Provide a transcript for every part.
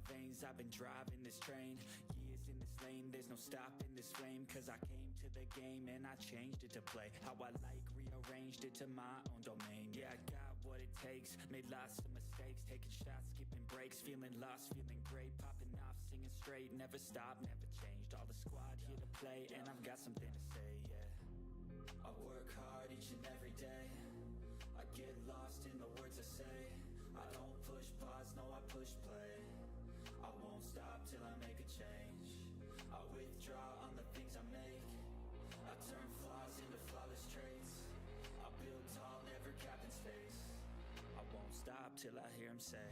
veins, I've been driving this train. Years in this lane, there's no stopping this flame. Cause I came to the game and I changed it to play how I like, rearranged it to my own domain. Yeah, I got what it takes, made lots of mistakes, taking shots, skipping breaks, feeling lost, feeling great, popping off, singing straight, never stopped, never changed. All the squad here to play, and I've got something to say, yeah. I work hard each and every day, I get lost in the words I say. I don't push pause, no I push play. I won't stop till I make a change. I withdraw on the things I make. I turn flaws into flawless traits. I build tall, never capped in space. I won't stop till I hear him say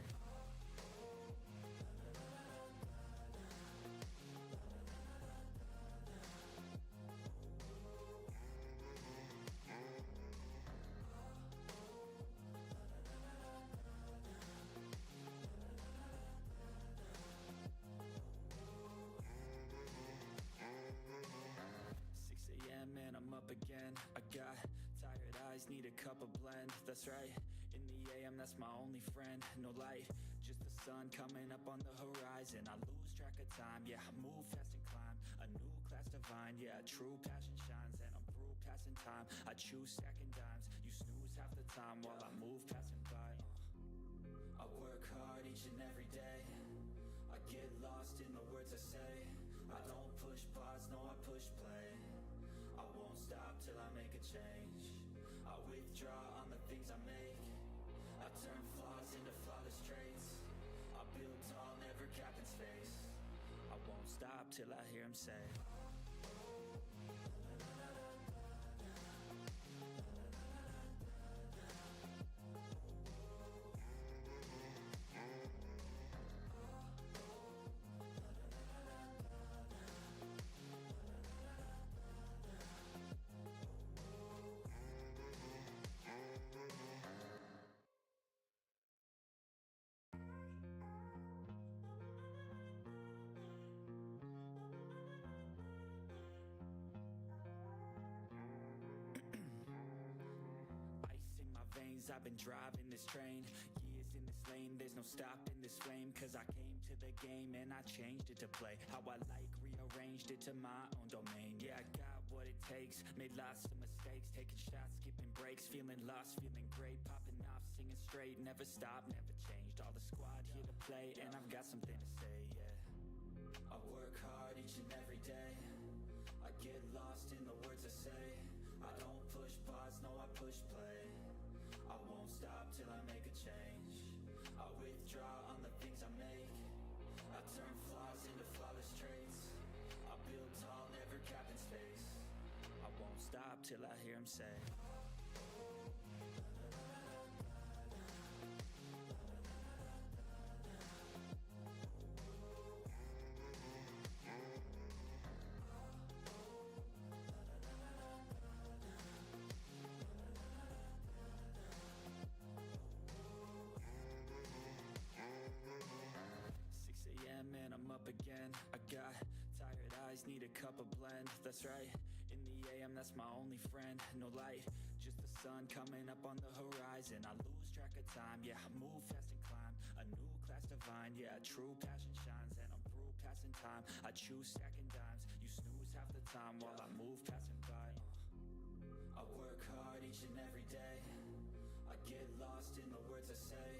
6 a.m. and I'm up again. I got tired eyes, need a cup of blend. That's right, in the AM, that's my only friend. No light, just the sun coming up on the horizon. I lose track of time, yeah, I move fast and climb a new class divine, yeah, true passion shines. And I'm through passing time, I choose stacking dimes. You snooze half the time while I move passing by. I work hard each and every day, I get lost in the words I say. I don't push pause, no I push play. I won't stop till I make a change. I withdraw on the things I make. I turn flaws into flawless traits. I build tall, never capped in space. I won't stop till I hear him say 'Cause I've been driving this train, years in this lane, there's no stopping this flame. Cause I came to the game and I changed it to play how I like, rearranged it to my own domain. Yeah, I got what it takes, made lots of mistakes, taking shots, skipping breaks, feeling lost, feeling great, popping off, singing straight, never stopped, never changed. All the squad here to play, and I've got something to say, yeah. I work hard each and every day, I get lost in the words I say. I don't push pause, no I push play. I won't stop till I make a change. I withdraw on the things I make. I turn flaws into flawless traits. I build tall, never capped in space. I won't stop till I hear him say 6 a.m. and I'm up again. I got tired eyes, need a cup of blend. That's right, in the AM, that's my only friend. No light, just the sun coming up on the horizon. I lose track of time, yeah, I move fast and climb a new class divine, yeah, true passion shines. And I'm through passing time, I choose stacking dimes. You snooze half the time while I move passing by. I work hard each and every day, I get lost in the words I say.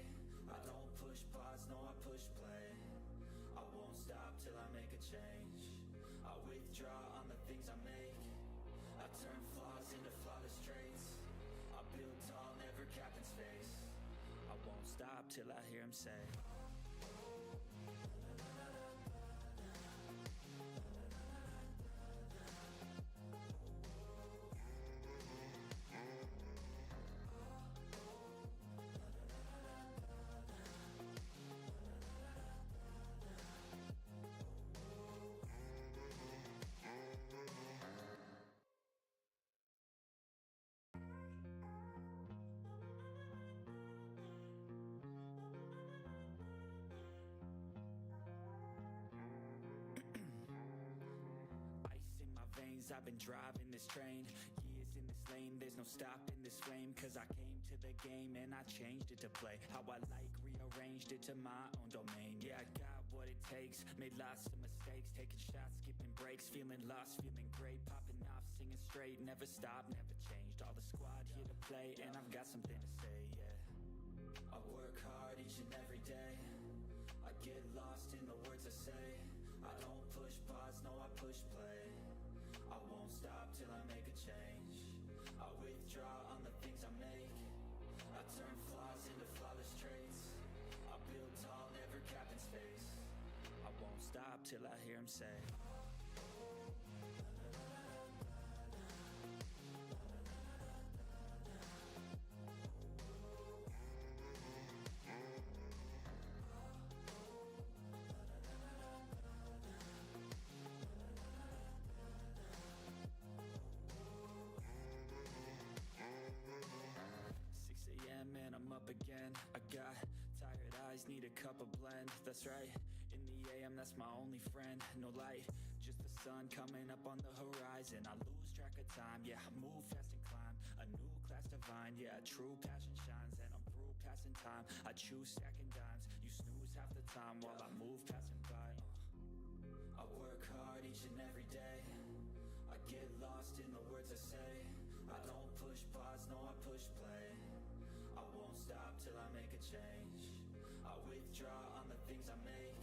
I don't push pause, no I push play. I won't stop till I make a change. I withdraw on the things I make. I turn flaws into flawless traits. I build tall, never capped in space. I won't stop till I hear him say I've been driving this train, years in this lane, there's no stopping this flame. Cause I came to the game and I changed it to play how I like, rearranged it to my own domain. Yeah, I got what it takes, made lots of mistakes, taking shots, skipping breaks, feeling lost, feeling great, popping off, singing straight, never stopped, never changed. All the squad here to play, and I've got something to say, yeah. I work hard each and every day, I get lost in the words I say. I don't push pause, no I push play. I won't stop till I make a change. I withdraw on the things I make. I turn flaws into flawless traits. I build tall, never capping space. I won't stop till I hear him say 6 a.m. and I'm up again. I got tired eyes, need a cup of blend. That's right, in the AM, that's my only friend. No light, just the sun coming up on the horizon. I lose track of time, yeah, I move fast and climb a new class divine, yeah, true passion shines. And I'm through passing time, I choose stacking dimes. You snooze half the time while I move passing by. I work hard each and every day, I get lost in the words I say. I don't push pause, no I push play. I won't stop till I make a change. I withdraw on the things I make.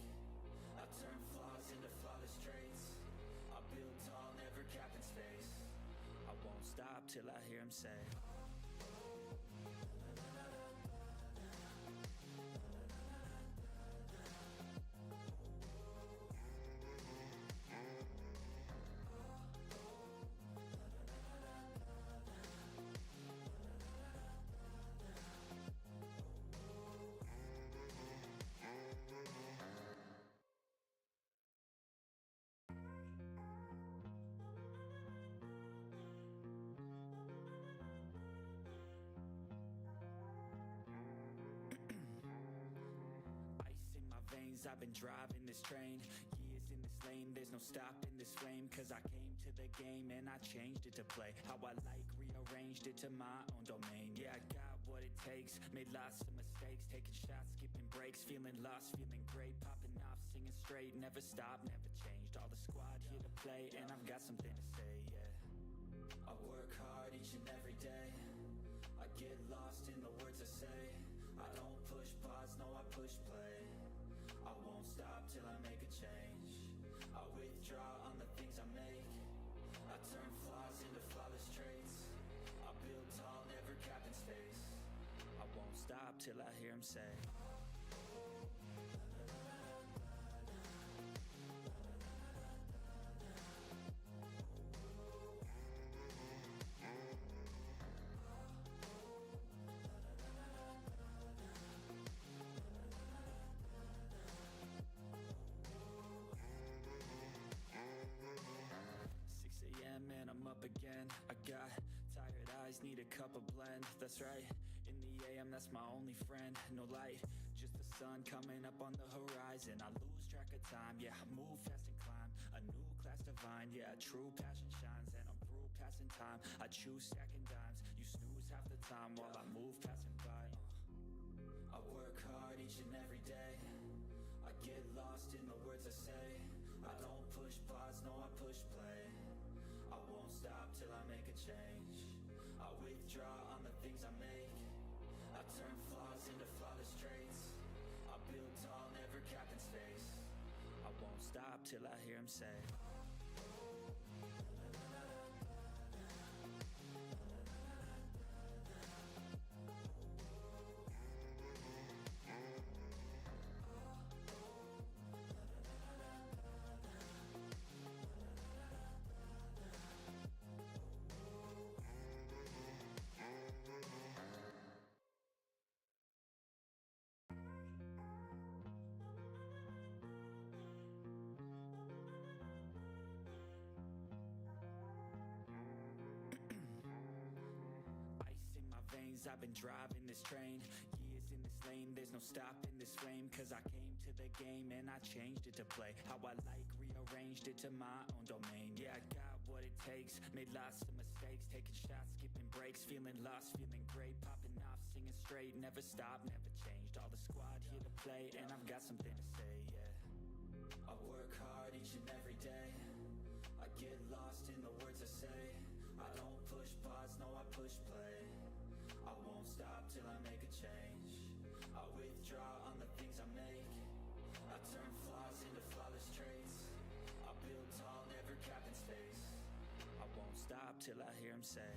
I turn flaws into flawless traits. I build tall, never capping space. I won't stop till I hear him say 'Ice in my veins, I've been driving this train. Years in this lane, there's no stopping this flame. 'Cause I came to the game and I changed it to play how I like, rearranged it to my own domain. Yeah, I got what it takes, made lots of mistakes, taking shots, skipping breaks, feeling lost, feeling great, popping off, singing straight, never stopped, never changed. All the squad here to play, and I've got something to say, yeah. I work hard each and every day, I get lost in the words I say. I don't push pause, no I push play. I won't stop till I make a change. I withdraw on the things I make. I turn flaws into flawless traits. I build tall, never capping space. I won't stop till I hear him say 6 a.m. and I'm up again. I got tired eyes, need a cup of blend. That's right, in the AM, that's my only friend. No light, just the sun coming up on the horizon. I lose track of time, yeah, I move fast and climb a new class divine, yeah, true passion shines. And I'm through passing time, I choose stacking dimes. You snooze half the time while I move passing by. I work hard each and every day, I get lost in the words I say. I don't push pause, no I push play. I won't stop till I make a change. I withdraw on the things I make. I turn flaws into flawless traits. I build tall, never capping space. I won't stop till I hear him say 'Ice in my veins, I've been driving this train. Years in this lane, there's no stopping this flame. 'Cause I came to the game and I changed it to play how I like, rearranged it to my own domain. Yeah, I got what it takes, made lots of mistakes, taking shots, skipping breaks, feeling lost, feeling great, popping off, singing straight, never stopped, never changed. All the squad here to play, and I've got something to say, yeah. I work hard each and every day. I get lost in the words I say. I don't push pause, no I push play. I won't stop till I make a change. I withdraw on the things I make. I turn flaws into flawless traits. I build tall, never cap in space. I won't stop till I hear him say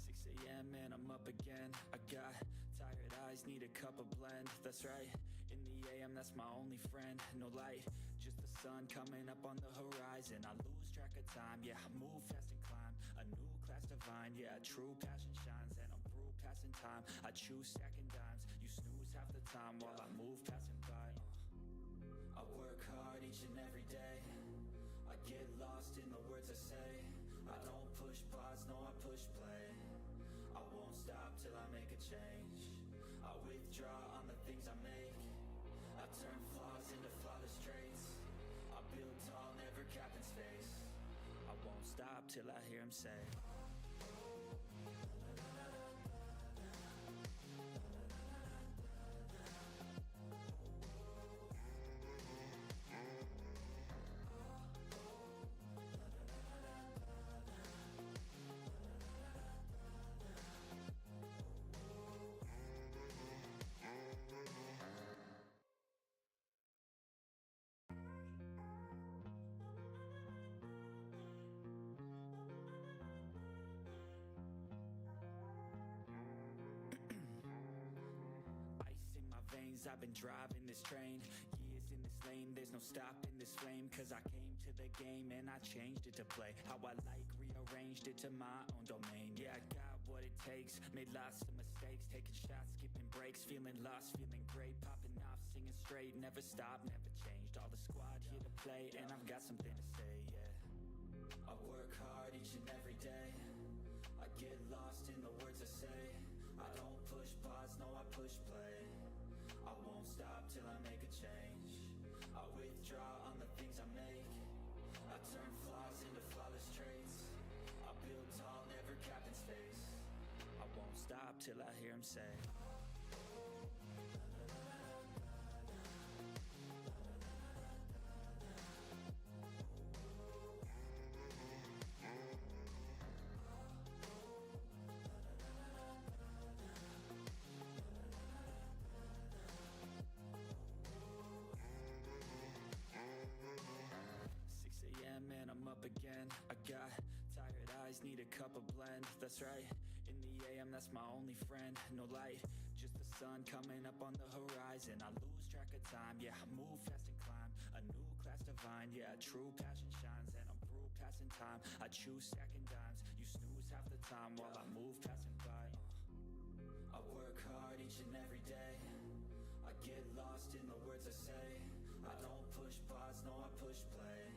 6 a.m. and I'm up again. I got tired eyes, need a cup of blend. That's right, in the AM, that's my only friend. No light, just the sun coming up on the horizon. I lose track of time, yeah, I move fast and climb a new class divine, yeah, true passion shines. And I'm through passing time, I choose stacking dimes. You snooze half the time while I move passing by. I work hard each and every day. I get lost in the words I say. I don't push pause, no I push play. I won't stop till I make a change. I withdraw on the things I make. I turn flaws into flawless traits. I build tall, never cap in space. I won't stop till I hear him say 'Cause I've been driving this train, years in this lane, there's no stopping this flame. Cause I came to the game and I changed it to play how I like, rearranged it to my own domain. Yeah, I got what it takes, made lots of mistakes, taking shots, skipping breaks, feeling lost, feeling great, popping off, singing straight, never stopped, never changed. All the squad here to play and I've got something to say, yeah. I work hard each and every day. I get lost in the words I say. I don't push pause, no I push play. I won't stop till I make a change. I withdraw on the things I make. I turn flaws into flawless traits. I build tall, never cap in space. I won't stop till I hear him say 6 a.m. and I'm up again. I got tired eyes, need a cup of blend. That's right, in the AM, that's my only friend. No light, just the sun coming up on the horizon. I lose track of time, yeah, I move fast and climb a new class divine, yeah, true passion shines. And I'm through passing time, I choose stacking dimes. You snooze half the time while I move passing by. I work hard each and every day. I get lost in the words I say. I don't push pause, no I push play.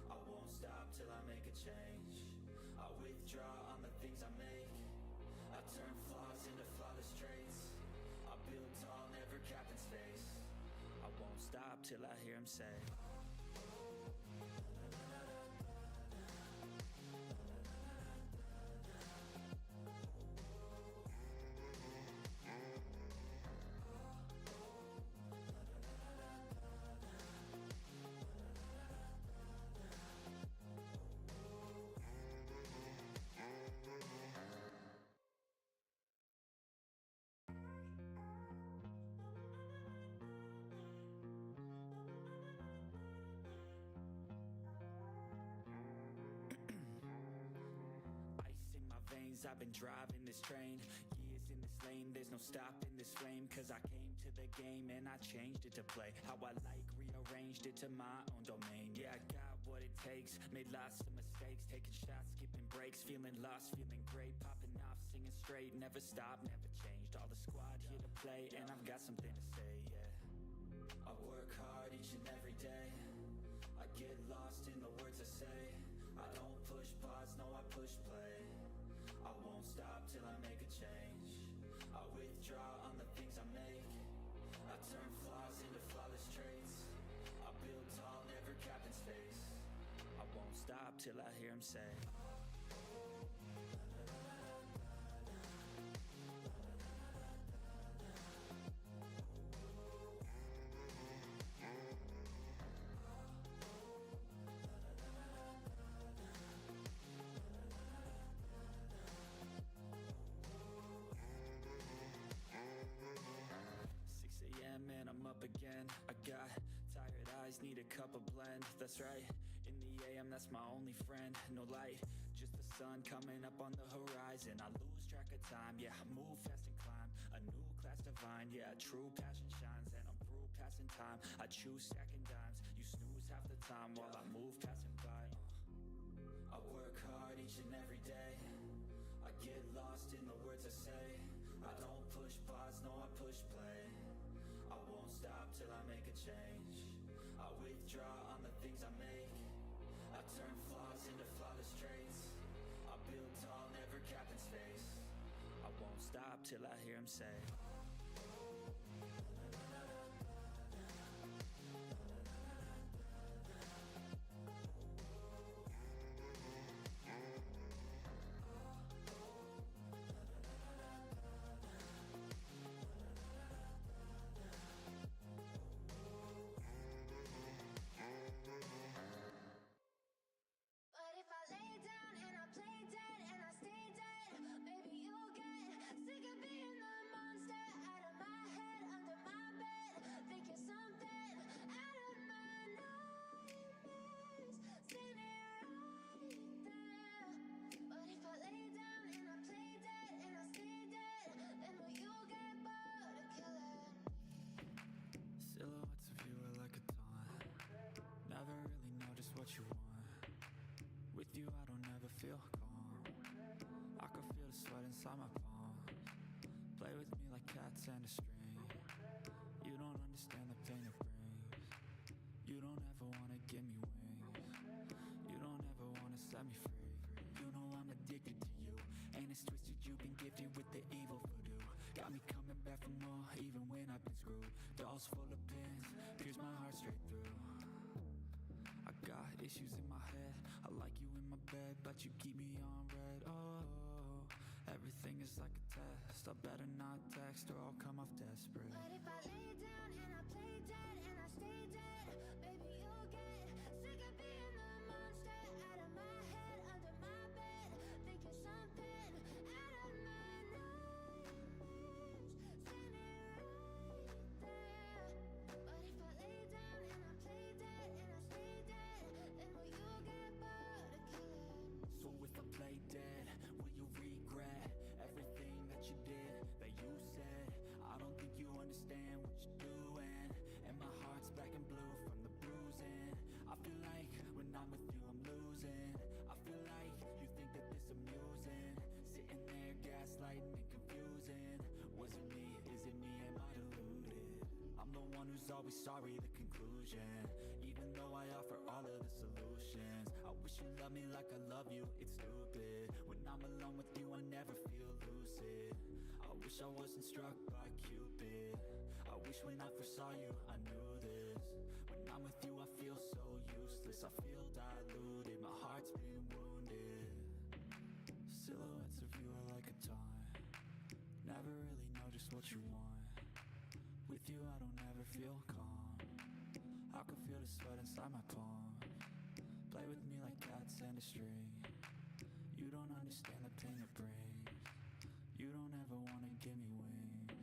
I won't stop till I make a change. I withdraw on the things I make. I turn flaws into flawless traits. I build tall, never cap in space. I won't stop till I hear him say 'cause I've been driving this train, years in this lane, there's no stopping this flame. Cause I came to the game and I changed it to play how I like, rearranged it to my own domain. Yeah, I got what it takes, made lots of mistakes, taking shots, skipping breaks, feeling lost, feeling great, popping off, singing straight, never stopped, never changed. All the squad here to play and I've got something to say, yeah. I work hard each and every day. I get lost in the words I say. I don't push pause, no I push play. I won't stop till I make a change. turn flaws into flawless traits. I build tall, never capped in space. I won't stop till I hear him say 6 a.m. and I'm up again. I got tired eyes, need a cup of blend. That's right, in the AM, that's my only friend. No light, just the sun coming up on the horizon. I lose track of time, yeah, I move fast and climb a new class divine, yeah, true passion shines. And I'm through passing time, I choose stacking dimes. You snooze half the time while I move passing by. I work hard each and every day. I get lost in the words I say. I don't push pause, no, I push play. I won't stop till I make a change. I withdraw on the things I make. I turn flaws into flawless traits. I build tall, never capped in space. I won't stop till I hear him say 'Silhouettes of you are like a taunt. Never really know just what you want. With you I don't ever feel calm. I can feel the sweat inside my palms. Play with me like cats and a string. You don't understand the pain it brings. You don't ever wanna give me wings. You don't ever wanna set me free. You know I'm addicted to you, and it's twisted, you've been gifted with the evil voodoo. Got me coming back for more, even when I've been screwed. Dolls full of pins, pierce my heart straight through. I got issues in my head, I like you in my bed, but you keep me on red. Oh, everything is like a test. I better not text or I'll come off desperate. But if I lay down and I play dead and I stay dead, baby you'll get sick of being the monster out of my head, under my bed, thinking something out of my nightmares, standing right there. But if I lay down and I play dead and I stay dead, then will you get bored of killing? So if I play dead, will you regret everything that you did, that you said? I don't think you understand what you're doing, and my heart's black and blue from the bruising. I feel like when I'm with you I'm losing. I feel like you think that this amusing, sitting there gaslighting and confusing. Was it me? Is it me? Am I deluded? I'm the one who's always sorry, the conclusion, even though I offer all of the solutions. I wish you loved me like I love you, it's stupid. When I'm alone with you I never feel lucid. I wish I wasn't struck by Cupid. I wish when I first saw you I knew this. When I'm with you I feel so useless, I feel diluted, my heart's been wounded. Silhouettes of you are like a taunt. Never really know just what you want. With you I don't ever feel calm. I can feel the sweat inside my palms. Play with me like cats and a string. You don't understand the pain it brings. You don't ever wanna give me wings.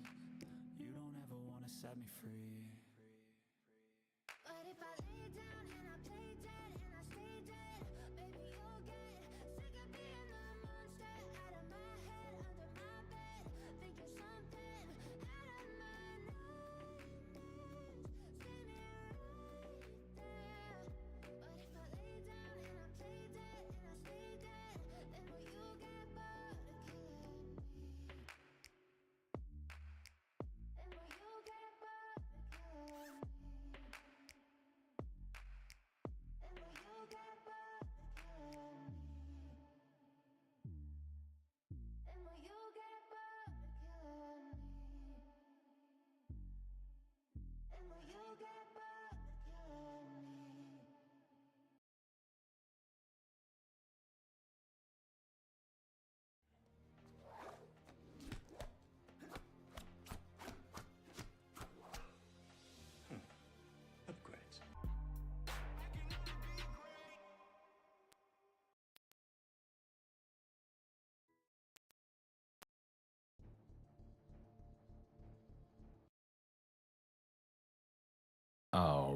You don't ever wanna set me free. But if I lay down and I play dead and I stay dead, baby you'll get sick of being the monster out of my head, under my bed, thinking something out of my nightmares, standing right there. But if I lay down and I play dead and I stay dead, then will you get bored of killing me? Then will you get bored of killing me?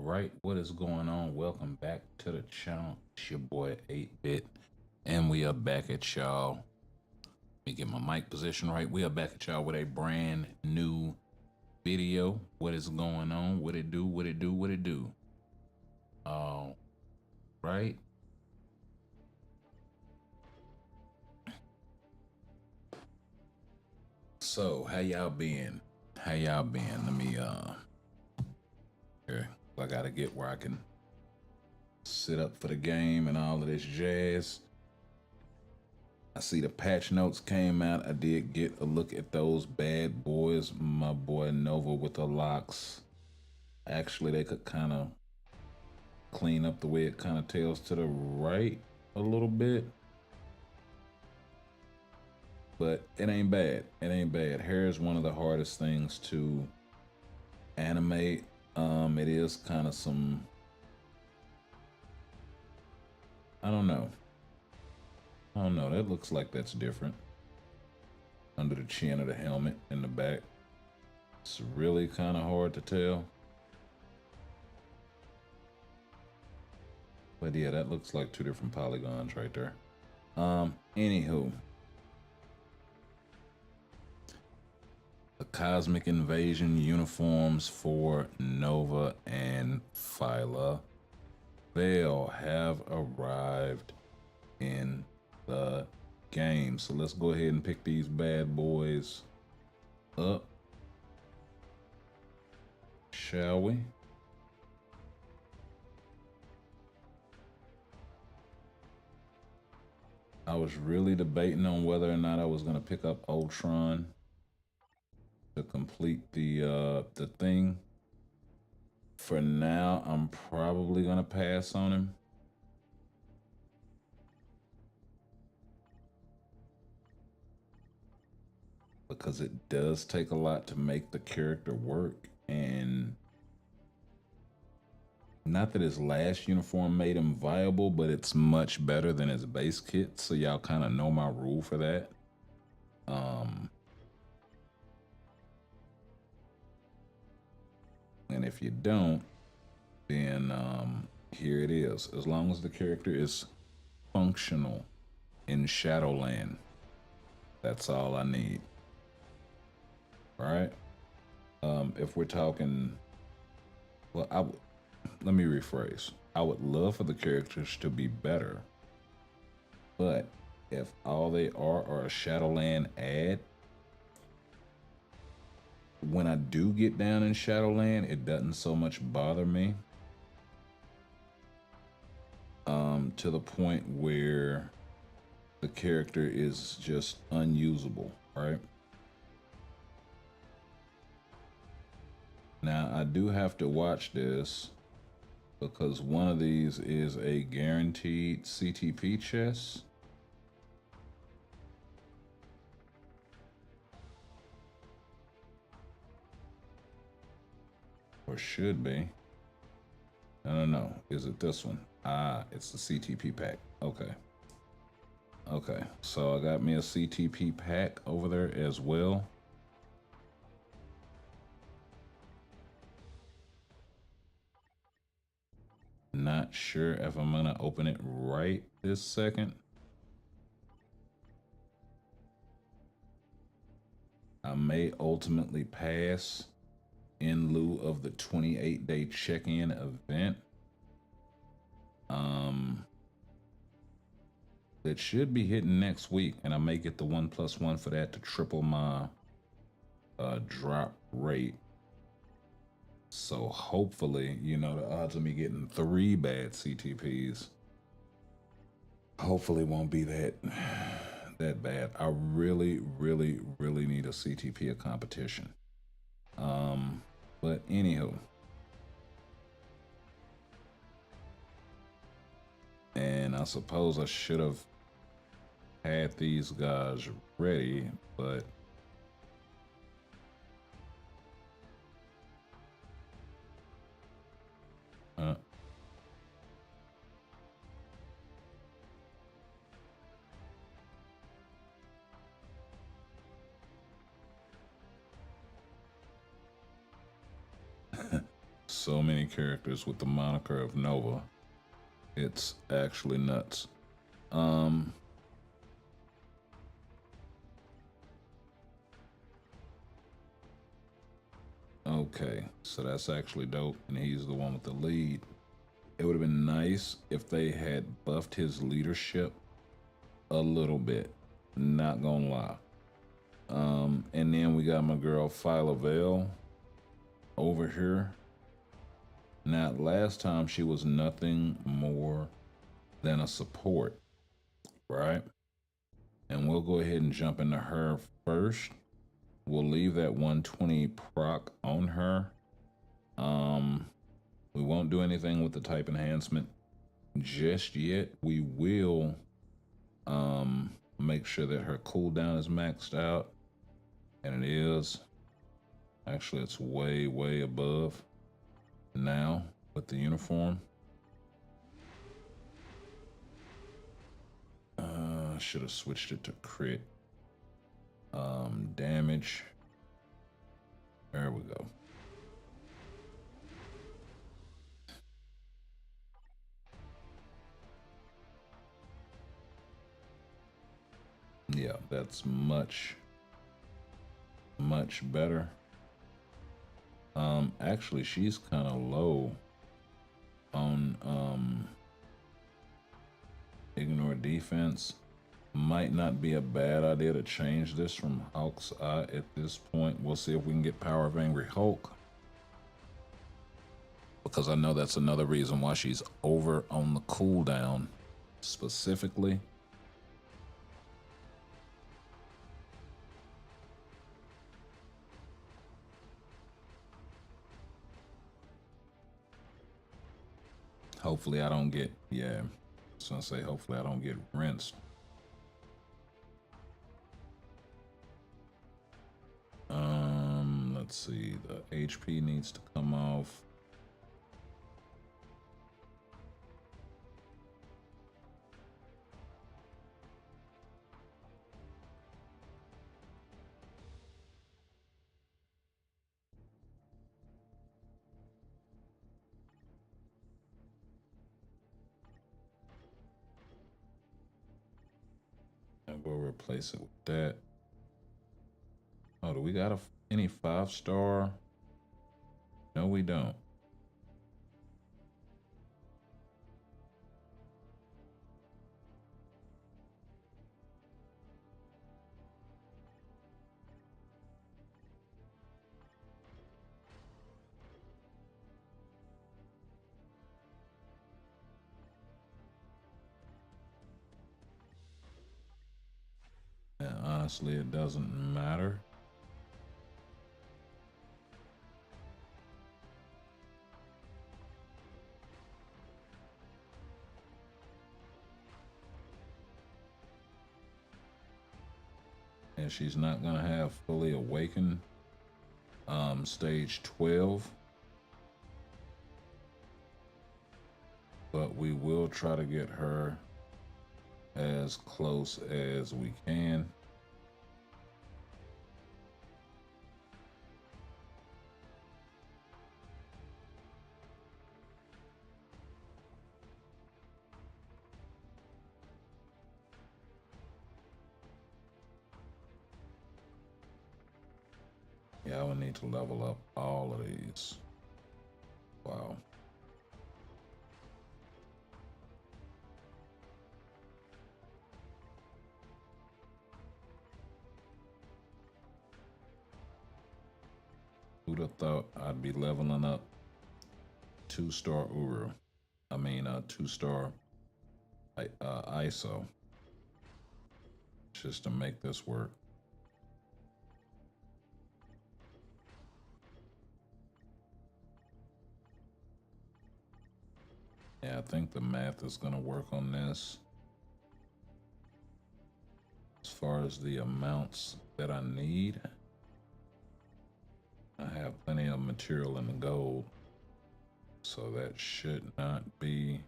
right, what is going on? Welcome back to the channel. It's your boy 8-Bit, and we are back at y'all. Let me get my mic position right. We are back at y'all with a brand new video. What is going on? What it do? What it do? What it do? All right. So, how y'all been? How y'all been? Let me here. I gotta get where I can sit up for the game and all of this jazz. I see the patch notes came out. I did get a look at those bad boys. My boy Nova with the locks. Actually, they could kind of clean up the way it kind of tails to the right a little bit. But it ain't bad. It ain't bad. Hair is one of the hardest things to animate. It is kind of some, I don't know. That looks like that's different. Under the chin of the helmet in the back. It's really kind of hard to tell. But yeah, that looks like two different polygons right there. Anywho. The Cosmic Invasion uniforms for Nova and Phyla. Vhell have arrived in the game. So let's go ahead and pick these bad boys up. Shall we? I was really debating on whether or not I was going to pick up Ultron to complete the thing. For now, I'm probably going to pass on him. Because it does take a lot to make the character work, and not that his last uniform made him viable, but it's much better than his base kit, so y'all kind of know my rule for that. And if you don't, then here it is. As long as the character is functional in Shadowland, that's all I need. All right. If we're talking, well, let me rephrase. I would love for the characters to be better, but if all they are a Shadowland ad, when I do get down in Shadowland, it doesn't so much bother me. To the point where the character is just unusable, right? Now, I do have to watch this because one of these is a guaranteed CTP chest. Or should be. No. Is it this one? Ah, it's the CTP pack. Okay. Okay, so I got me a CTP pack over there as well. Not sure if I'm gonna open it right this second. I may ultimately pass in lieu of the 28-day check-in event. That should be hitting next week, and I may get the 1+1 for that to triple my drop rate. So hopefully, you know, the odds of me getting 3 bad CTPs hopefully won't be that bad. I really need a CTP of competition. But anywho. And I suppose I should have had these guys ready, but so many characters with the moniker of Nova. It's actually nuts. Okay, so that's actually dope, and he's the one with the lead. It would have been nice if they had buffed his leadership a little bit. Not gonna lie. And then we got my girl Phyla Vhell over here. Now, last time she was nothing more than a support, right? And we'll go ahead and jump into her first. We'll leave that 120 proc on her. We won't do anything with the type enhancement just yet. We will make sure that her cooldown is maxed out, and it is. Actually, it's way, way above now with the uniform. I should have switched it to crit damage. There we go. Yeah, that's much better. Actually, she's kind of low on ignore defense. Might not be a bad idea to change this from Hawk's Eye at this point. We'll see if we can get Power of Angry Hulk, because I know that's another reason why she's over on the cooldown specifically. Hopefully I don't get, yeah, I was gonna say hopefully I don't get rinsed. Let's see, the HP needs to come off. And we'll replace it with that. Oh, do we got any 5-star? No, we don't. And honestly, it doesn't matter. And she's not gonna have fully awakened stage 12, but we will try to get her as close as we can. Yeah, I would need to level up all of these. Wow. Who'd have thought I'd be leveling up 2-star Uru? I mean, 2-star ISO. Just to make this work. Yeah, I think the math is gonna work on this. As far as the amounts that I need, I have plenty of material in the gold, so that should not be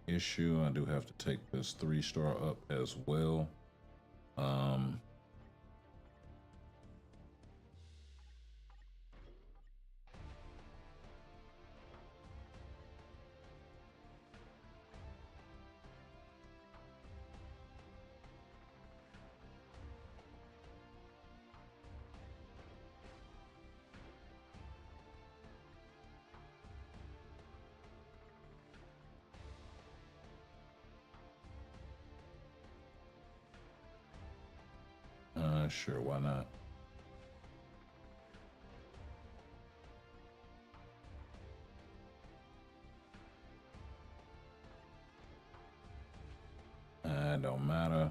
issue. I do have to take this 3-star up as well. Sure, why not? Don't matter.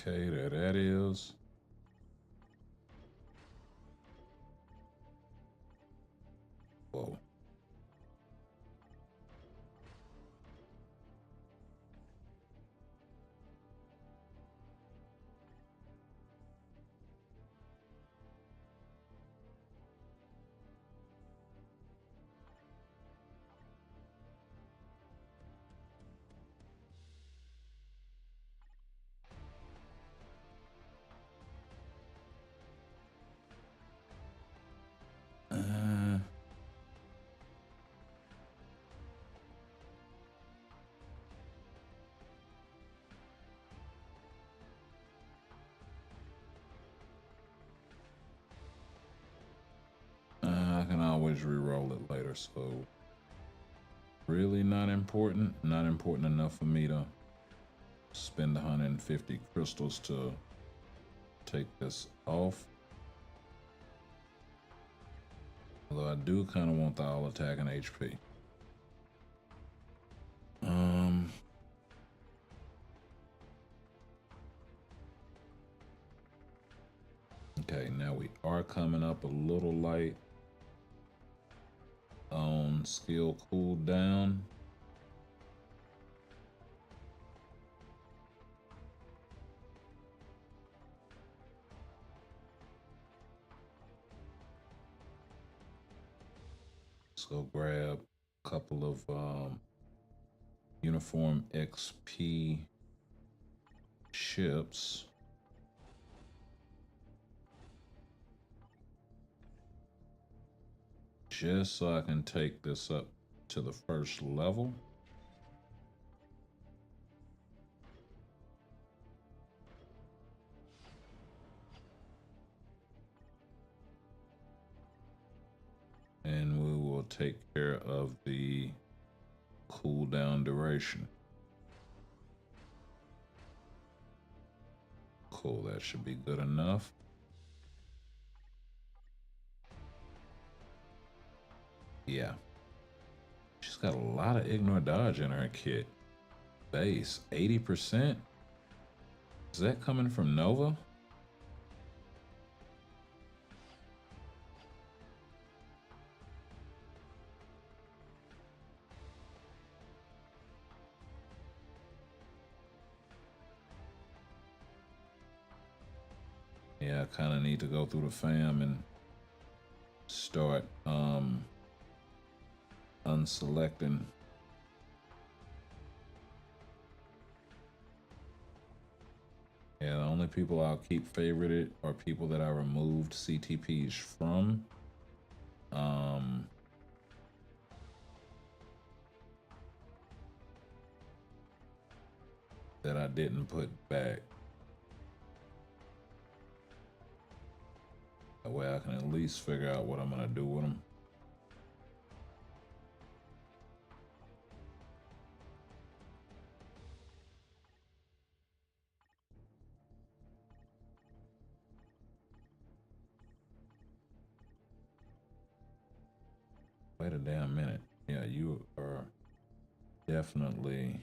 Okay, there that is. Whoa. I can always re-roll it later, so really not important. Not important enough for me to spend 150 crystals to take this off. Although I do kind of want the all attack and HP. Okay, now we are coming up a little light on skill cooldown. Let's go grab a couple of uniform XP ships. Just so I can take this up to the first level. And we will take care of the cooldown duration. Cool, that should be good enough. Yeah. She's got a lot of ignore dodge in her kit. Base, 80%? Is that coming from Nova? Yeah, I kind of need to go through the fam and start unselecting. Yeah, the only people I'll keep favorited are people that I removed CTPs from. That I didn't put back. That way I can at least figure out what I'm gonna do with them. Wait a damn minute. Yeah, you are definitely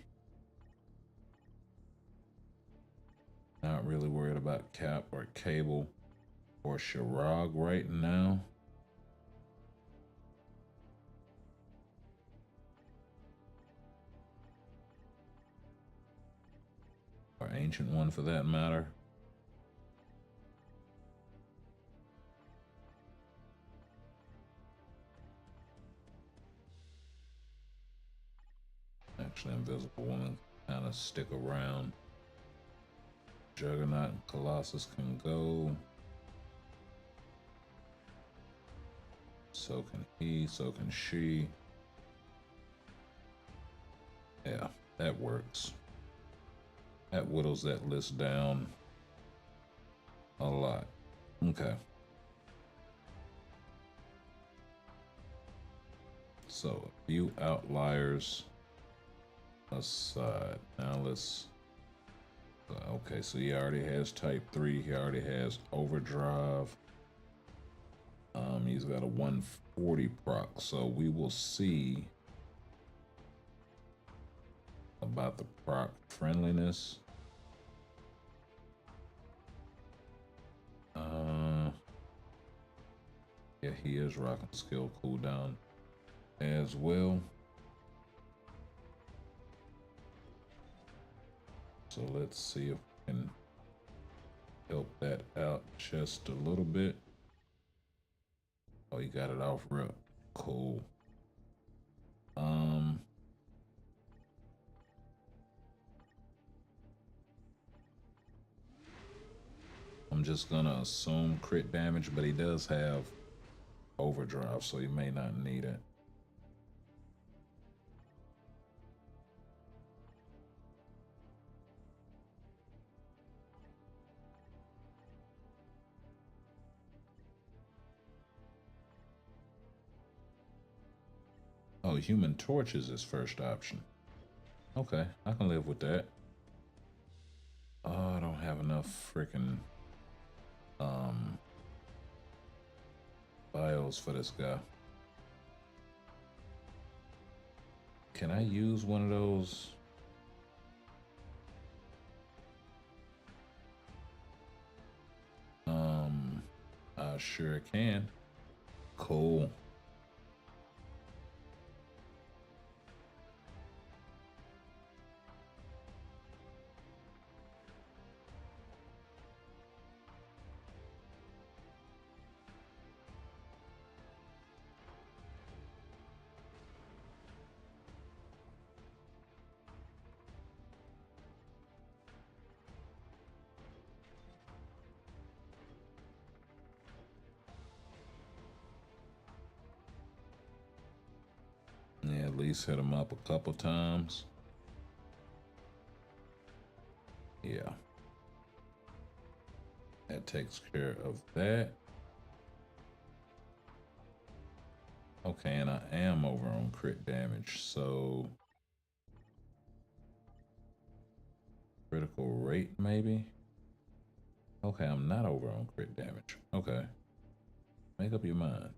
not really worried about Cap or Cable or Shirag right now. Or Ancient One for that matter. actually Invisible Woman kind of stick around. Juggernaut and Colossus can go. So can he, so can she. Yeah, that works. That whittles that list down a lot. Okay. So a few outliers aside. Now let's. Okay, so he already has Type 3. He already has Overdrive. He's got a 140 proc. So we will see about the proc friendliness. Yeah, he is rocking skill cooldown as well. So let's see if we can help that out just a little bit. Oh, you got it off real cool. I'm just gonna assume crit damage, but he does have overdrive, so you may not need it. Oh, Human Torch is his first option. Okay, I can live with that. Oh, I don't have enough freaking bios for this guy. Can I use one of those? I sure can. Cool. Yeah, at least hit him up a couple times. Yeah. That takes care of that. Okay, and I am over on crit damage, so critical rate maybe? Okay, I'm not over on crit damage. Okay. Make up your mind.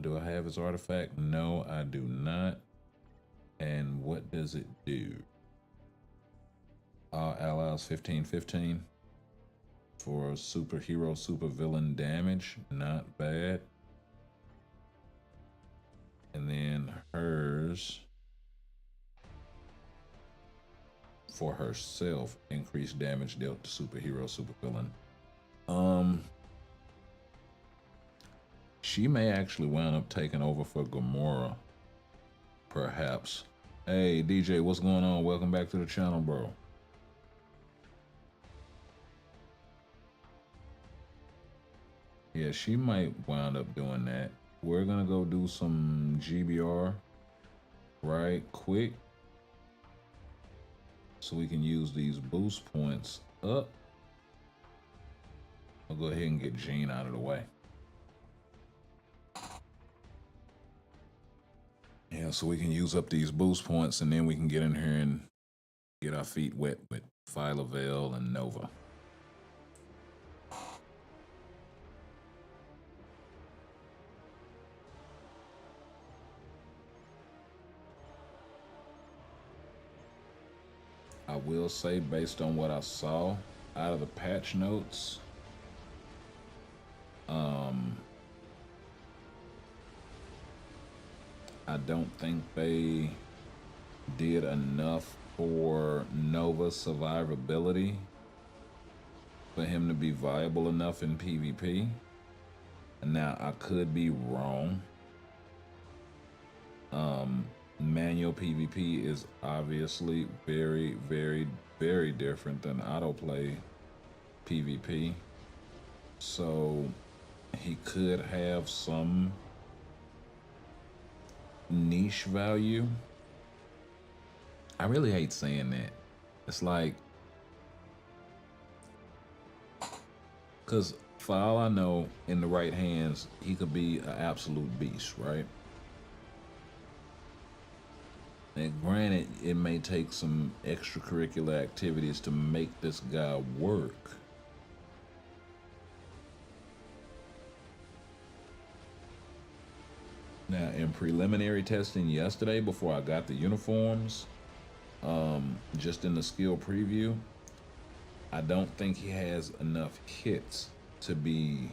Do I have his artifact? No, I do not. And what does it do? All allies 15/15 for superhero, supervillain damage. Not bad. And then hers for herself, increased damage dealt to superhero, supervillain. She may actually wind up taking over for Gamora, perhaps. Hey, DJ, what's going on? Welcome back to the channel, bro. Yeah, she might wind up doing that. We're gonna go do some GBR right quick so we can use these boost points up. I'll go ahead and get Jean out of the way. Yeah, so we can use up these boost points and then we can get in here and get our feet wet with Phyla, Vhell, and Nova. I will say, based on what I saw out of the patch notes, I don't think they did enough for Nova survivability for him to be viable enough in PvP. And now I could be wrong. Manual PvP is obviously very, very, very different than autoplay PvP. So he could have some niche value. I really hate saying that. It's like, because for all I know, in the right hands, he could be an absolute beast, right? And granted, it may take some extracurricular activities to make this guy work. Now, in preliminary testing yesterday, before I got the uniforms, just in the skill preview, I don't think he has enough hits to be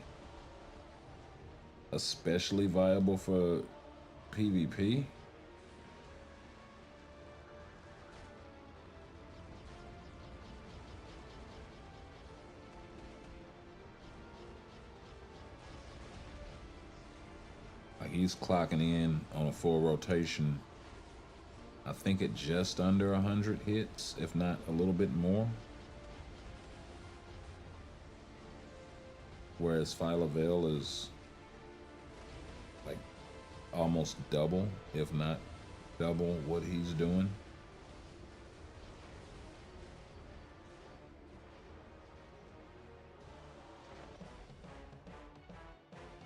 especially viable for PvP. He's clocking in on a full rotation, I think at just under 100 hits, if not a little bit more. Whereas Vhell is like almost double, if not double what he's doing.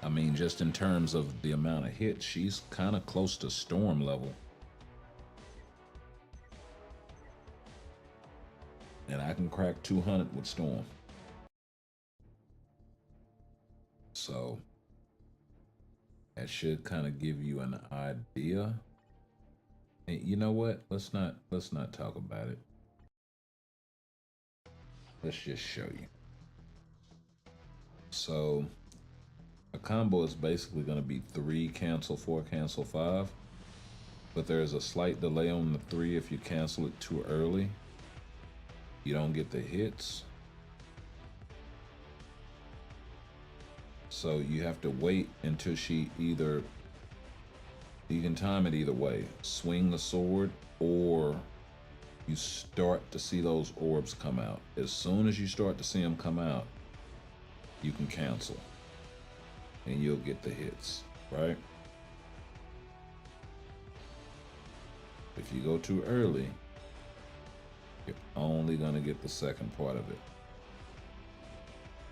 I mean, just in terms of the amount of hits, she's kind of close to Storm level. And I can crack 200 with Storm. So that should kind of give you an idea. And you know what? Let's not talk about it. Let's just show you. So a combo is basically going to be 3 cancel 4 cancel 5, but there's a slight delay on the 3 if you cancel it too early. You don't get the hits. So you have to wait until she either, you can time it either way, swing the sword, or you start to see those orbs come out. As soon as you start to see them come out, you can cancel and you'll get the hits, right? If you go too early, you're only gonna get the second part of it.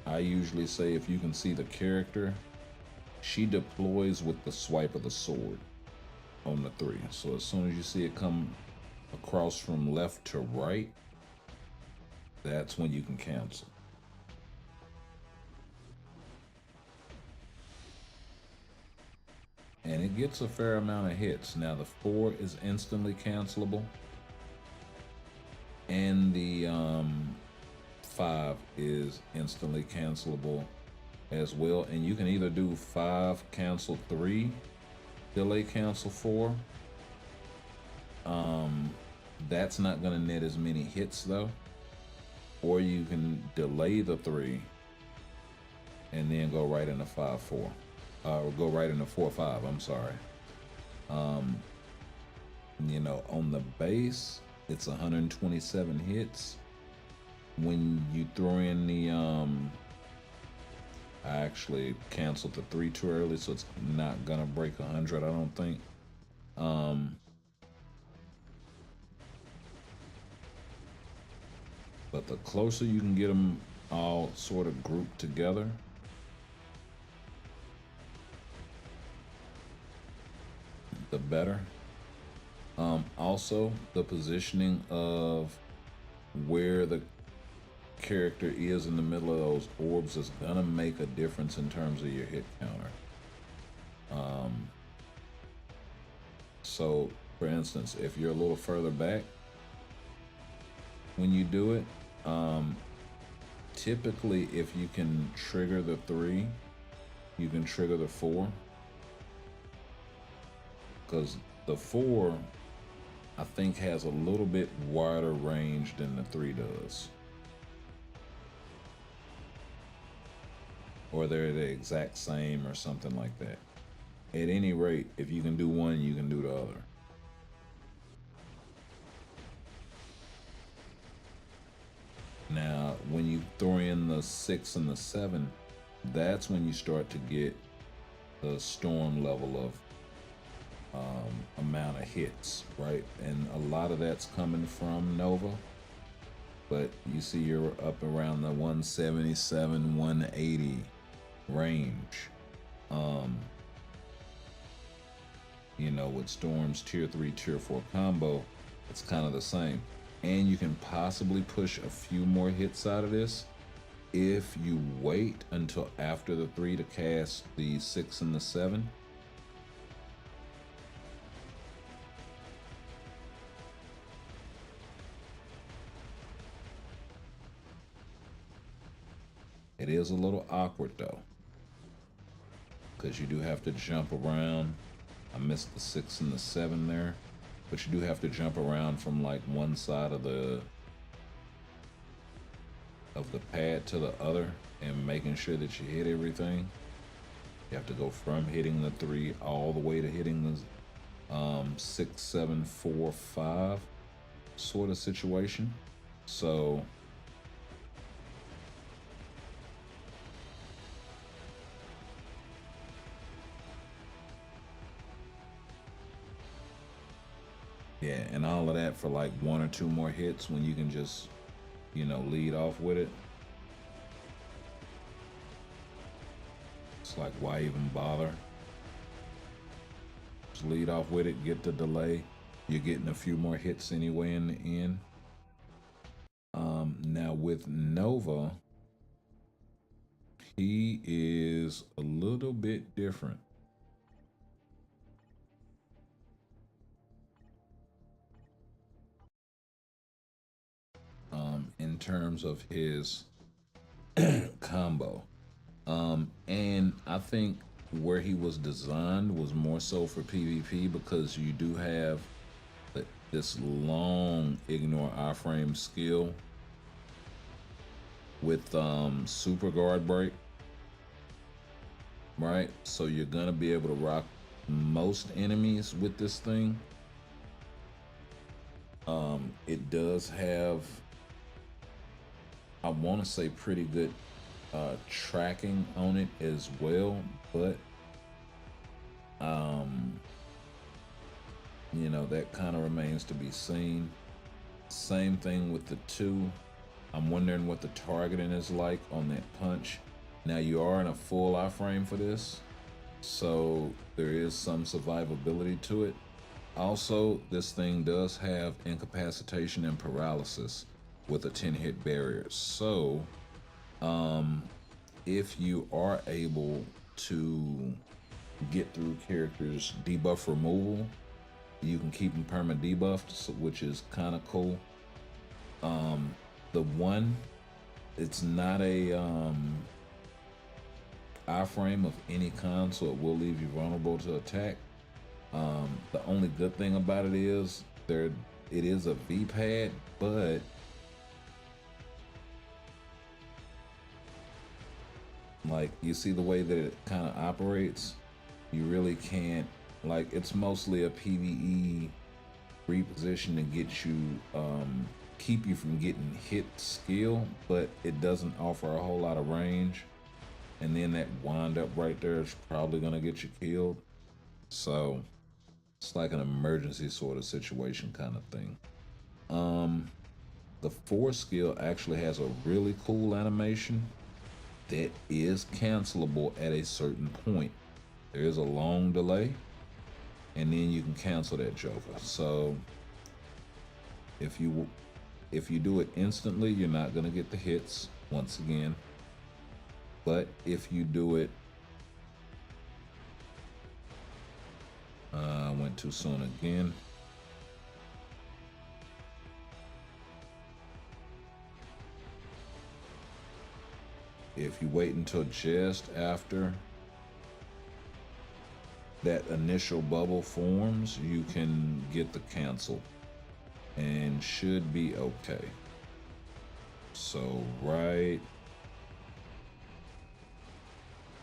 I usually say if you can see the character, she deploys with the swipe of the sword on the 3. So as soon as you see it come across from left to right, that's when you can cancel. And it gets a fair amount of hits. Now the 4 is instantly cancelable, and the 5 is instantly cancelable as well. And you can either do 5 cancel 3, delay cancel 4. That's not gonna net as many hits though. Or you can delay the 3 and then go right into 5-4. Or go right into 4-5, I'm sorry. You know, on the base, it's 127 hits. When you throw in the, I actually canceled the 3 too early, so it's not gonna break 100, I don't think. But the closer you can get them all sort of grouped together, the better. Also, the positioning of where the character is in the middle of those orbs is gonna make a difference in terms of your hit counter. So, for instance, if you're a little further back when you do it, typically if you can trigger the 3, you can trigger the 4. Because the 4, I think, has a little bit wider range than the 3 does. or they're the exact same or something like that. At any rate, if you can do one, you can do the other. Now, when you throw in the 6 and the 7, that's when you start to get the storm level of amount of hits, right? And a lot of that's coming from Nova. But you see you're up around the 177, 180 range. You know, with Storm's tier 3, tier 4 combo, it's kind of the same. And you can possibly push a few more hits out of this if you wait until after the 3 to cast the 6 and the 7. It is a little awkward though, because you do have to jump around. I missed the 6 and the 7 there, but you do have to jump around from like one side of the pad to the other and making sure that you hit everything. You have to go from hitting the 3 all the way to hitting the 6, 7, 4, 5 sort of situation. So yeah, and all of that for like 1 or 2 more hits when you can just, you know, lead off with it. It's like, why even bother? Just lead off with it, get the delay. You're getting a few more hits anyway in the end. Now with Nova, he is a little bit different. In terms of his combo. And I think where he was designed was more so for PvP, because you do have this long ignore iframe skill with super guard break, right? So you're gonna be able to rock most enemies with this thing. It does have, I want to say, pretty good tracking on it as well, but you know, that kind of remains to be seen. Same thing with the 2. I'm wondering what the targeting is like on that punch. Now you are in a full iframe for this, so there is some survivability to it. Also, this thing does have incapacitation and paralysis with a 10-hit barrier. So if you are able to get through characters' debuff removal, you can keep them perma debuffed, which is kind of cool. The 1, it's not a iframe of any kind, so it will leave you vulnerable to attack. The only good thing about it is it is a V-pad, but like, you see the way that it kind of operates, you really can't, like, it's mostly a PvE reposition to get you, keep you from getting hit skill, but it doesn't offer a whole lot of range. And then that wind up right there is probably gonna get you killed. So it's like an emergency sort of situation kind of thing. The 4 skill actually has a really cool animation that is cancelable at a certain point. There is a long delay, and then you can cancel that joker. So if you do it instantly, you're not gonna get the hits once again. But if you do it, I went too soon again. If you wait until just after that initial bubble forms, you can get the cancel and should be okay. So right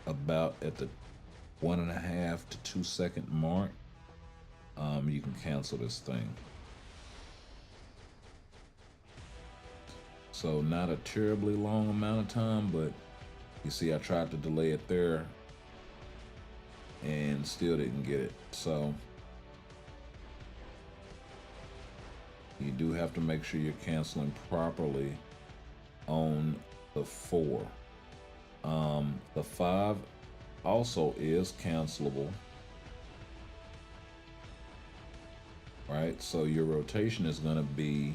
about at the 1.5 to 2 second mark, you can cancel this thing. So not a terribly long amount of time, but you see I tried to delay it there and still didn't get it. So you do have to make sure you're canceling properly on the 4. The 5 also is cancelable, right? So your rotation is going to be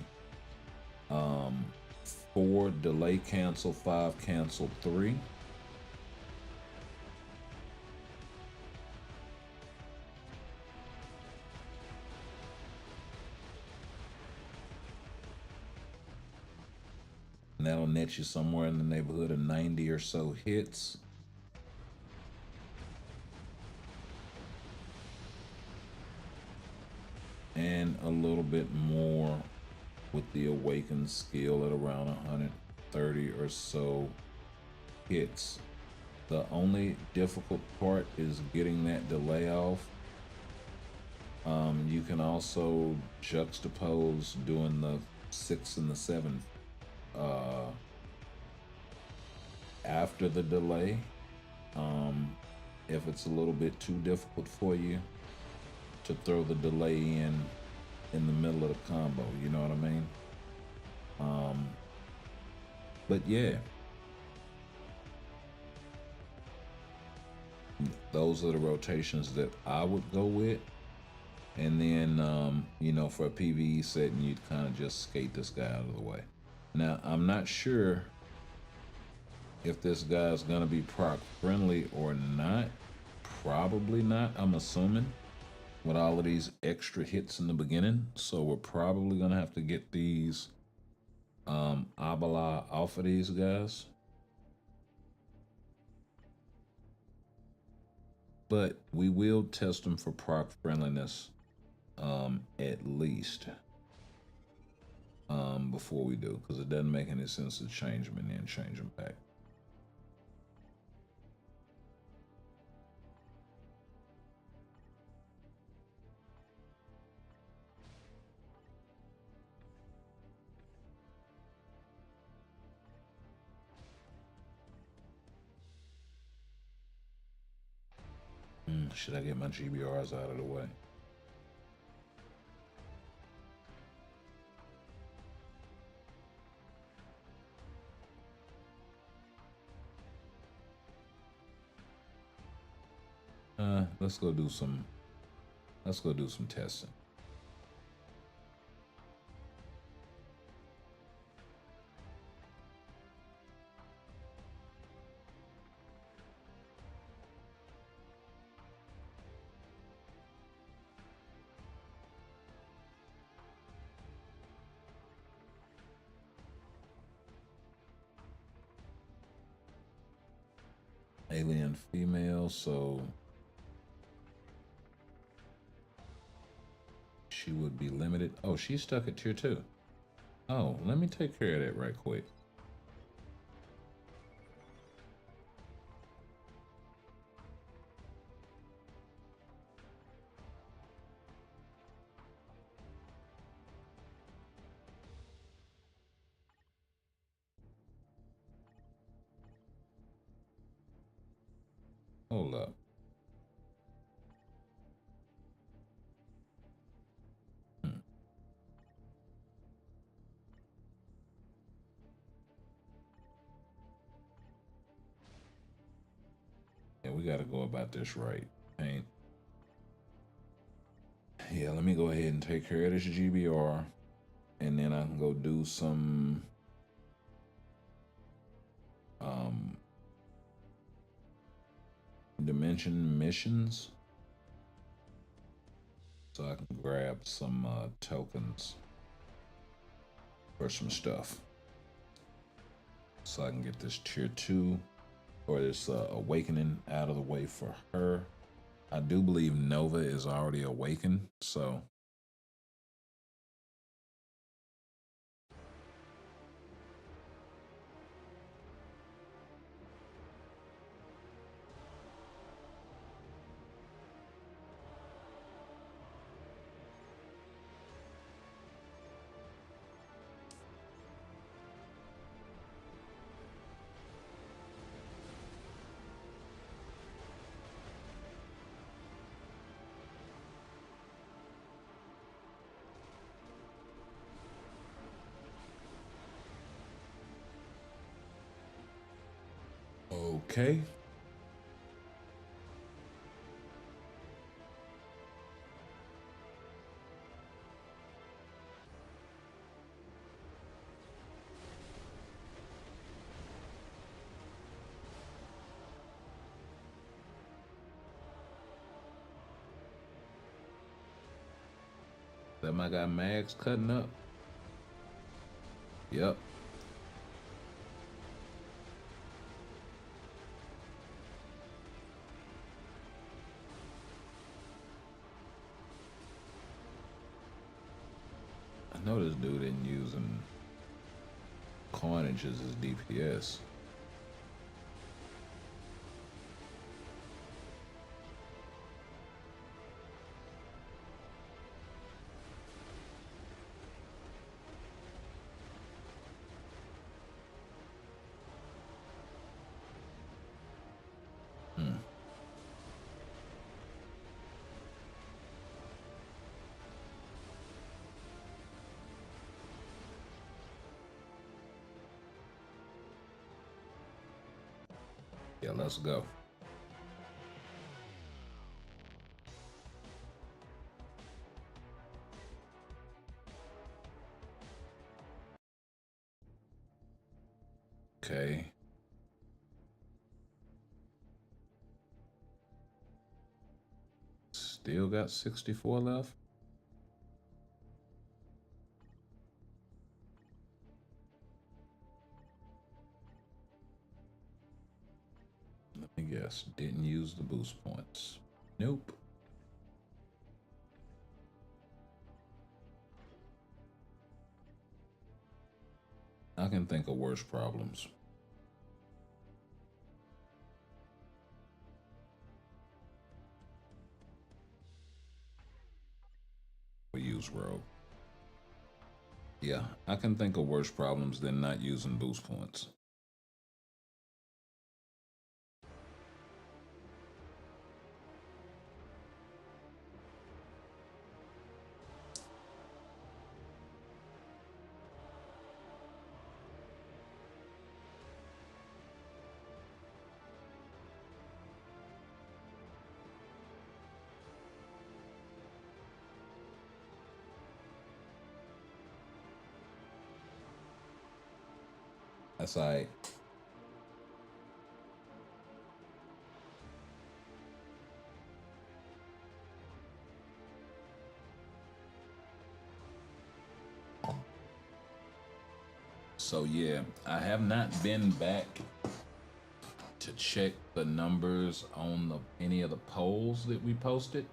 4 delay cancel, 5 cancel, 3. And that'll net you somewhere in the neighborhood of 90 or so hits. And a little bit more with the awakened skill at around 130 or so hits. The only difficult part is getting that delay off. You can also juxtapose doing the 6 and the 7 after the delay. If it's a little bit too difficult for you to throw the delay in the middle of the combo, you know what I mean? But yeah, those are the rotations that I would go with. And then, you know, for a PvE setting, you'd kind of just skate this guy out of the way. Now, I'm not sure if this guy's gonna be proc friendly or not. Probably not, I'm assuming, with all of these extra hits in the beginning. So we're probably gonna have to get these Abala off of these guys. But we will test them for proc friendliness at least before we do, because it doesn't make any sense to change them and then change them back. Should I get my GBRs out of the way? Let's go do some testing. Alien female, so she would be limited. Oh, she's stuck at tier 2. Oh, let me take care of that right quick. Hold up. Yeah, we got to go about this right. Ain't. Yeah, let me go ahead and take care of this GBR, and then I can go do some dimension missions, so I can grab some tokens for some stuff, so I can get this tier 2 or this awakening out of the way for her. I do believe Nova is already awakened, so Okay. That my guy Mags cutting up? Yep. I know this dude isn't using Carnage as his DPS. Yeah, let's go. Okay. Still got 64 left. Let me guess. Didn't use the boost points. Nope. I can think of worse problems. We use Rogue. Yeah, I can think of worse problems than not using boost points. That's all right. So yeah, I have not been back to check the numbers on any of the polls that we posted.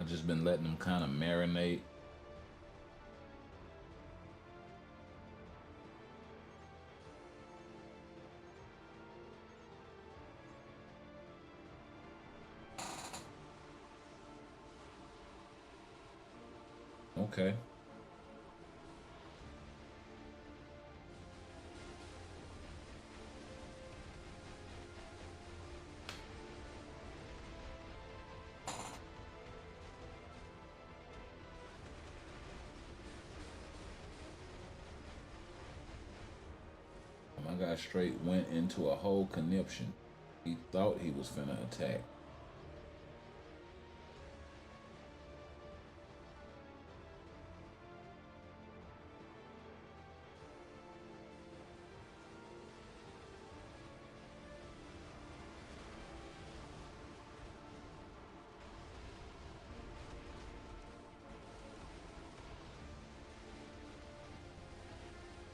I've just been letting them kind of marinate. Okay. My guy straight went into a whole conniption. He thought he was finna attack.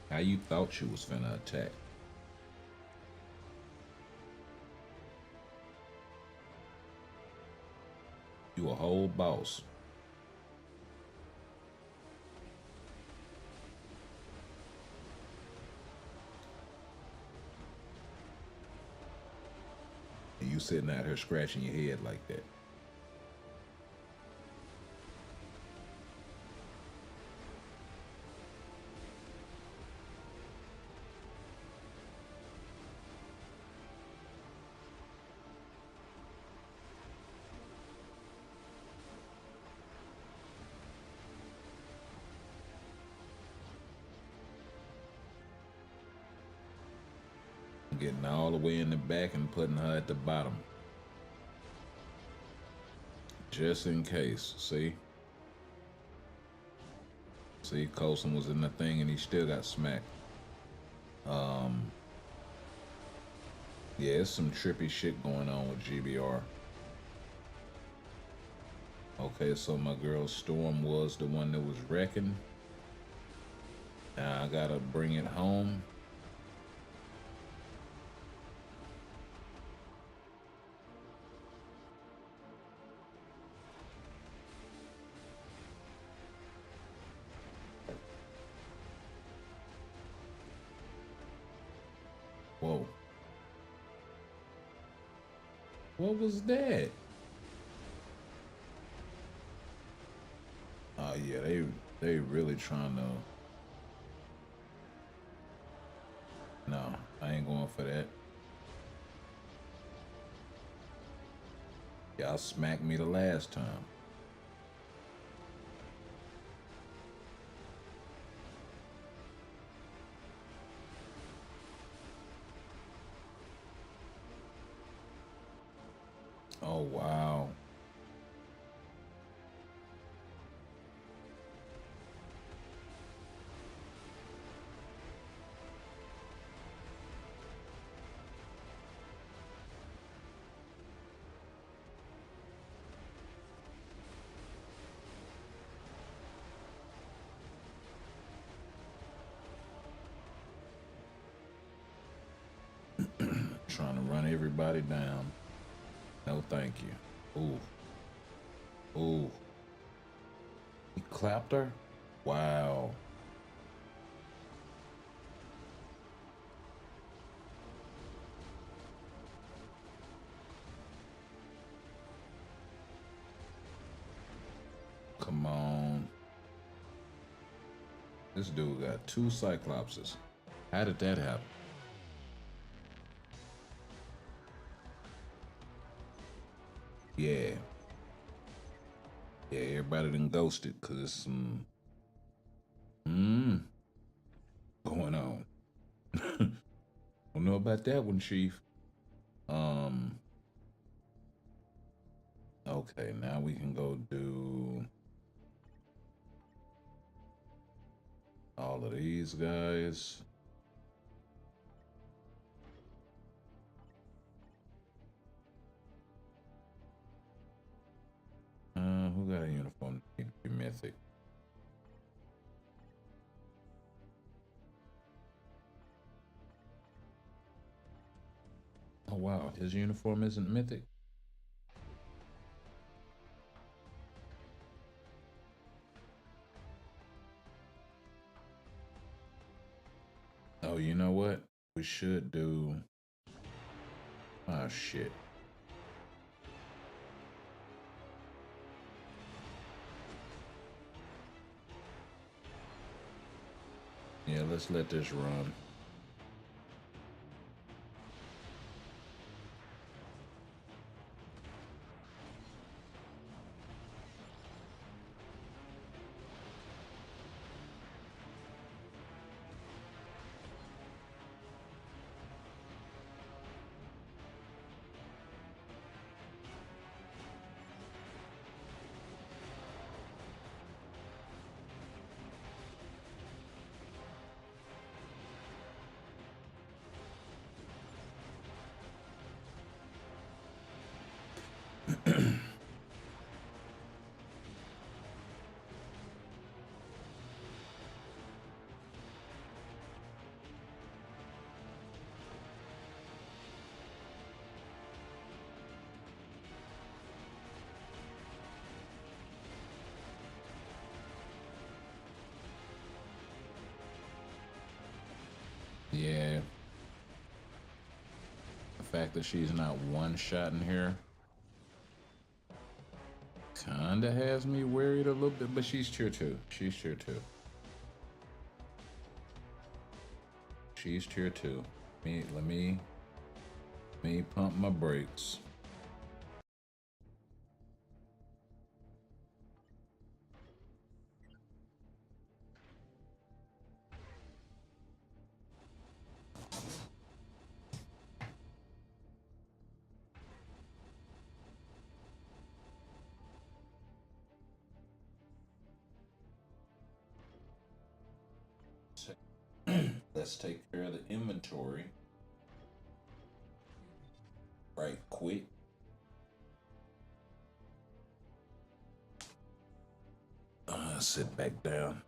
How you thought you was finna attack? You a whole boss. And you sitting out here scratching your head like that. getting all the way in the back and putting her at the bottom. Just in case. See? See, Coulson was in the thing and he still got smacked. Yeah, it's some trippy shit going on with GBR. Okay, so my girl Storm was the one that was wrecking. Now I gotta bring it home. Whoa. What was that? Oh yeah, they really trying to. No, I ain't going for that. Y'all smacked me the last time. Oh wow. Trying to run everybody down. No, thank you. Ooh. Ooh. He clapped her? Wow. Come on. This dude got 2 Cyclopses. How did that happen? Yeah. Yeah, everybody done ghosted because there's some going on. Don't know about that one, Chief. Okay, now we can go do all of these guys. Who got a uniform that can be mythic? Oh wow, his uniform isn't mythic? Oh, you know what? We should do... Ah, shit. Yeah, let's let this run. Yeah. The fact that she's not one shot in here kinda has me worried a little bit, but she's tier 2. She's tier 2. She's tier 2. Let me pump my brakes. let's take care of the inventory right quick. Sit back down.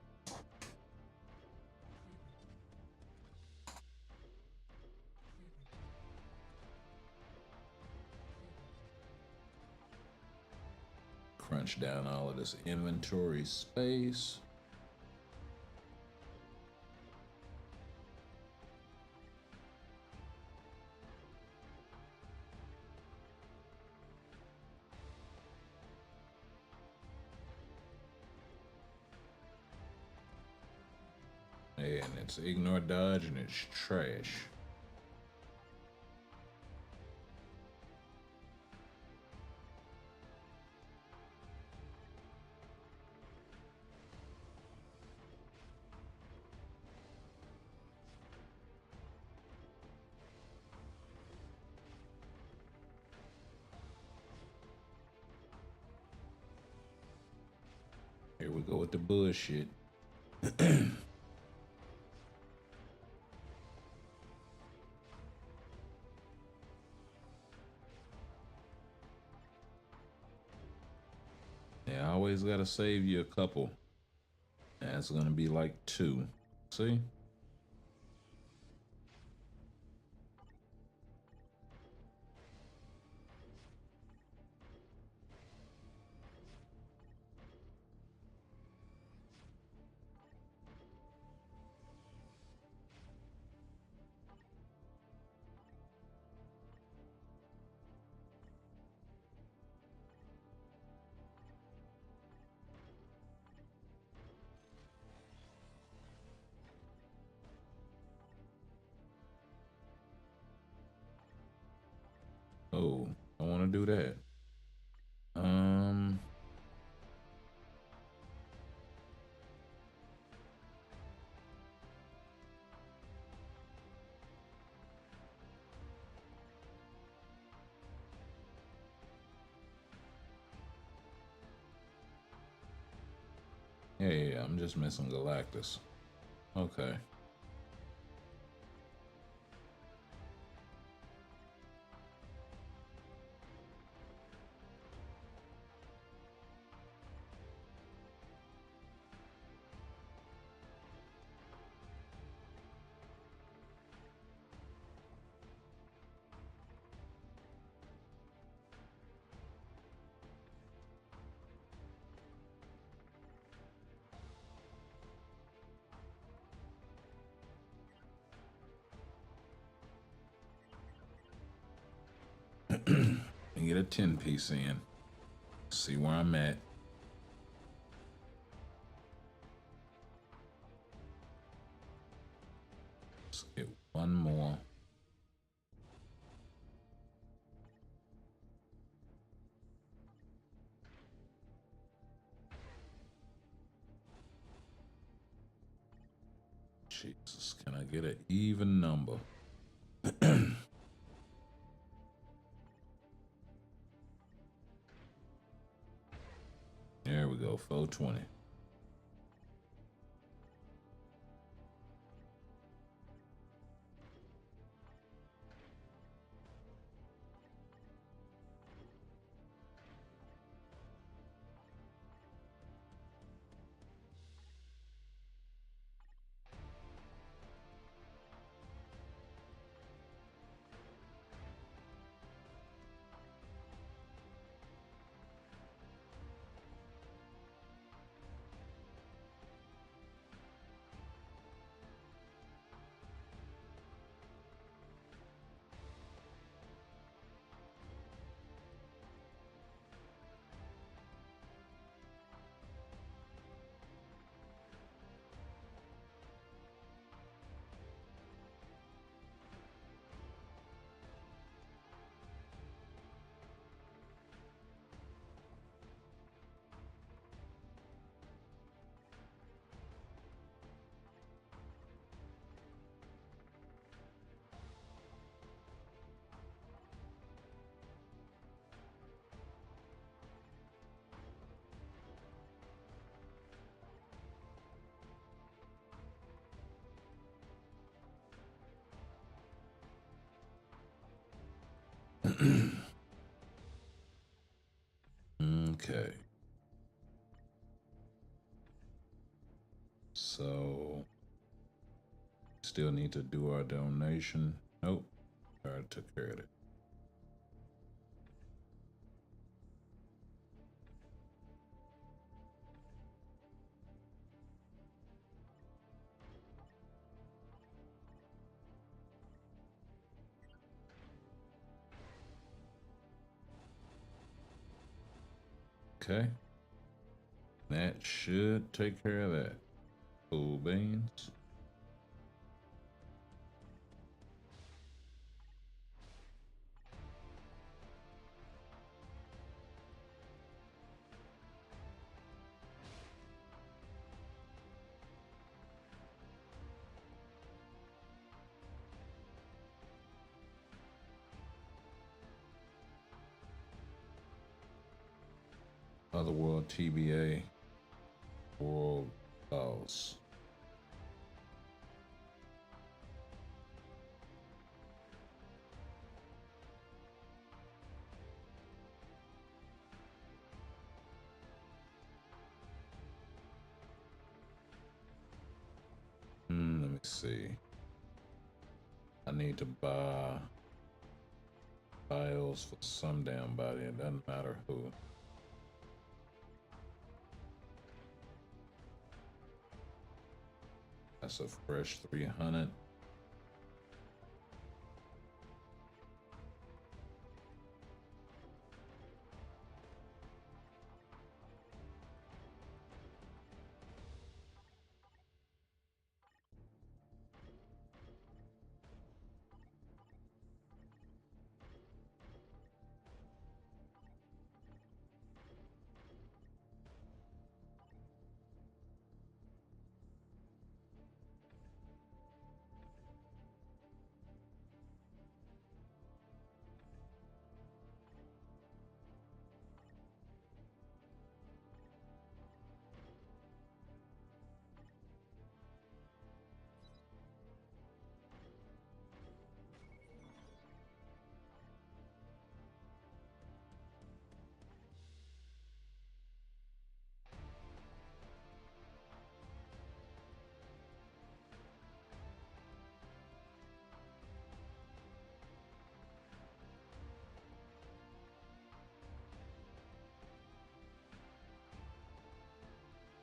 Crunch down all of this inventory space. And it's ignore dodge and it's trash. Here we go with the bullshit. Yeah, I always gotta save you a couple. That's gonna be like 2. See? Oh, I want to do that. Yeah, I'm just missing Galactus. Okay. And get a 10-piece in. See where I'm at. Let's get one more. Jesus, can I get an even number? There we go, 420. Okay. So, still need to do our donation. Nope. Already took care of it. Okay. That should take care of that. Cool beans. Otherworld TBA. World Boss. Let me see. I need to buy files for some damn body. It doesn't matter who. That's a fresh 300.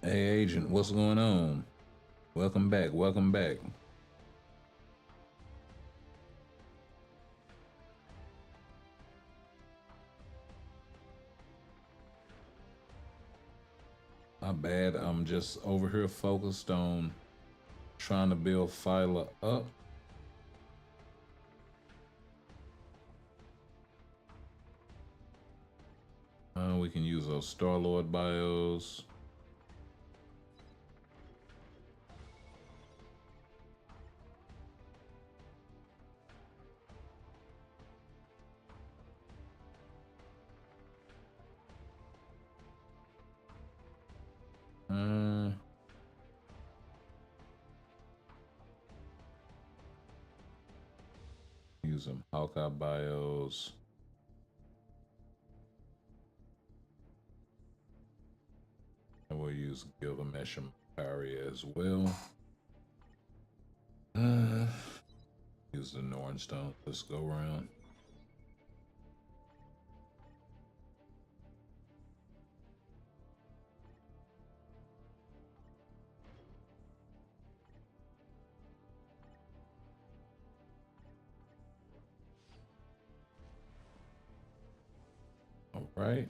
Hey, Agent, what's going on? Welcome back. Welcome back. My bad. I'm just over here focused on trying to build Phyla up. We can use those Star-Lord bios. Use some Hawkeye bios. And we'll use Gilgamesh and Makaria as well. Use the Nornstone. Let's go around. All right.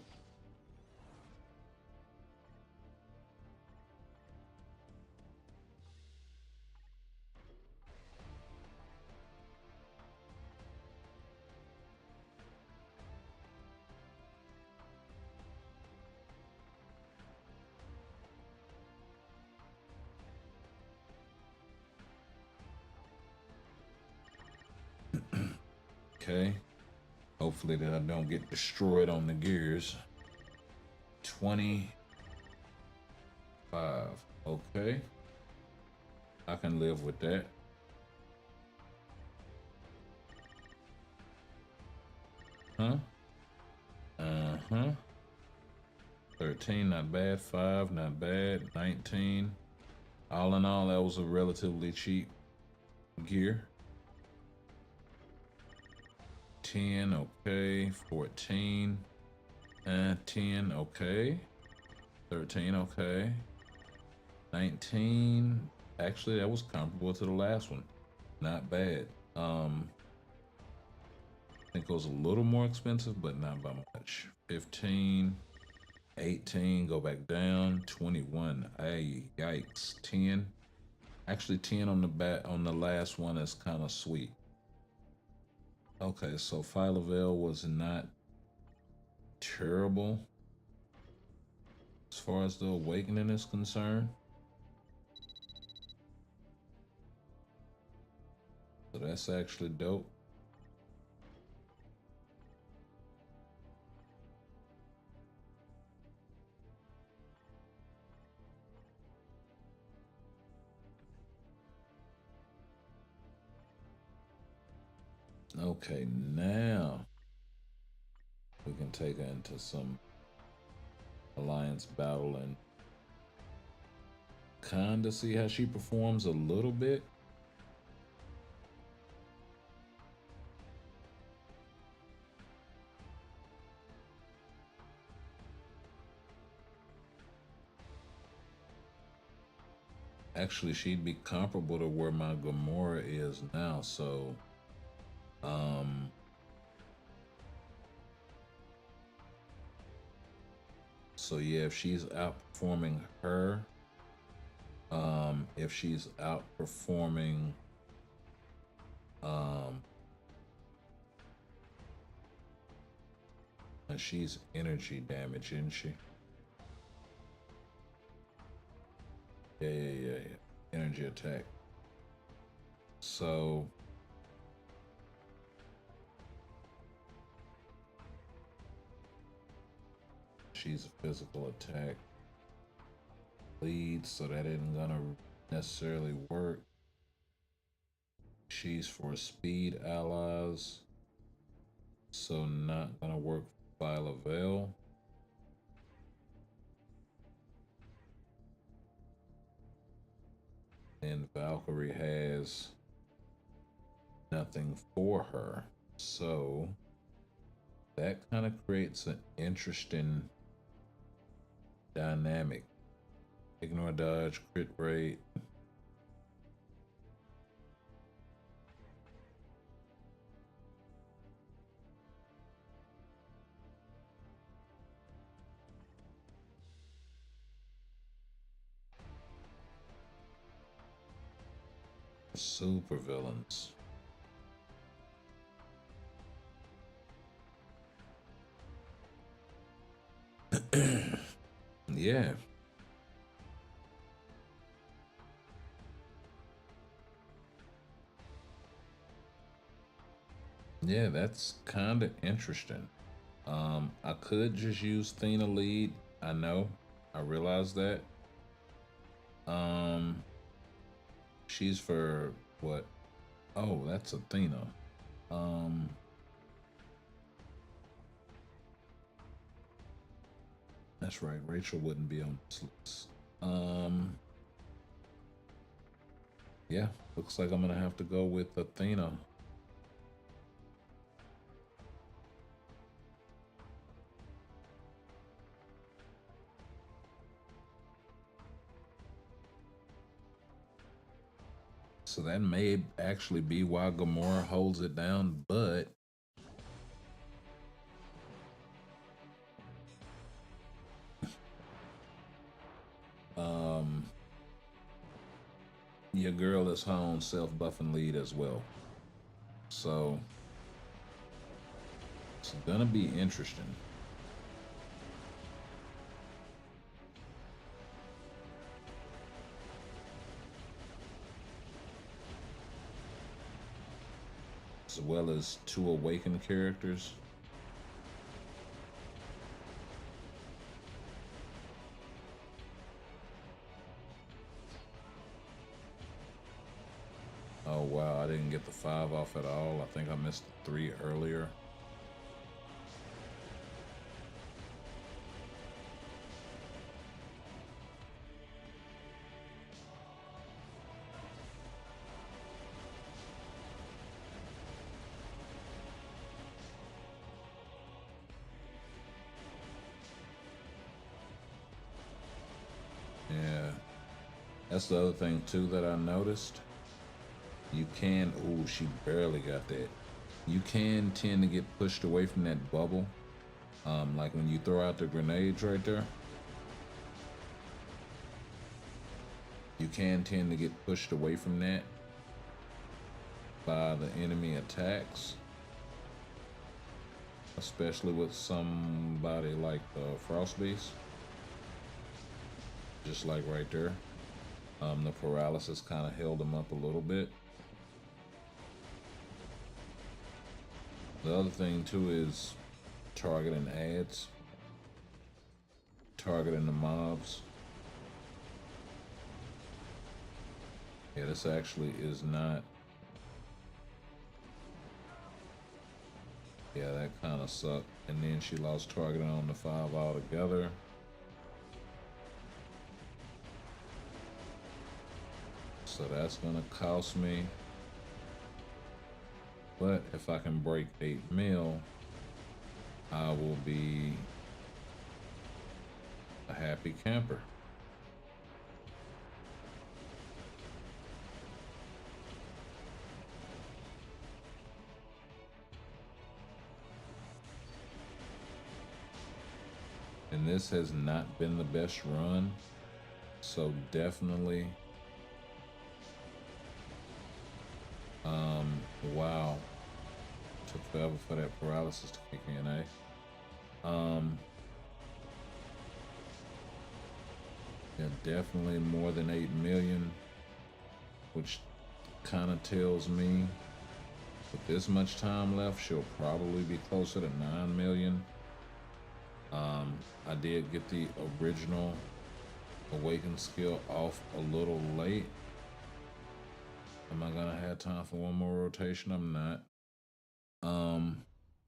Okay. Hopefully that I don't get destroyed on the gears. 25. Okay. I can live with that. Uh-huh. 13, not bad. 5, not bad. 19. All in all, that was a relatively cheap gear. 10, okay. 14. 10, okay. 13, okay. 19. Actually, that was comparable to the last one. Not bad. I think it was a little more expensive, but not by much. 15. 18, go back down. 21. Hey, yikes. 10. Actually, 10 on the back on the last one is kind of sweet. Okay, so Vhell was not terrible as far as the awakening is concerned. So that's actually dope. Okay, now we can take her into some alliance battle and kind of see how she performs a little bit. Actually, she'd be comparable to where my Gamora is now, so yeah, if she's outperforming her, if she's outperforming and she's energy damage, isn't she? Yeah. Energy attack. So she's a physical attack lead, so that isn't gonna necessarily work. She's for speed allies, so not gonna work for Vhell. And Valkyrie has nothing for her, so that kind of creates an interesting dynamic. Ignore dodge, crit rate. Super villains. Yeah. Yeah, that's kind of interesting. I could just use Thena lead. I know. I realize that. She's for what? Oh, that's Athena. That's right. Rachel wouldn't be on this list. Yeah, looks like I'm gonna have to go with Athena. So that may actually be why Gamora holds it down, but your girl is her own self-buffing lead as well. So it's gonna be interesting. As well as 2 awakened characters. Oh wow, I didn't get the 5 off at all. I think I missed the 3 earlier. That's the other thing too that I noticed. You can, ooh, she barely got that. You can tend to get pushed away from that bubble. Like when you throw out the grenades right there. You can tend to get pushed away from that by the enemy attacks. Especially with somebody like the Frost Beast. Just like right there. The paralysis kind of held him up a little bit. The other thing too is targeting ads, targeting the mobs. Yeah, this actually is not. Yeah, that kind of sucked. And then she lost targeting on the 5 altogether. So that's gonna cost me. But if I can break 8 mil, I will be a happy camper. And this has not been the best run, so definitely wow, took forever for that paralysis to kick in, eh? Yeah, definitely more than 8 million, which kind of tells me with this much time left, she'll probably be closer to 9 million. I did get the original Awaken skill off a little late. Am I gonna have time for one more rotation? I'm not.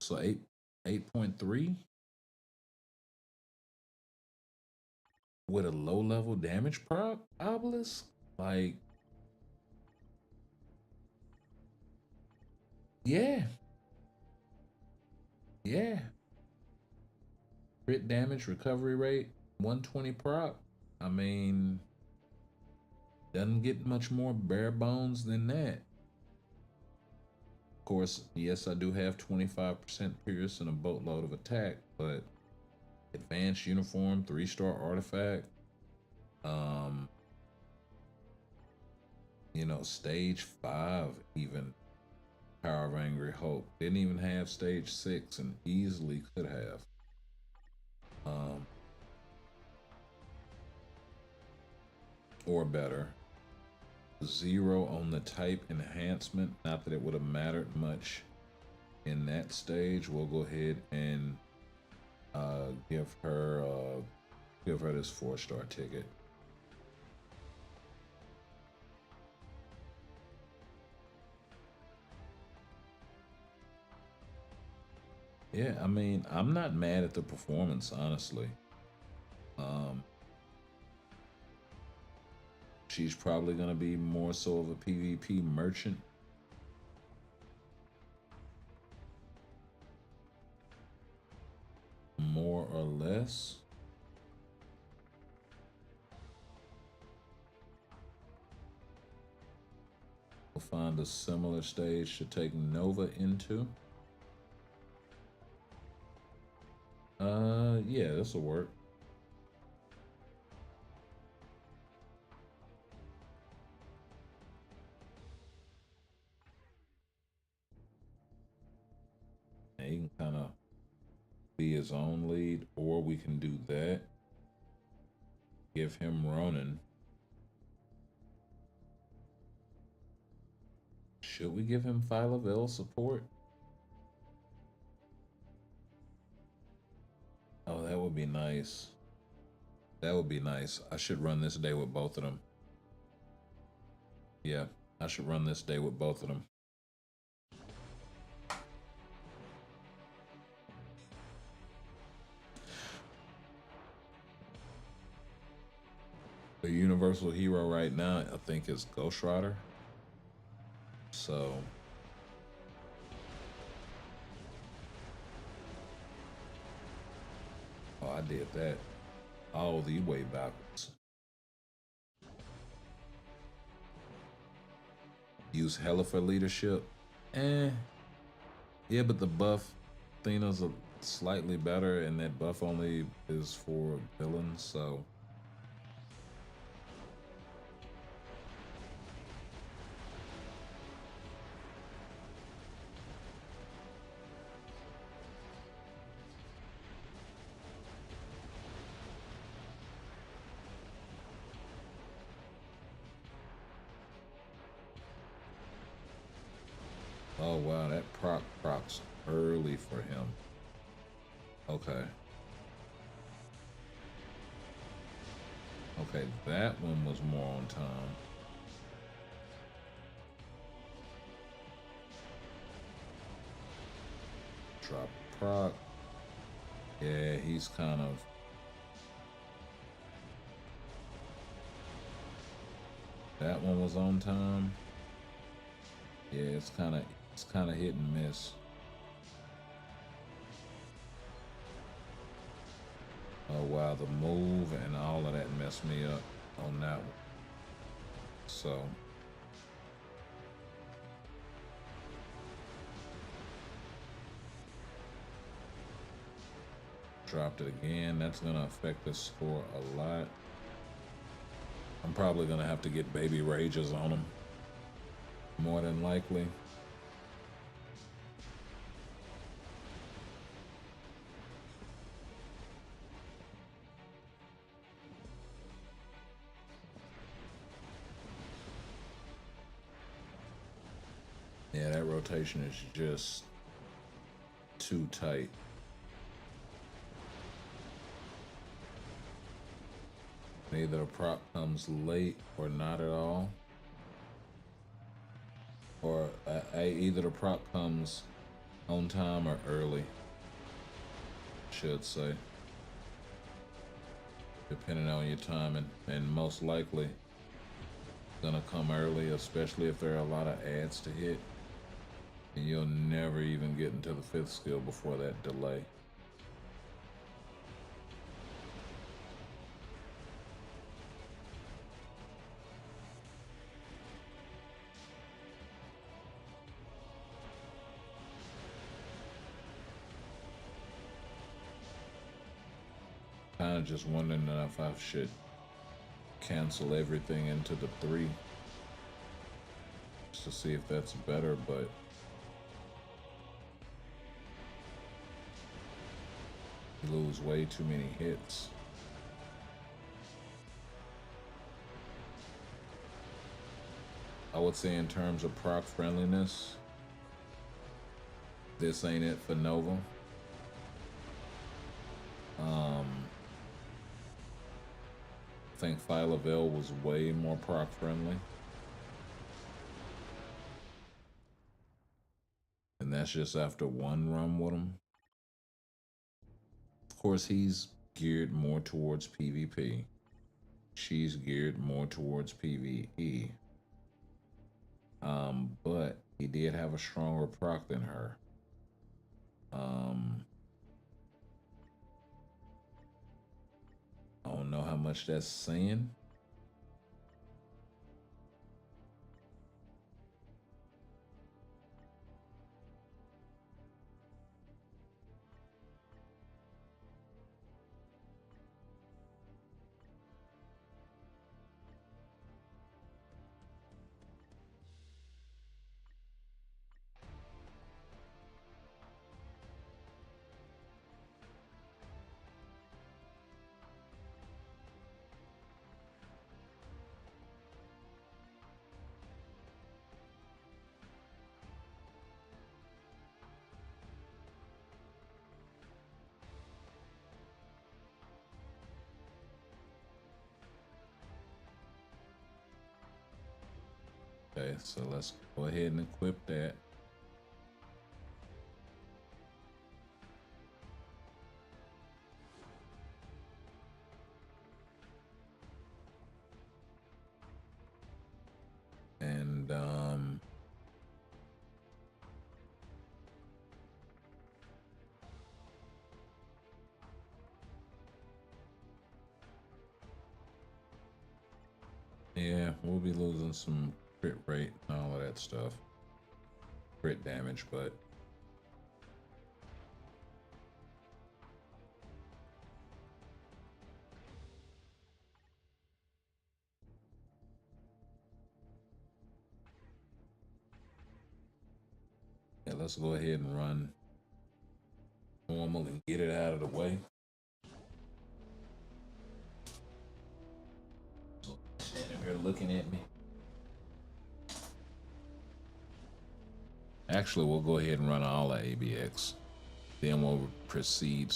So 8.3 with a low level damage prop obelisk? Like, yeah. Yeah. Crit damage, recovery rate, 120 prop. I mean, doesn't get much more bare bones than that. Of course, yes, I do have 25% pierce and a boatload of attack, but advanced uniform, 3-star artifact, you know, stage 5 even, Power of Angry Hope. Didn't even have stage 6 and easily could have. Or better. 0 on the type enhancement. Not that it would have mattered much in that stage. We'll go ahead and give her this 4-star ticket. Yeah, I mean, I'm not mad at the performance, honestly. She's probably going to be more so of a PvP merchant. More or less. We'll find a similar stage to take Nova into. Yeah, this will work. And he can kind of be his own lead, or we can do that. Give him Ronin. Should we give him Vhell support? Oh, that would be nice. That would be nice. I should run this day with both of them. Yeah, I should run this day with both of them. The universal hero right now, I think, is Ghost Rider. So oh, I did that all the way backwards. use Hella for leadership. Eh, yeah, but the buff Athena's a slightly better, and that buff only is for villains, so. Oh wow, that procs early for him. Okay. Okay, that one was more on time. Drop proc. Yeah, he's kind of. That one was on time. Yeah, it's kind of hit and miss. Oh wow, the move and all of that messed me up on that one. So dropped it again. That's gonna affect the score a lot. I'm probably gonna have to get baby rages on him. More than likely. Yeah, that rotation is just too tight. Either a prop comes late or not at all. Or either the prop comes on time or early, should say. Depending on your timing. And most likely gonna come early, especially if there are a lot of ads to hit. And you'll never even get into the 5th skill before that delay. Kind of just wondering if I should cancel everything into the 3 just to see if that's better, but you lose way too many hits. I would say in terms of proc friendliness, this ain't it for Nova. I think Phyla Vhell was way more proc friendly. And that's just after one run with him. Of course, he's geared more towards PvP. She's geared more towards PvE. But he did have a stronger proc than her. I don't know how much that's saying. Okay, so let's go ahead and equip that. And yeah, we'll be losing some crit rate and all of that stuff. Crit damage, but yeah, let's go ahead and run normal and get it out of the way. Standing here looking at me. Actually, we'll go ahead and run all our ABX. Then we'll proceed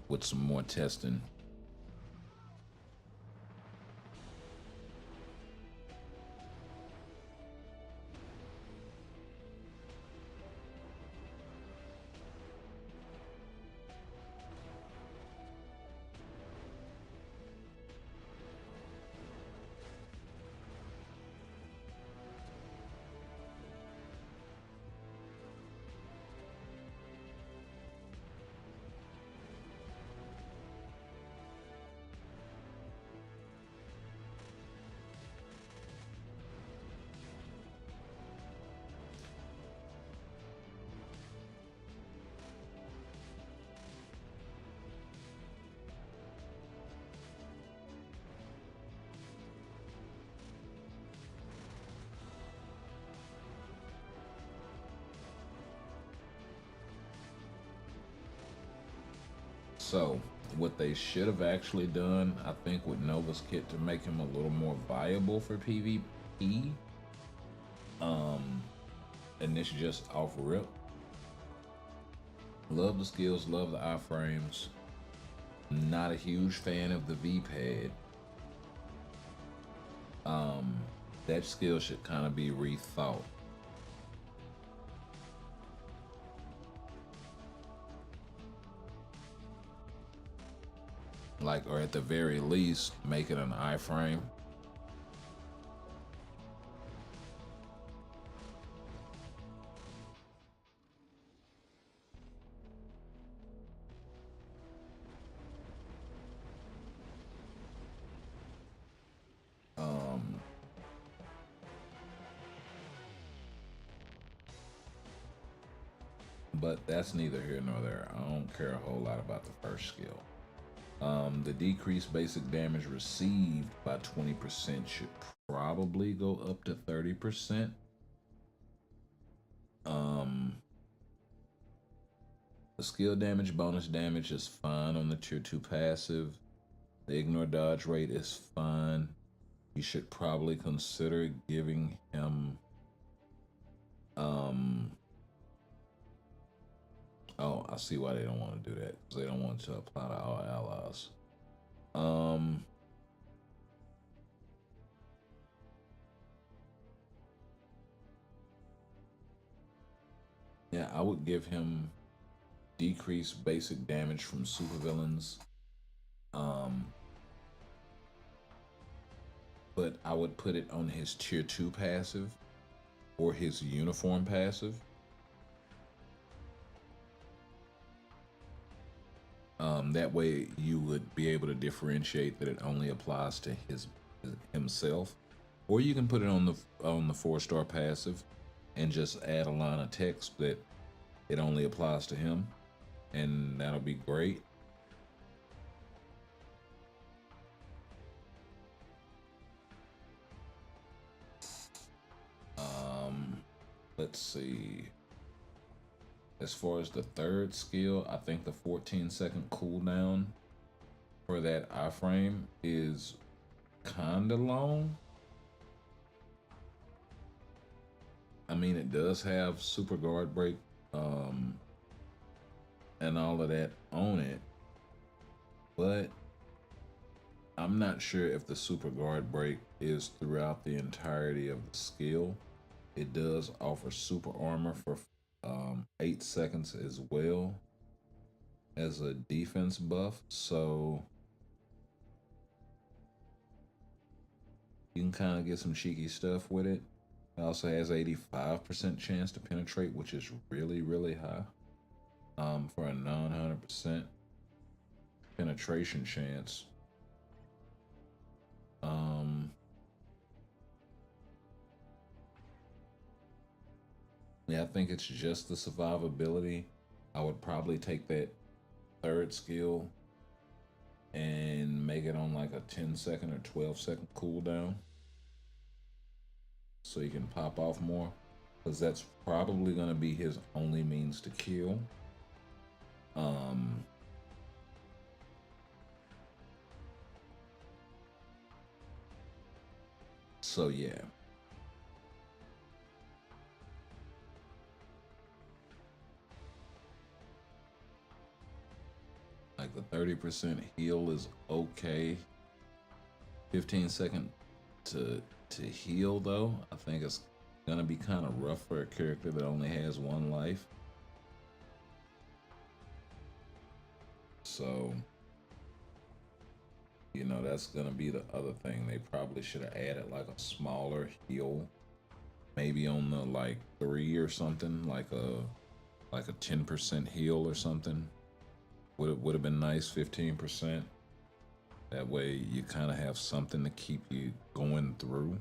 with some more testing. So, what they should have actually done, I think, with Nova's kit to make him a little more viable for PvP, and this just off rip. Love the skills, love the iframes. Not a huge fan of the V-pad. That skill should kind of be rethought. Like, or at the very least, make it an iframe. But that's neither here nor there. I don't care a whole lot about the first skill. The decreased basic damage received by 20% should probably go up to 30%. The skill damage, bonus damage is fine on the tier 2 passive. The ignore dodge rate is fine. You should probably consider giving him oh, I see why they don't want to do that, because they don't want to apply to all allies. Yeah, I would give him decreased basic damage from supervillains. But I would put it on his tier 2 passive or his uniform passive. That way you would be able to differentiate that it only applies to himself. Or you can put it on the 4-star passive and just add a line of text that it only applies to him, and that'll be great. Let's see. As far as the third skill, I think the 14-second cooldown for that iframe is kinda long. I mean, it does have super guard break and all of that on it, but I'm not sure if the super guard break is throughout the entirety of the skill. It does offer super armor for 8 seconds as well as a defense buff, so you can kind of get some cheeky stuff with it. It also has 85% chance to penetrate, which is really, really high for a 900% penetration chance. think it's just the survivability. I would probably take that third skill and make it on like a 10-second or 12-second cooldown so he can pop off more, because that's probably going to be his only means to kill. So yeah. Like the 30% heal is okay. 15-second to heal though, I think it's gonna be kind of rough for a character that only has one life. So, you know, that's gonna be the other thing. They probably should have added like a smaller heal, maybe on the like 3 or something, like a 10% heal or something. Would have been nice. 15%. That way you kind of have something to keep you going through.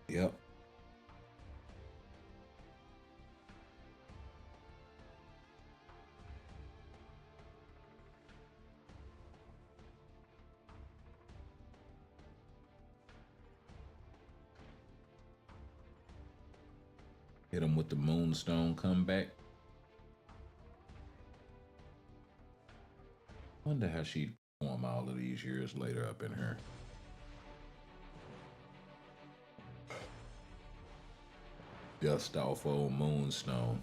Yep. Hit him with the Moonstone comeback. Wonder how she'd perform all of these years later up in here. Dust off old Moonstone.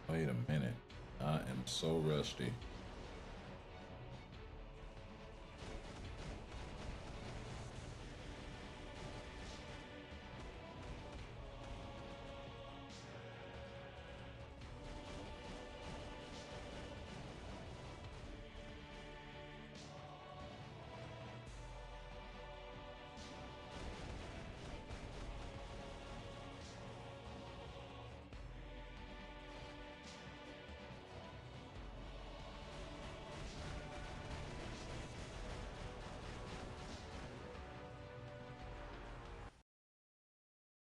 Wait a minute. I am so rusty.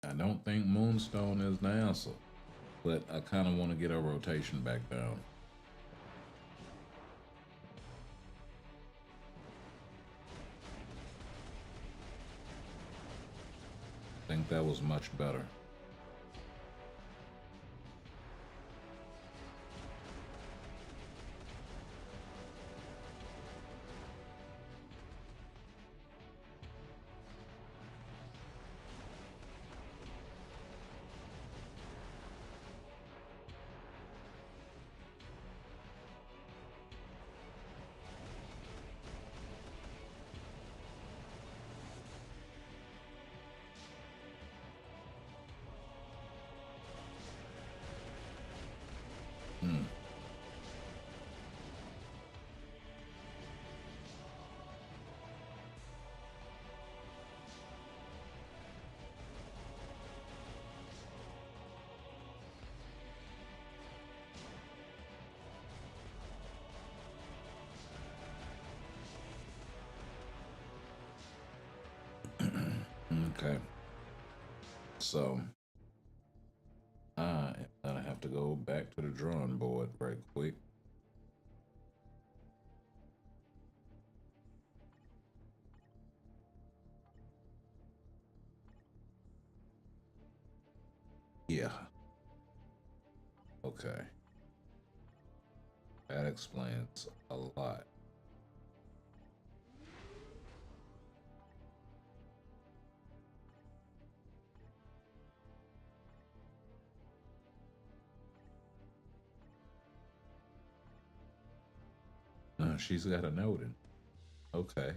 I don't think Moonstone is the answer, but I kind of want to get our rotation back down. I think that was much better. So I am gonna have to go back to the drawing board right quick. Yeah. Okay. That explains a lot. She's got a noting. Okay.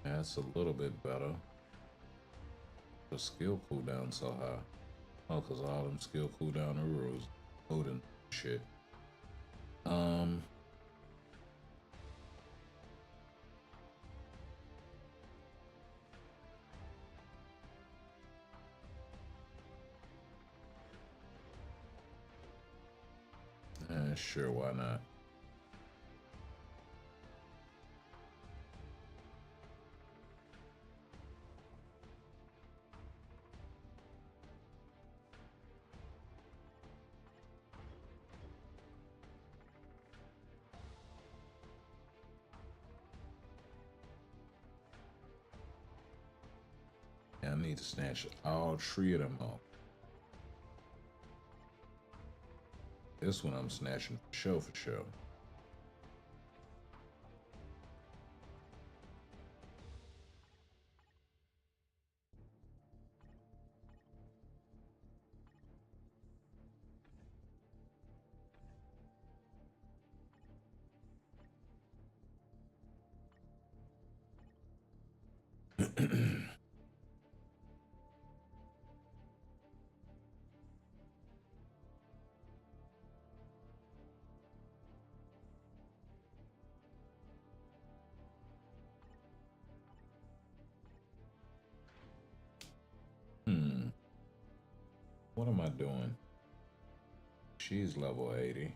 That's a little bit better. The skill cooldown so high. Oh, cause all them skill cooldown rules, coding shit. Sure, why not? I need to snatch all three of them off. This one I'm snatching for sure, for sure. What am I doing? She's level 80.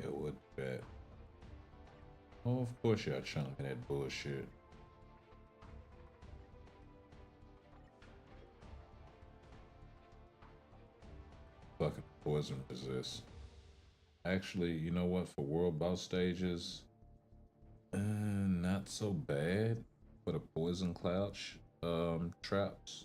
It would bet. Oh, of course y'all chunking that bullshit. Fucking poison resist. Actually, you know what? For world boss stages, not so bad for the poison cloud traps.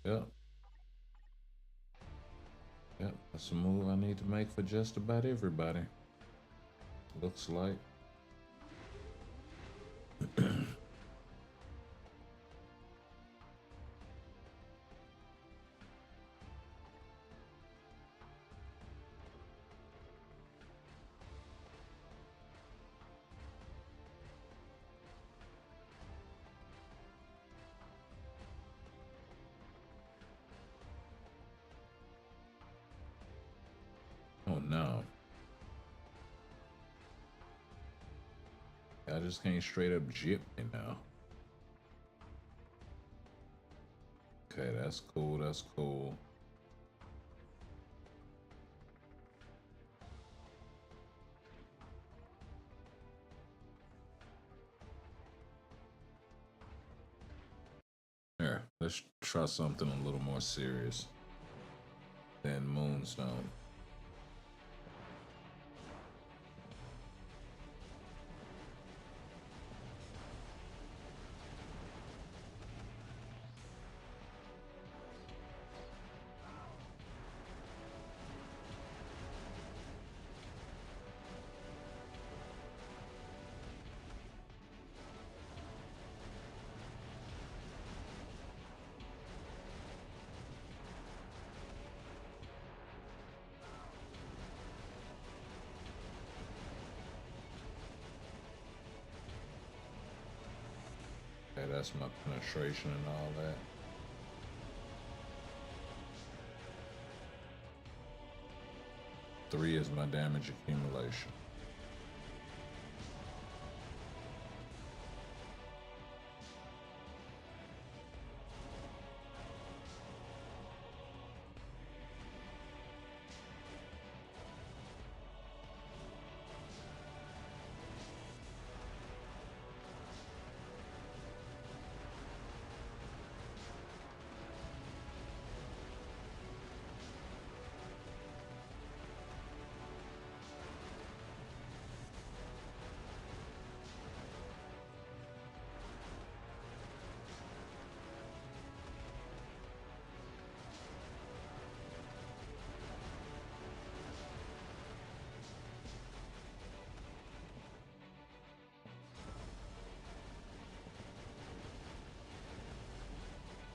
Yep. Yep, that's a move I need to make for just about everybody. Looks like. Oh no. I I just can't straight up jip me now. Okay, that's cool. That's cool. Here, let's try something a little more serious than Moonstone. Okay, that's my penetration and all that. Three is my damage accumulation.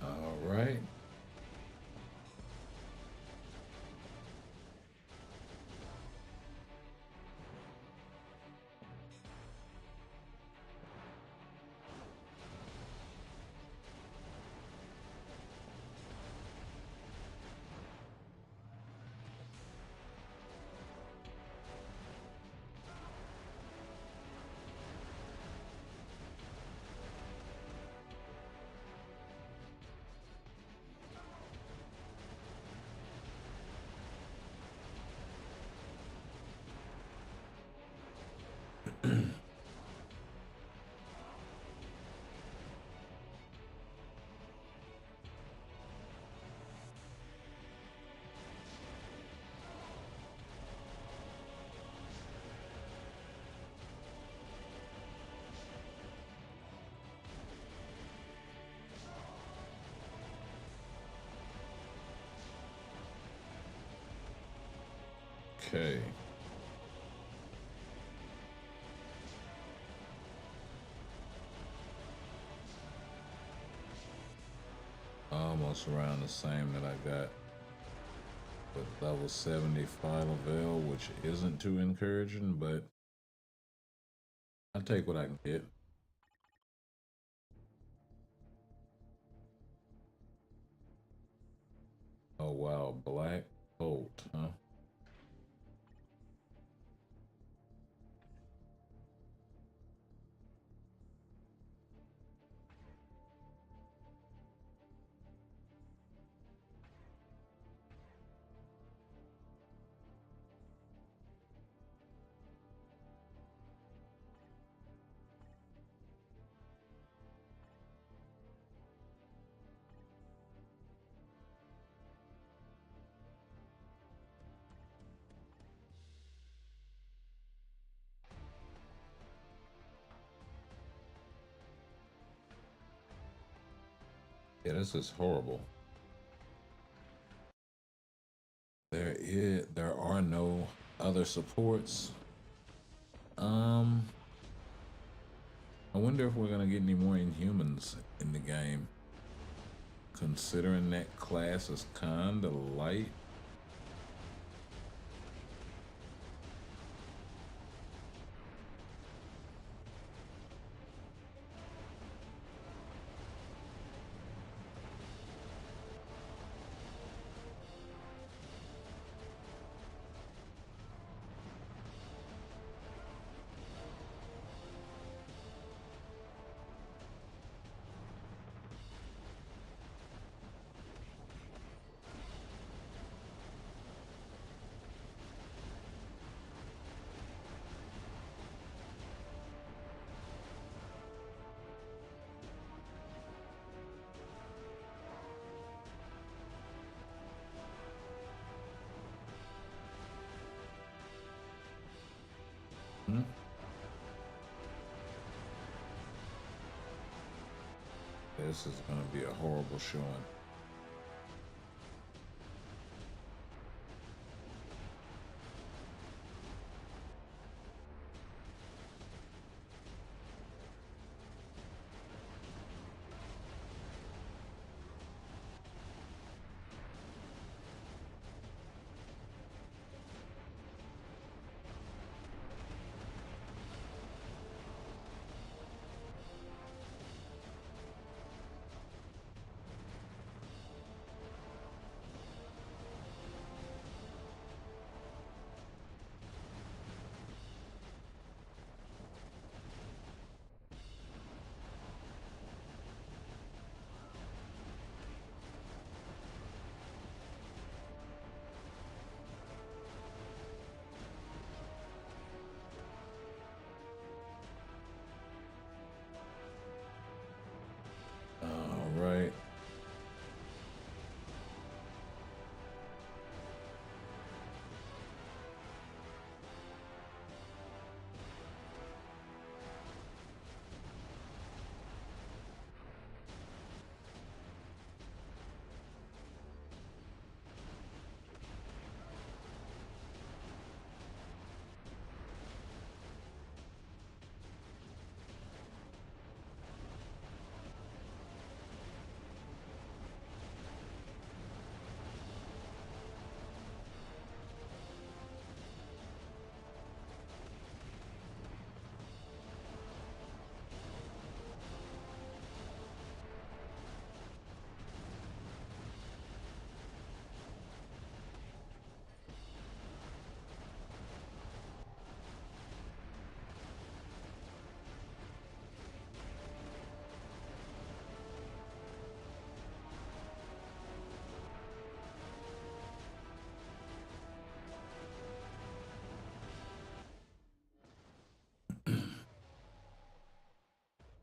All right. Okay. Almost around the same that I got with level 70 Phyla Vhell, which isn't too encouraging, but I take what I can get. Oh wow, Black Bolt, huh? Yeah, this is horrible. There are no other supports. I wonder if we're gonna get any more Inhumans in the game, considering that class is kinda light. This is going to be a horrible showing. All right.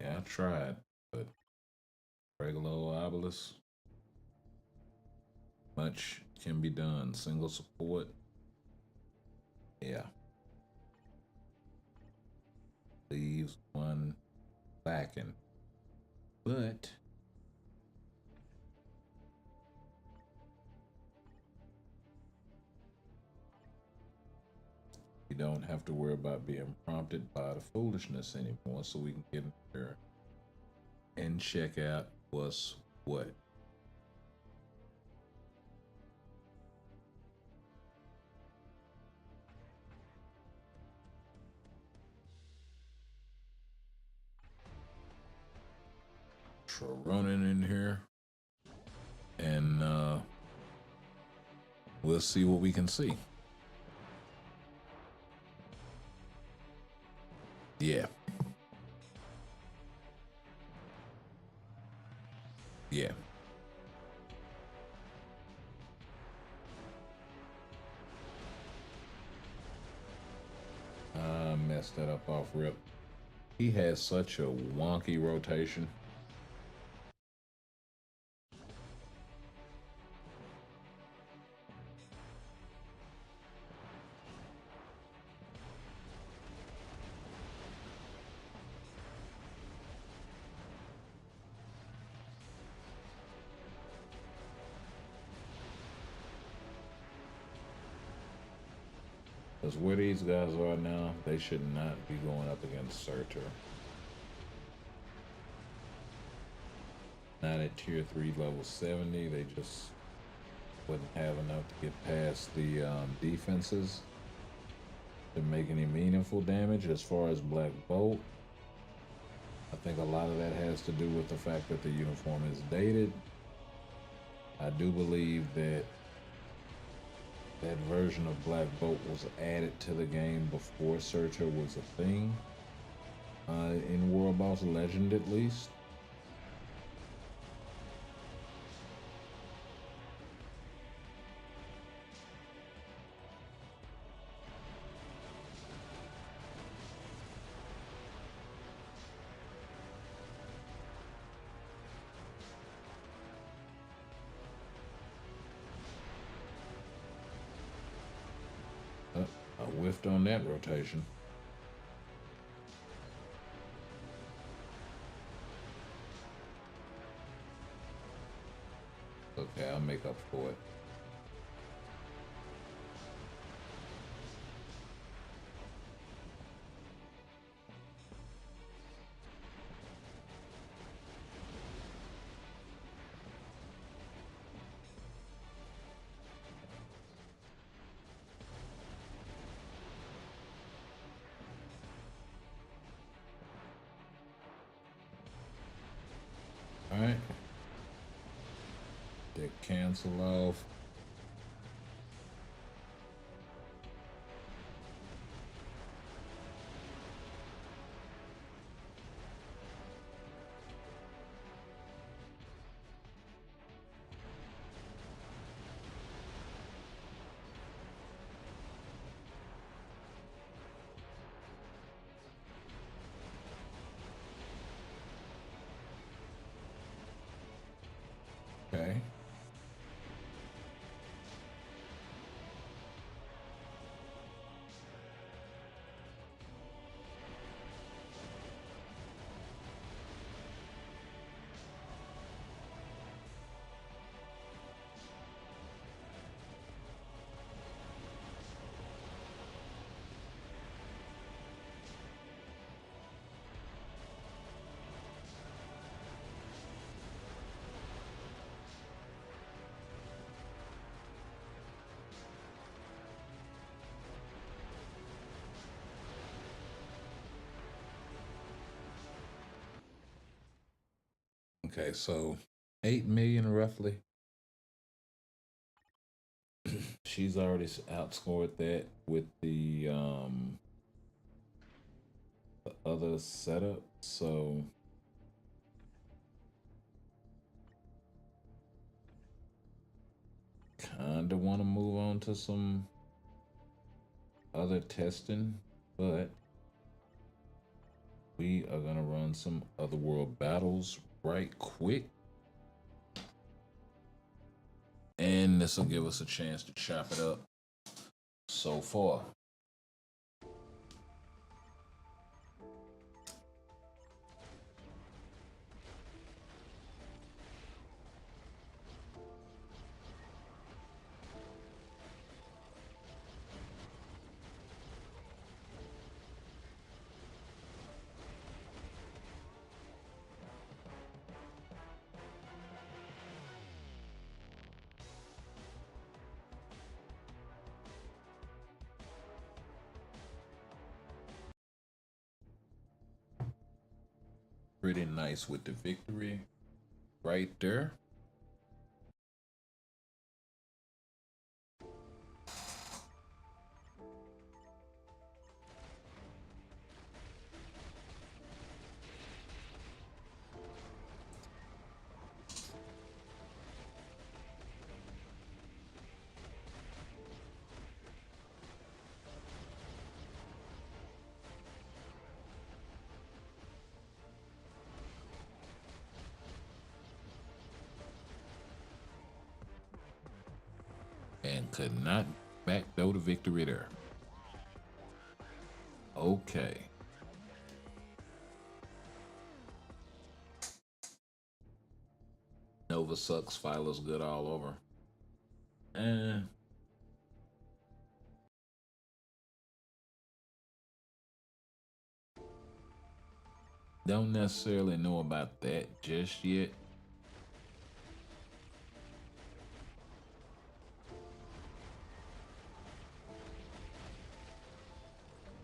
Yeah, I tried, but regular old obelisk, much can be done. Single support, yeah, leaves one lacking. But you don't have to worry about being prompted by the foolishness anymore, so we can get in there and check out what's what. Running in here, and we'll see what we can see. Yeah. Yeah. I messed that up off rip. He has such a wonky rotation. Because where these guys are now, they should not be going up against Surtur. Not at tier 3 level 70, they just wouldn't have enough to get past the defenses to make any meaningful damage. As far as Black Bolt, I think a lot of that has to do with the fact that the uniform is dated. I do believe that that version of Black Bolt was added to the game before Surtur was a thing, in World Boss Legend at least. I whiffed on that rotation. okay, I'll make up for it. All right. They cancel off. Okay. Okay, so 8 million roughly. She's already outscored that with the other setup, so kinda wanna move on to some other testing, but we are gonna run some otherworld battles right quick. And this will give us a chance to chop it up so far. Pretty nice with the victory right there. And could not backdoor the victory there. Okay. Nova sucks, Phyla's good all over. Don't necessarily know about that just yet.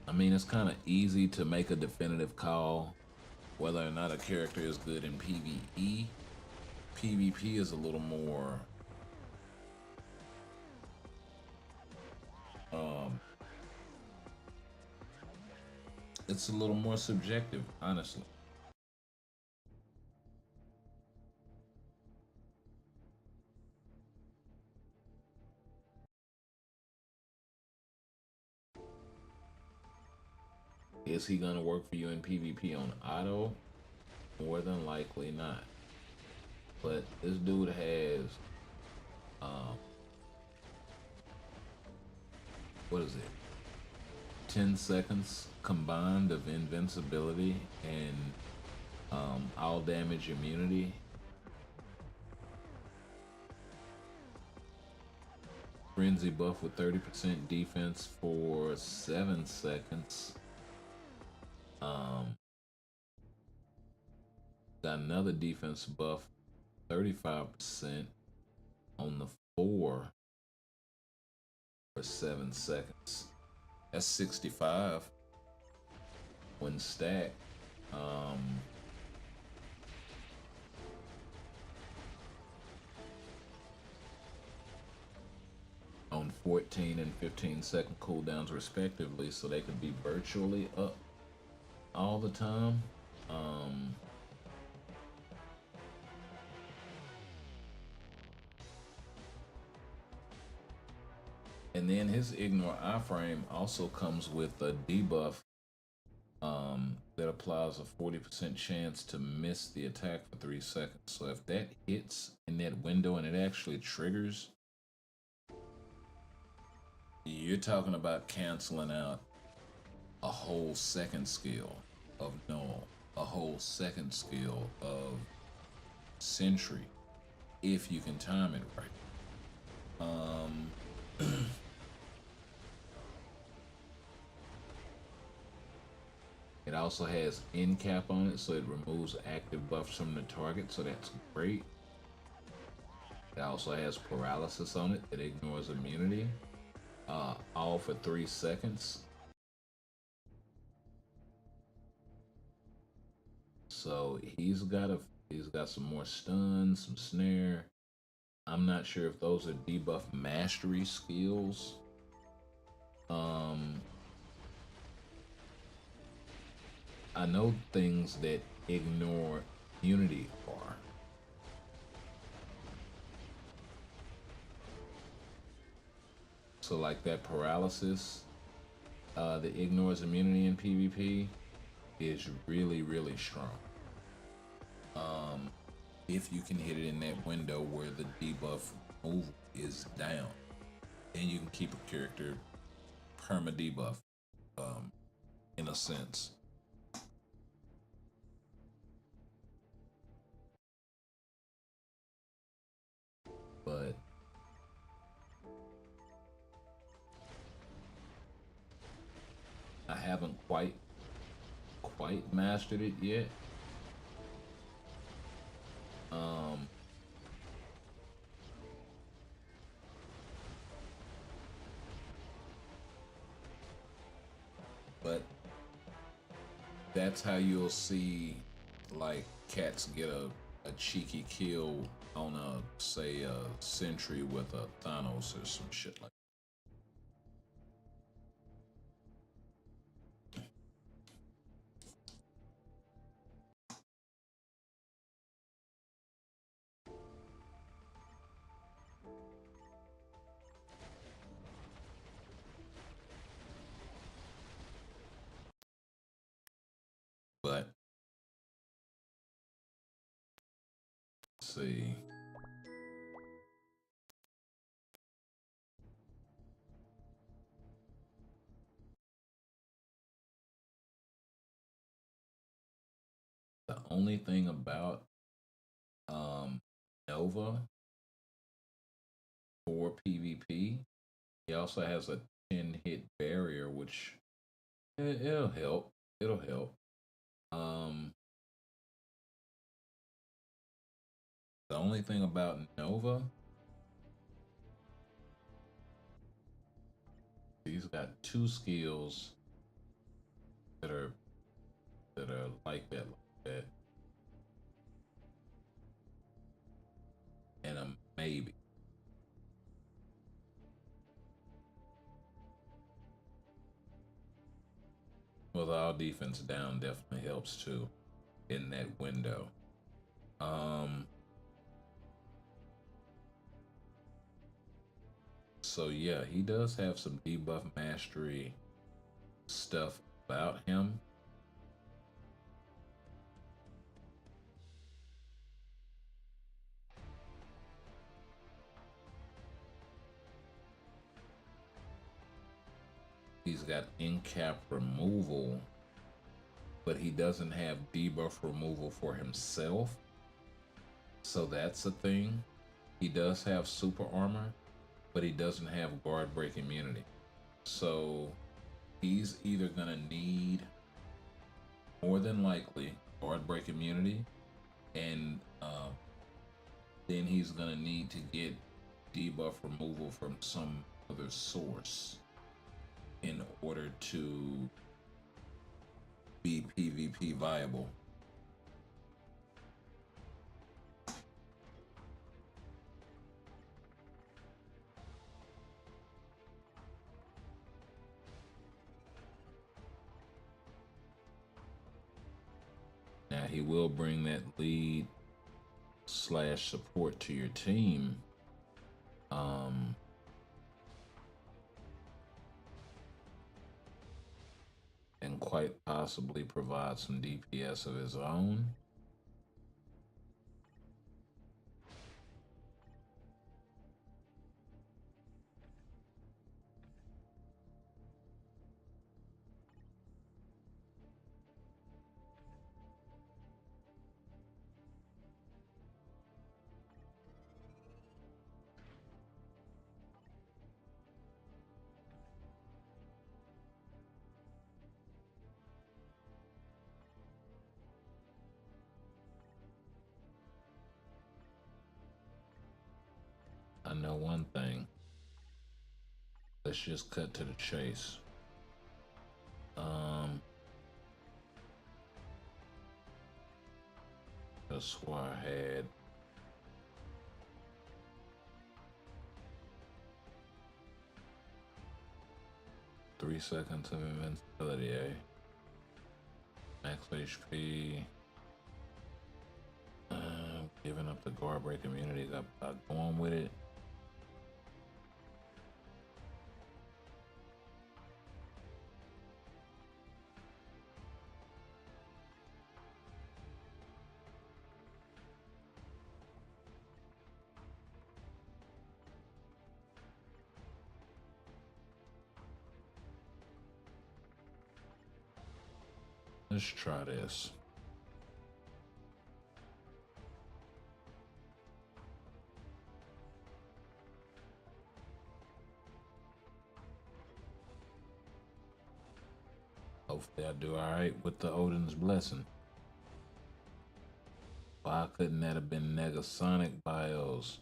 I mean, it's kind of easy to make a definitive call whether or not a character is good in PvE. PvP is a little more it's a little more subjective, honestly. Is he gonna work for you in PvP on auto? More than likely not. But this dude has what is it? 10 seconds combined of invincibility and all damage immunity. frenzy buff with 30% defense for 7 seconds. Got another defense buff, 35% on the 4 for 7 seconds. That's 65 when stacked. On 14 and 15-second cooldowns respectively, so they could be virtually up all the time. And then his Ignore iframe also comes with a debuff that applies a 40% chance to miss the attack for 3 seconds. So if that hits in that window and it actually triggers, you're talking about canceling out a whole second skill of Null, a whole second skill of Sentry, if you can time it right. It also has end cap on it, so it removes active buffs from the target, so that's great. It also has paralysis on it that ignores immunity, all for 3 seconds. So he's got some more stun, some snare. I'm not sure if those are debuff mastery skills. I know things that ignore immunity are. So like that paralysis that ignores immunity in PvP is really, really strong. If you can hit it in that window where the debuff move is down, then you can keep a character perma debuff, in a sense. But I haven't quite mastered it yet. But that's how you'll see like cats get a cheeky kill on a, say, a Sentry with a Thanos or some shit like that. But let's see. The only thing about Nova for PvP, he also has a 10-hit barrier, which it'll help. It'll help. The only thing about Nova, he's got 2 skills that are like that, and a maybe. Well, all defense down definitely helps too in that window. So yeah, he does have some debuff mastery stuff about him. He's got in-cap removal, but he doesn't have debuff removal for himself. So that's a thing. He does have super armor, but he doesn't have guard break immunity. So he's either gonna need, more than likely, guard break immunity, and then he's gonna need to get debuff removal from some other source in order to be PvP viable. Now he will bring that lead / support to your team. And quite possibly provide some DPS of his own. I know one thing. Let's just cut to the chase. I swore I had three seconds of invincibility, eh? Max HP. Giving up the guard break immunity. Got going with it. Let's try this. Hopefully I do alright with the Odin's Blessing. Why couldn't that have been Negasonic Bios?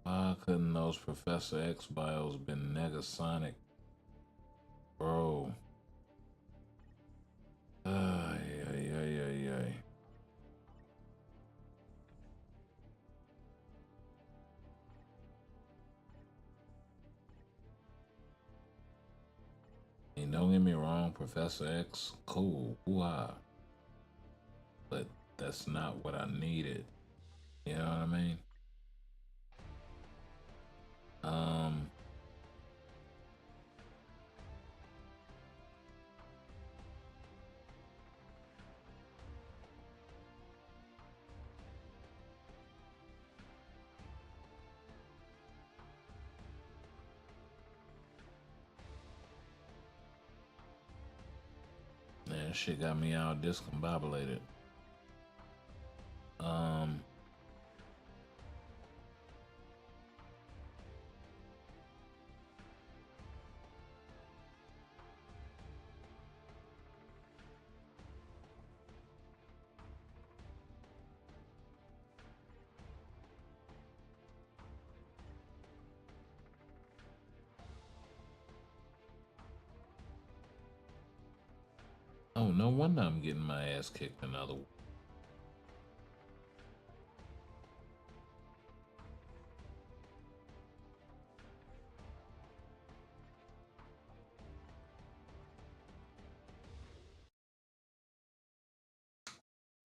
Why couldn't those Professor X bios been Negasonic? Bro. Ay. And don't get me wrong, Professor X, cool, hoo-ha. But that's not what I needed. You know what I mean? Man, shit got me all discombobulated. Oh, no wonder I'm getting my ass kicked another one.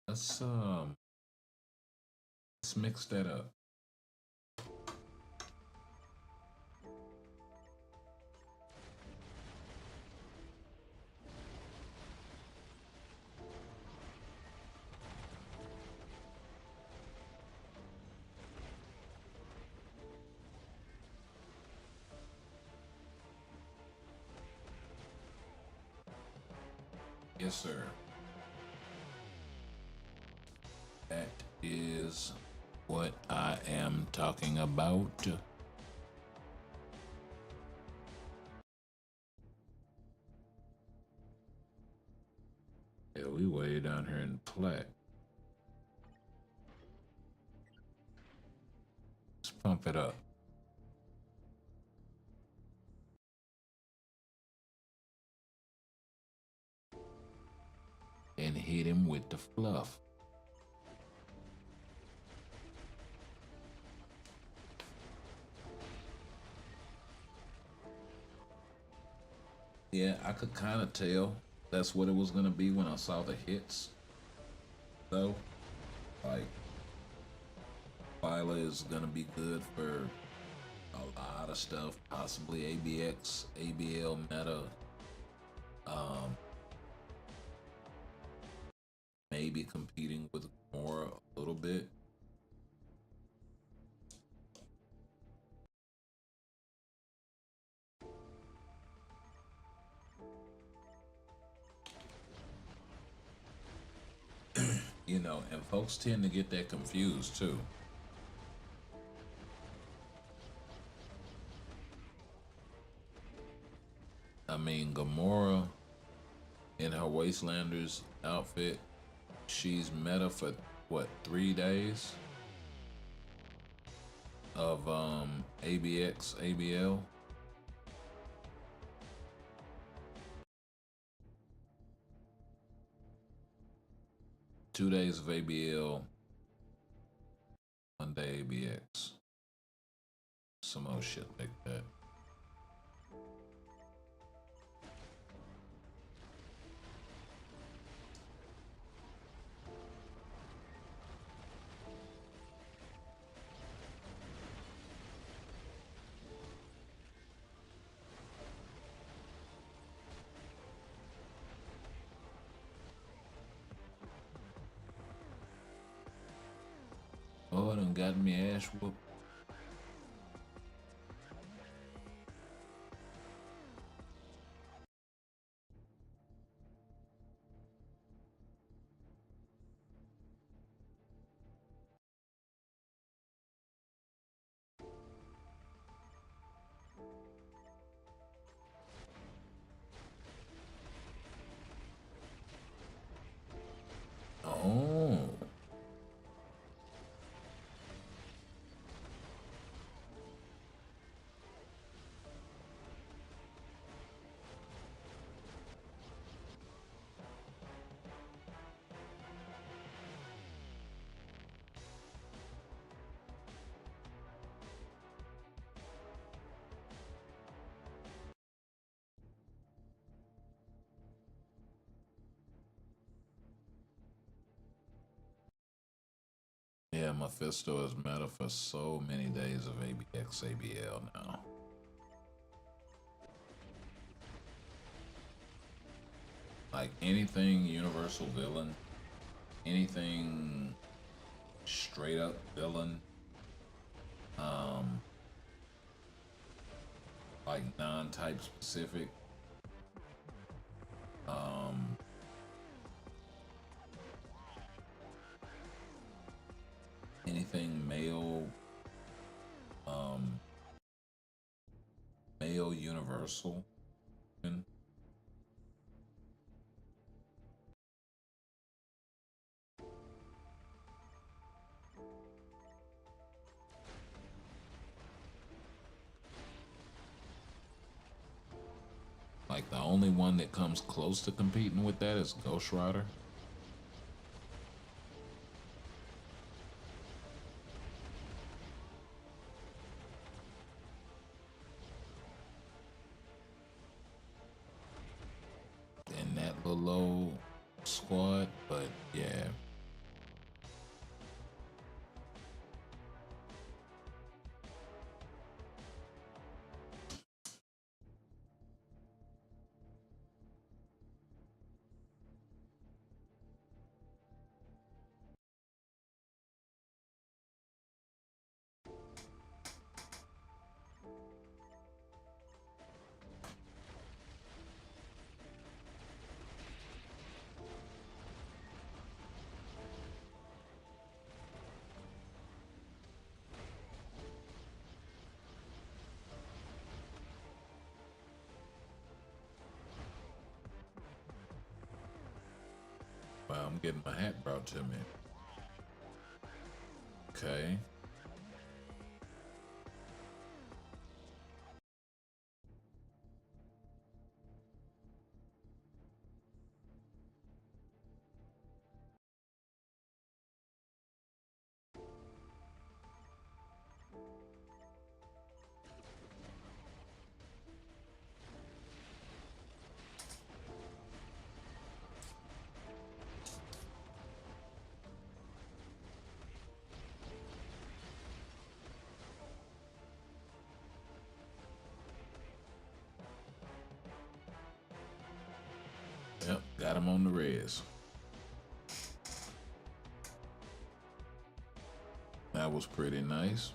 Let's mix that up. Yes, sir. That is what I am talking about. Yeah, we way down here in Platte. Let's pump it up. And hit him with the fluff. Yeah, I could kind of tell that's what it was gonna be when I saw the hits. Though, like, Phyla is gonna be good for a lot of stuff, possibly ABX, ABL meta, maybe competing with more a little bit. You know, and folks tend to get that confused too. I mean, Gamora in her Wastelanders outfit, she's meta for what, 3 days of ABX, ABL. Two days of ABL, 1 day ABX. Some old shit like that. Oh, it done got me ass whooped. Oh. Yeah, Mephisto is meta for so many days of ABX, ABL now. Like anything universal villain, anything straight up villain, like non-type specific, anything male, male universal. Like the only one that comes close to competing with that is Ghost Rider. In that little old squad, but yeah. getting my hat brought to me. Okay. Yep, got him on the res. That was pretty nice.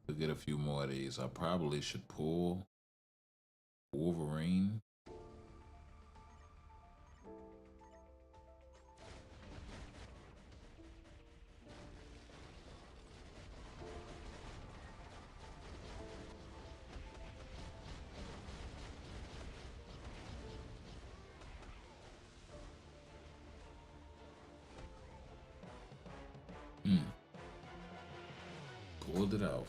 To get a few more of these, I probably should pull Wolverine. Pulled it off.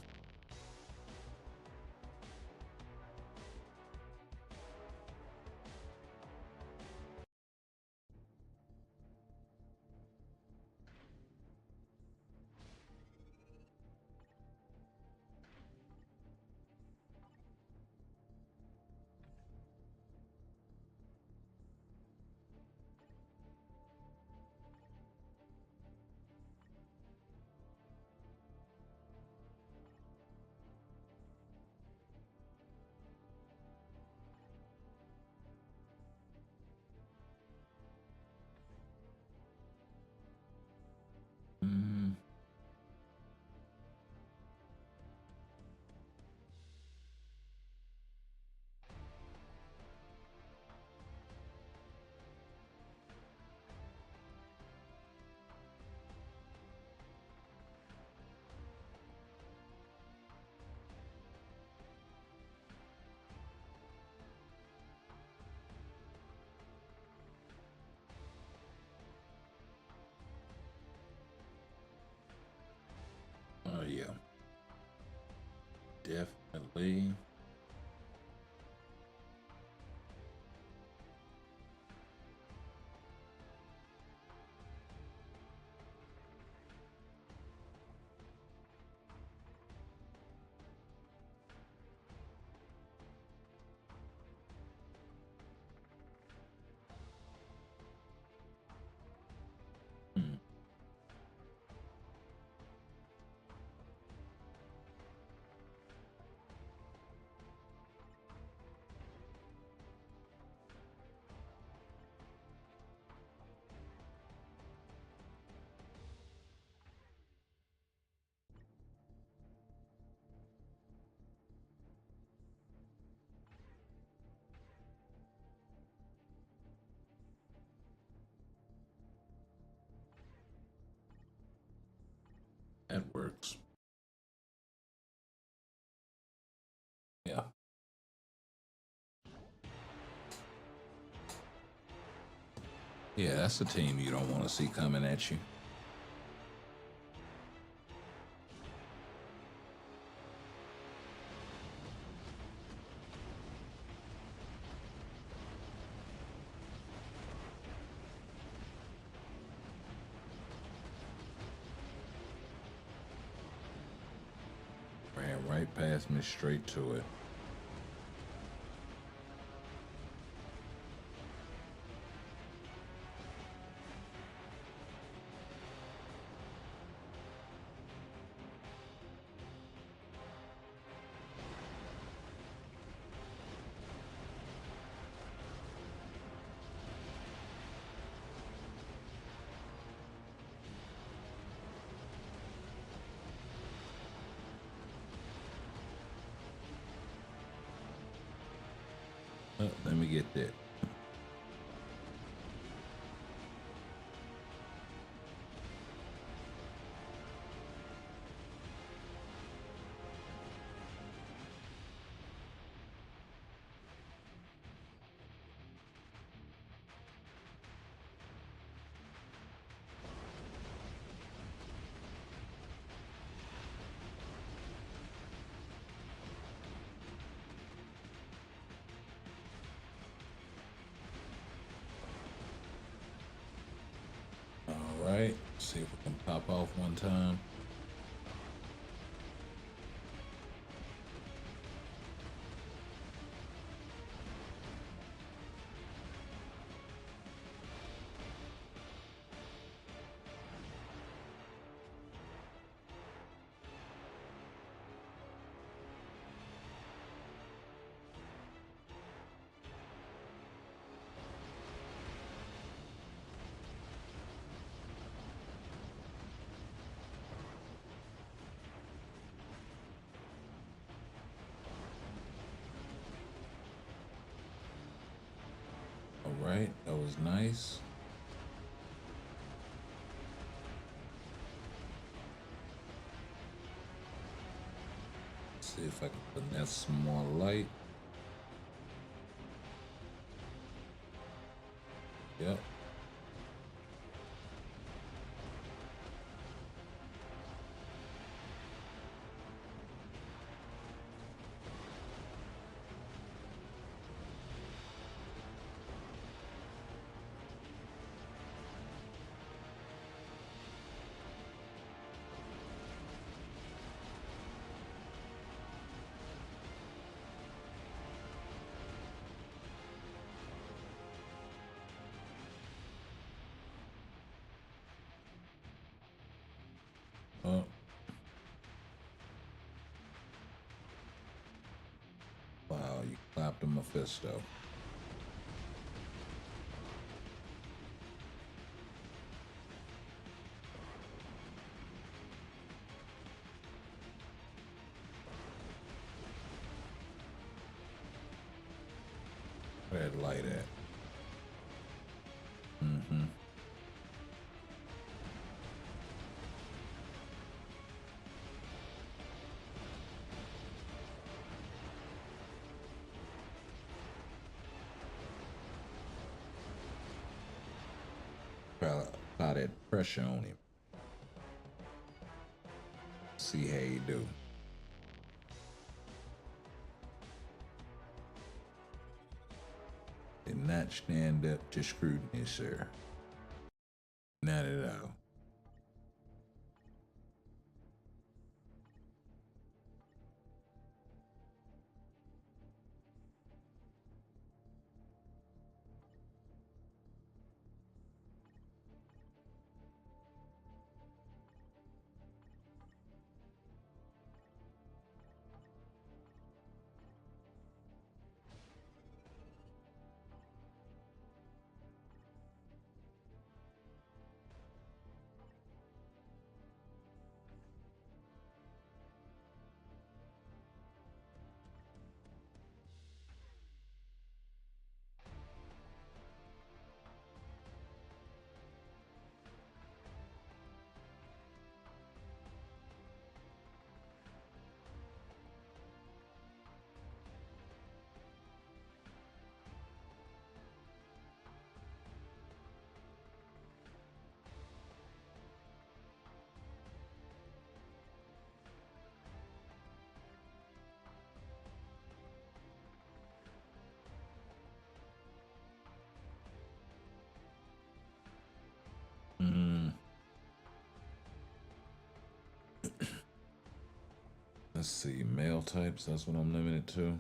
Oh yeah, definitely. That works. Yeah. Yeah, that's the team you don't want to see coming at you. Ran right past me, straight to it. Let me get that. See if we can pop off one time. All right, that was nice. See if I can finesse some more light. Yep. Oh. Wow, you clapped a Mephisto. Where that light at? Mm-hmm. Apply that pressure on him. See how you do. Did not stand up to scrutiny, sir. Not at all. Let's see, male types, that's what I'm limited to.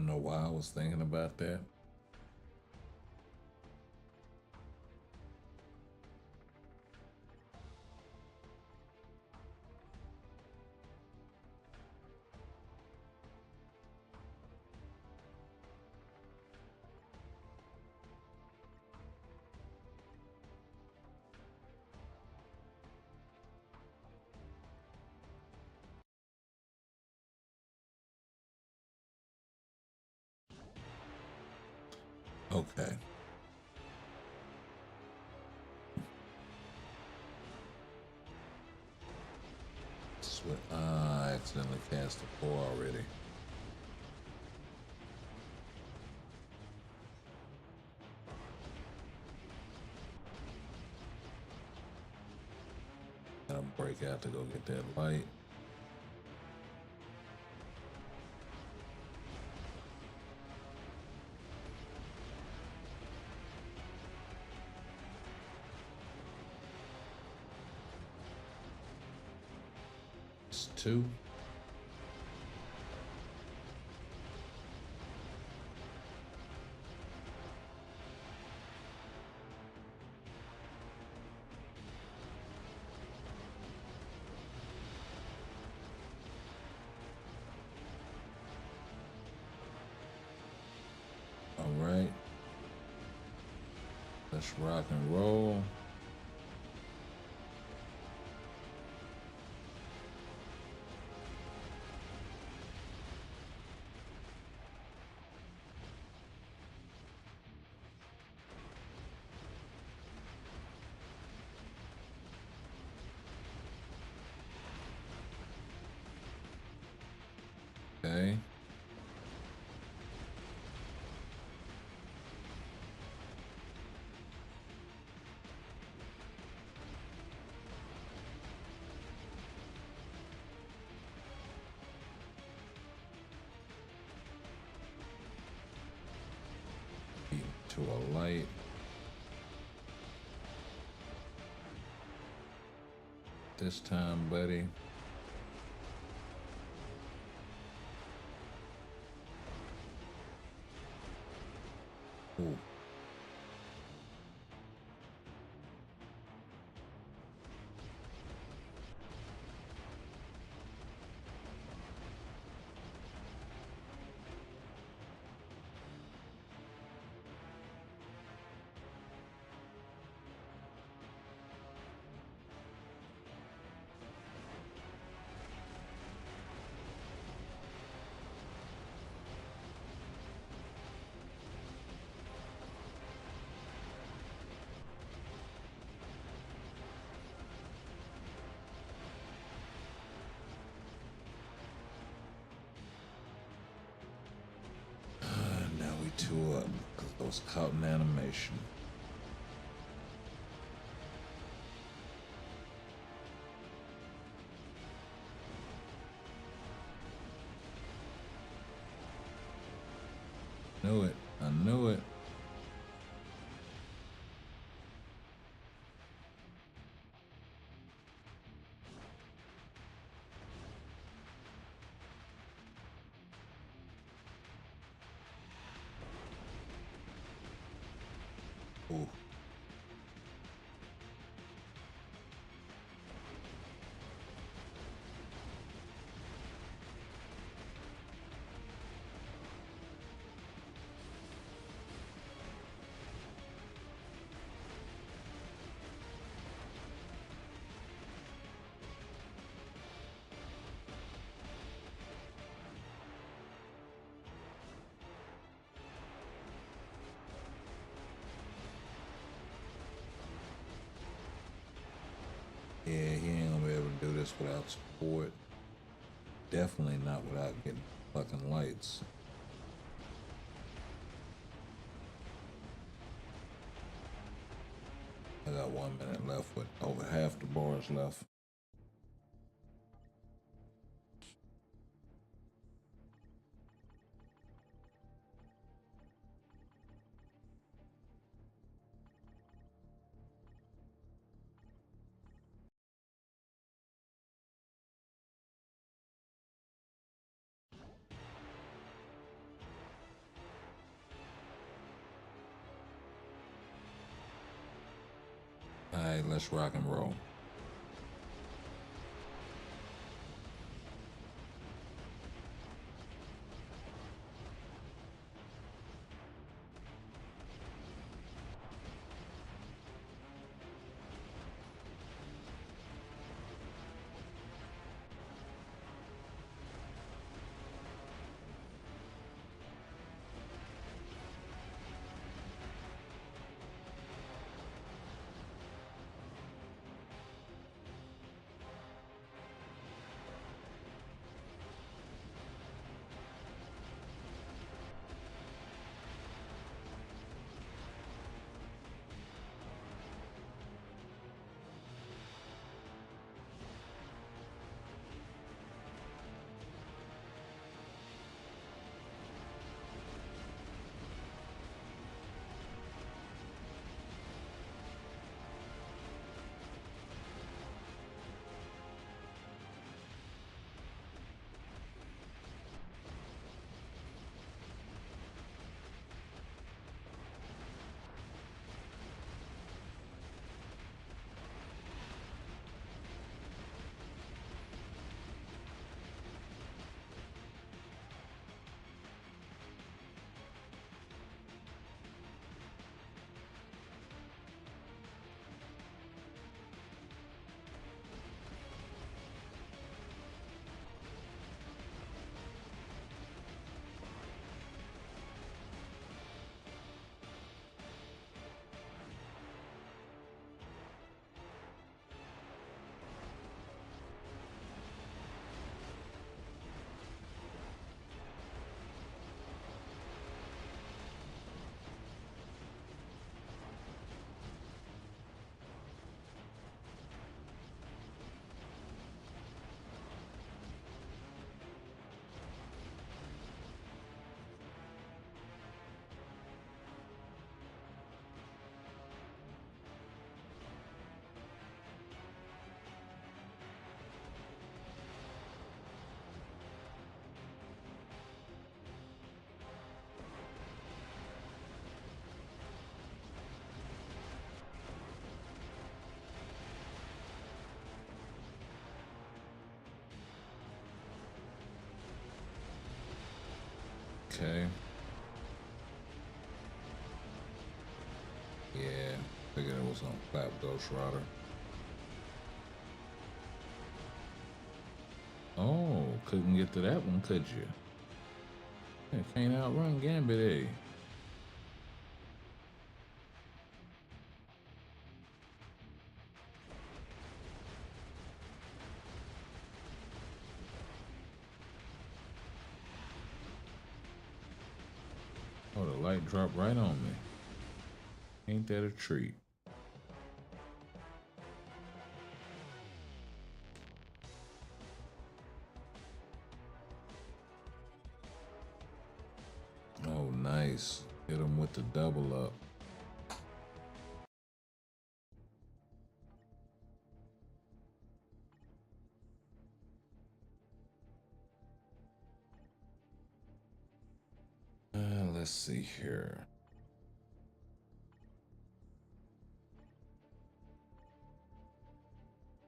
know why I was thinking about that. Okay. I accidentally cast a 4 already. Gotta break out to go get that light. It's 2. All right. Let's rock and roll. Okay. To a light. This time, buddy. Ooh. Now we 2 up because I was caught in animation. Knew it. I knew it. Ooh. Yeah, he ain't gonna be able to do this without support. Definitely not without getting fucking lights. I got 1 minute left with over half the bars left. right, let's rock and roll. Okay. Yeah, figured it was gonna clap Ghost Rider. Oh, couldn't get to that one, could you? Yeah, can't outrun Gambit, eh? Oh, the light dropped right on me. Ain't that a treat? Oh, nice. Hit him with the double up. Let's see here.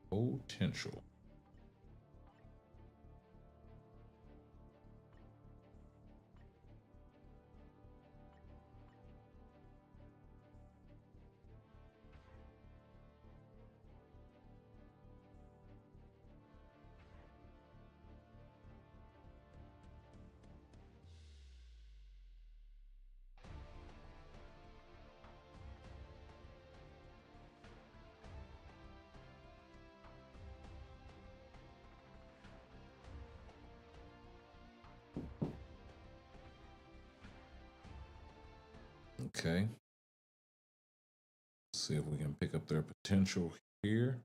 Potential. Okay. Let's see if we can pick up their potential here.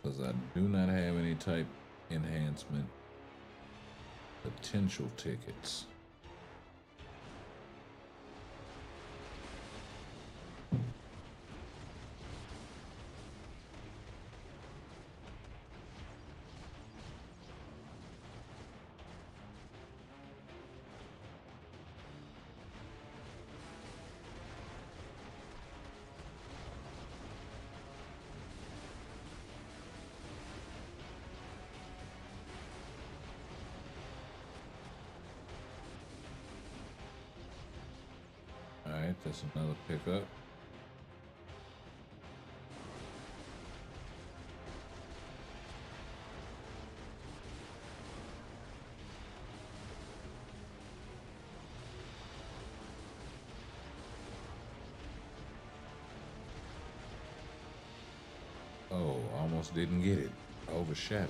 Because I do not have any type enhancement potential tickets. Alright, that's another pickup. Oh, almost didn't get it. Overshot it.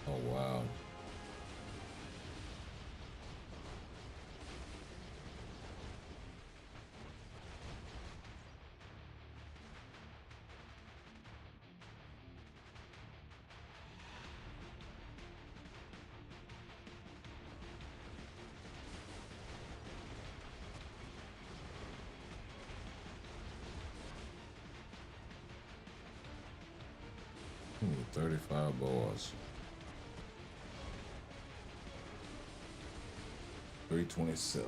Oh, wow. Ooh, 35 bars. 327.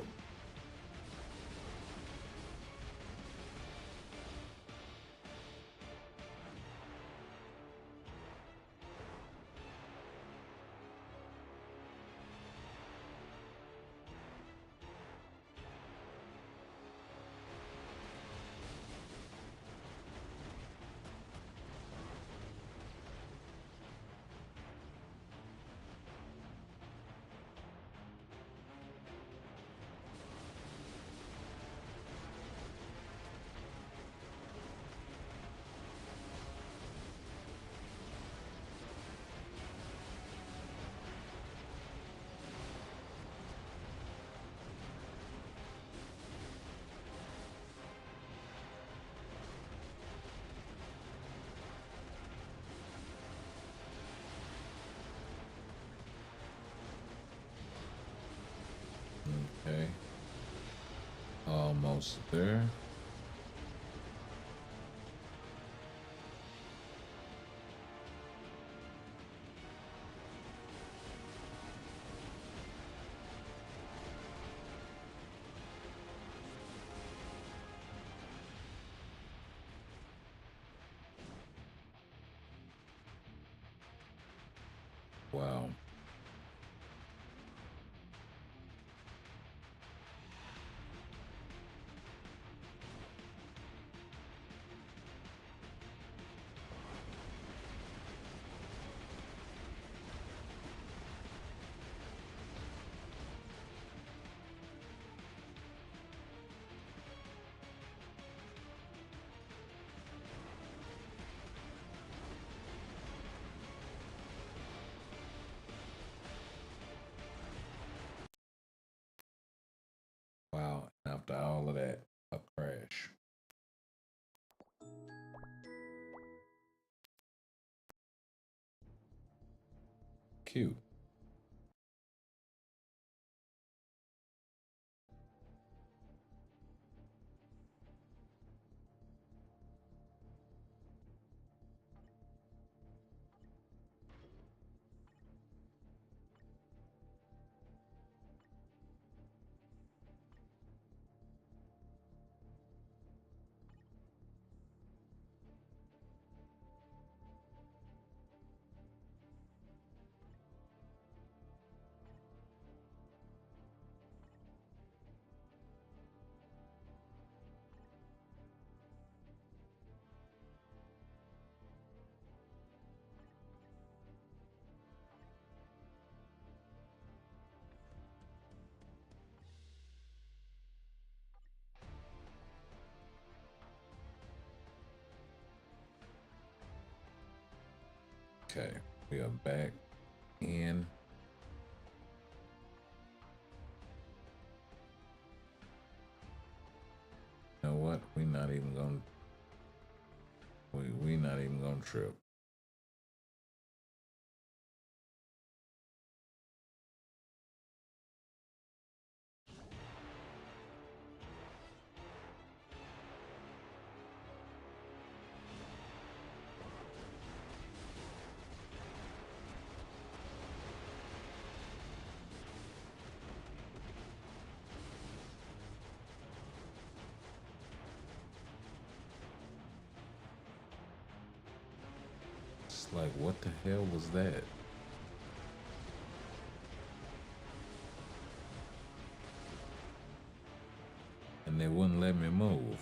Okay. Almost there. Wow. Wow. And after all of that, a crash. Cute. Okay. We are back in. You know what? We not even gonna we not even gonna trip. It's like, what the hell was that? and it wouldn't let me move.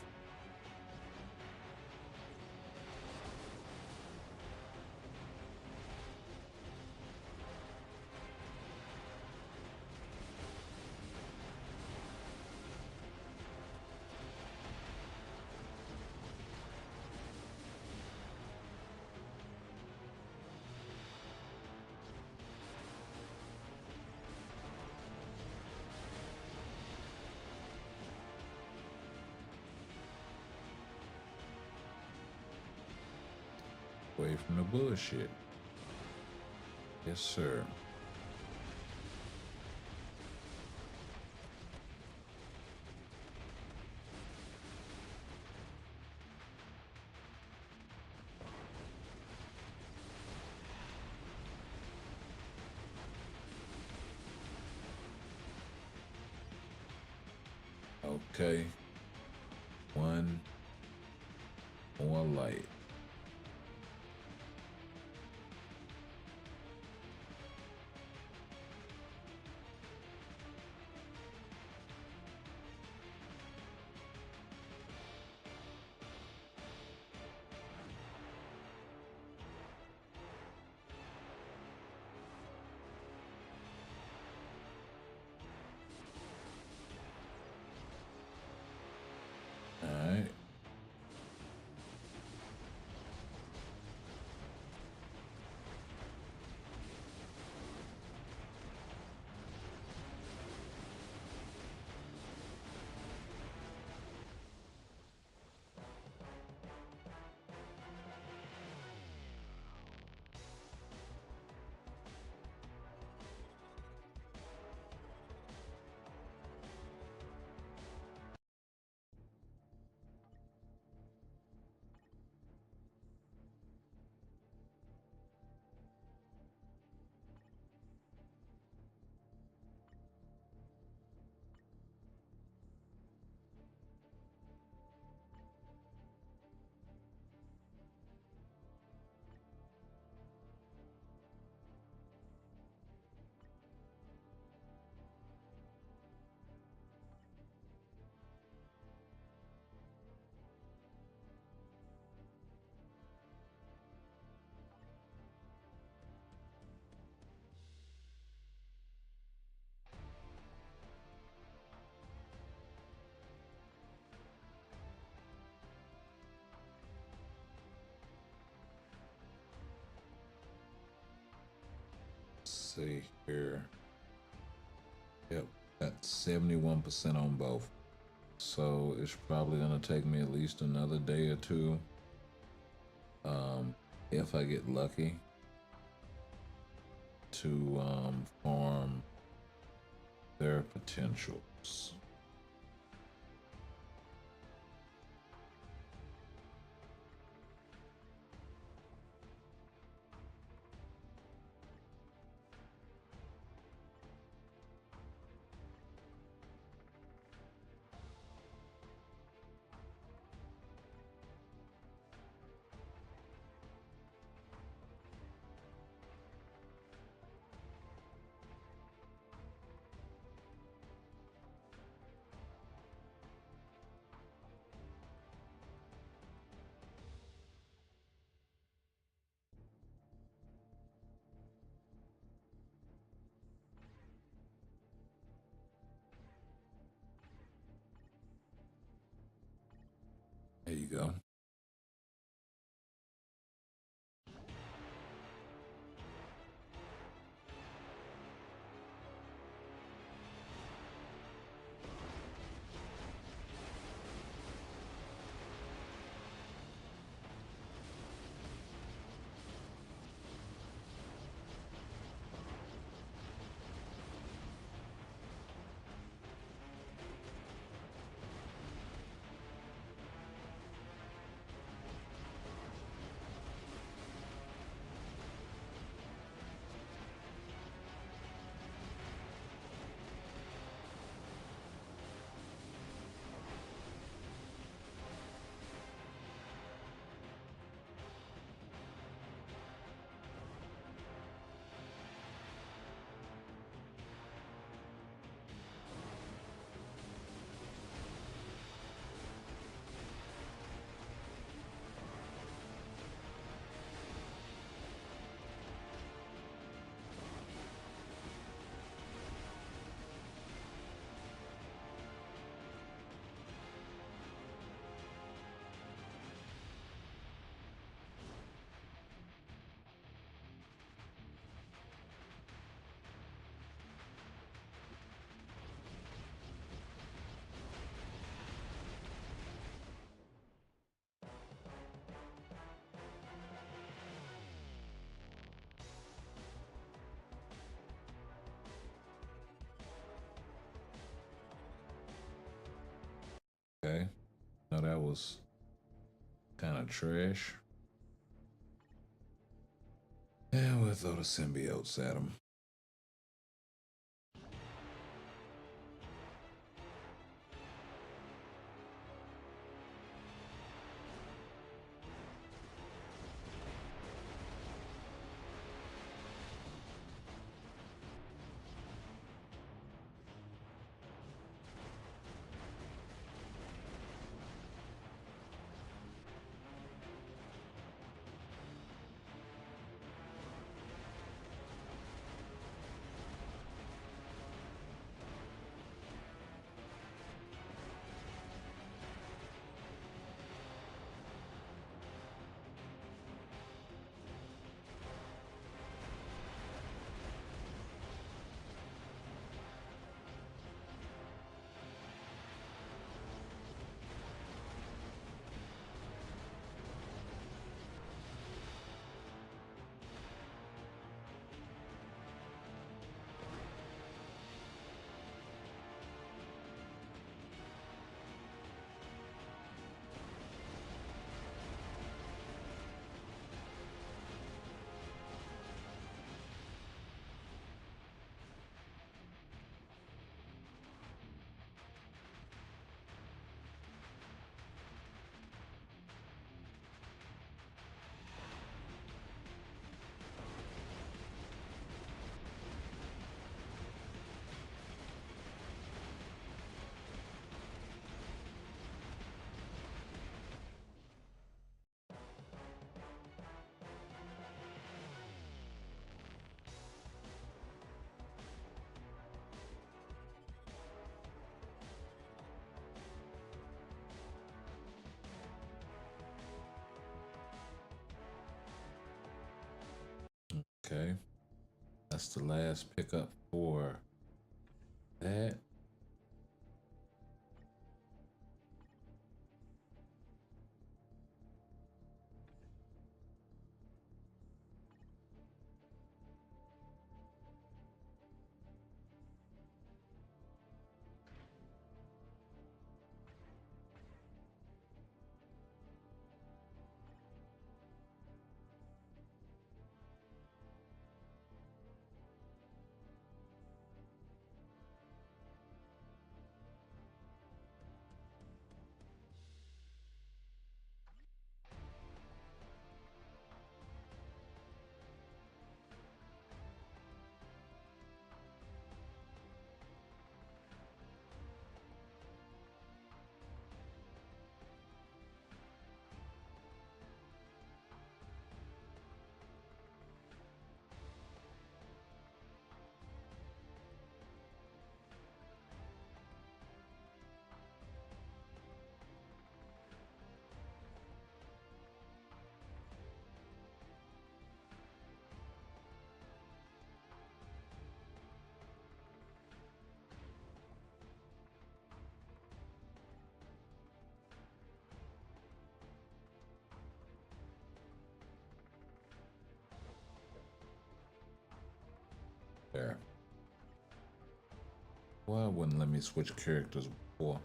Away from the bullshit. Yes, sir. Okay. One more light. All right. See here. Yep, that's 71% on both. So it's probably gonna take me at least another day or two. If I get lucky to farm their potentials. There you go. Okay. No, that was kind of trash. And we'll throw the symbiotes at him. Okay. That's the last pickup for that. There. Why wouldn't let me switch characters before?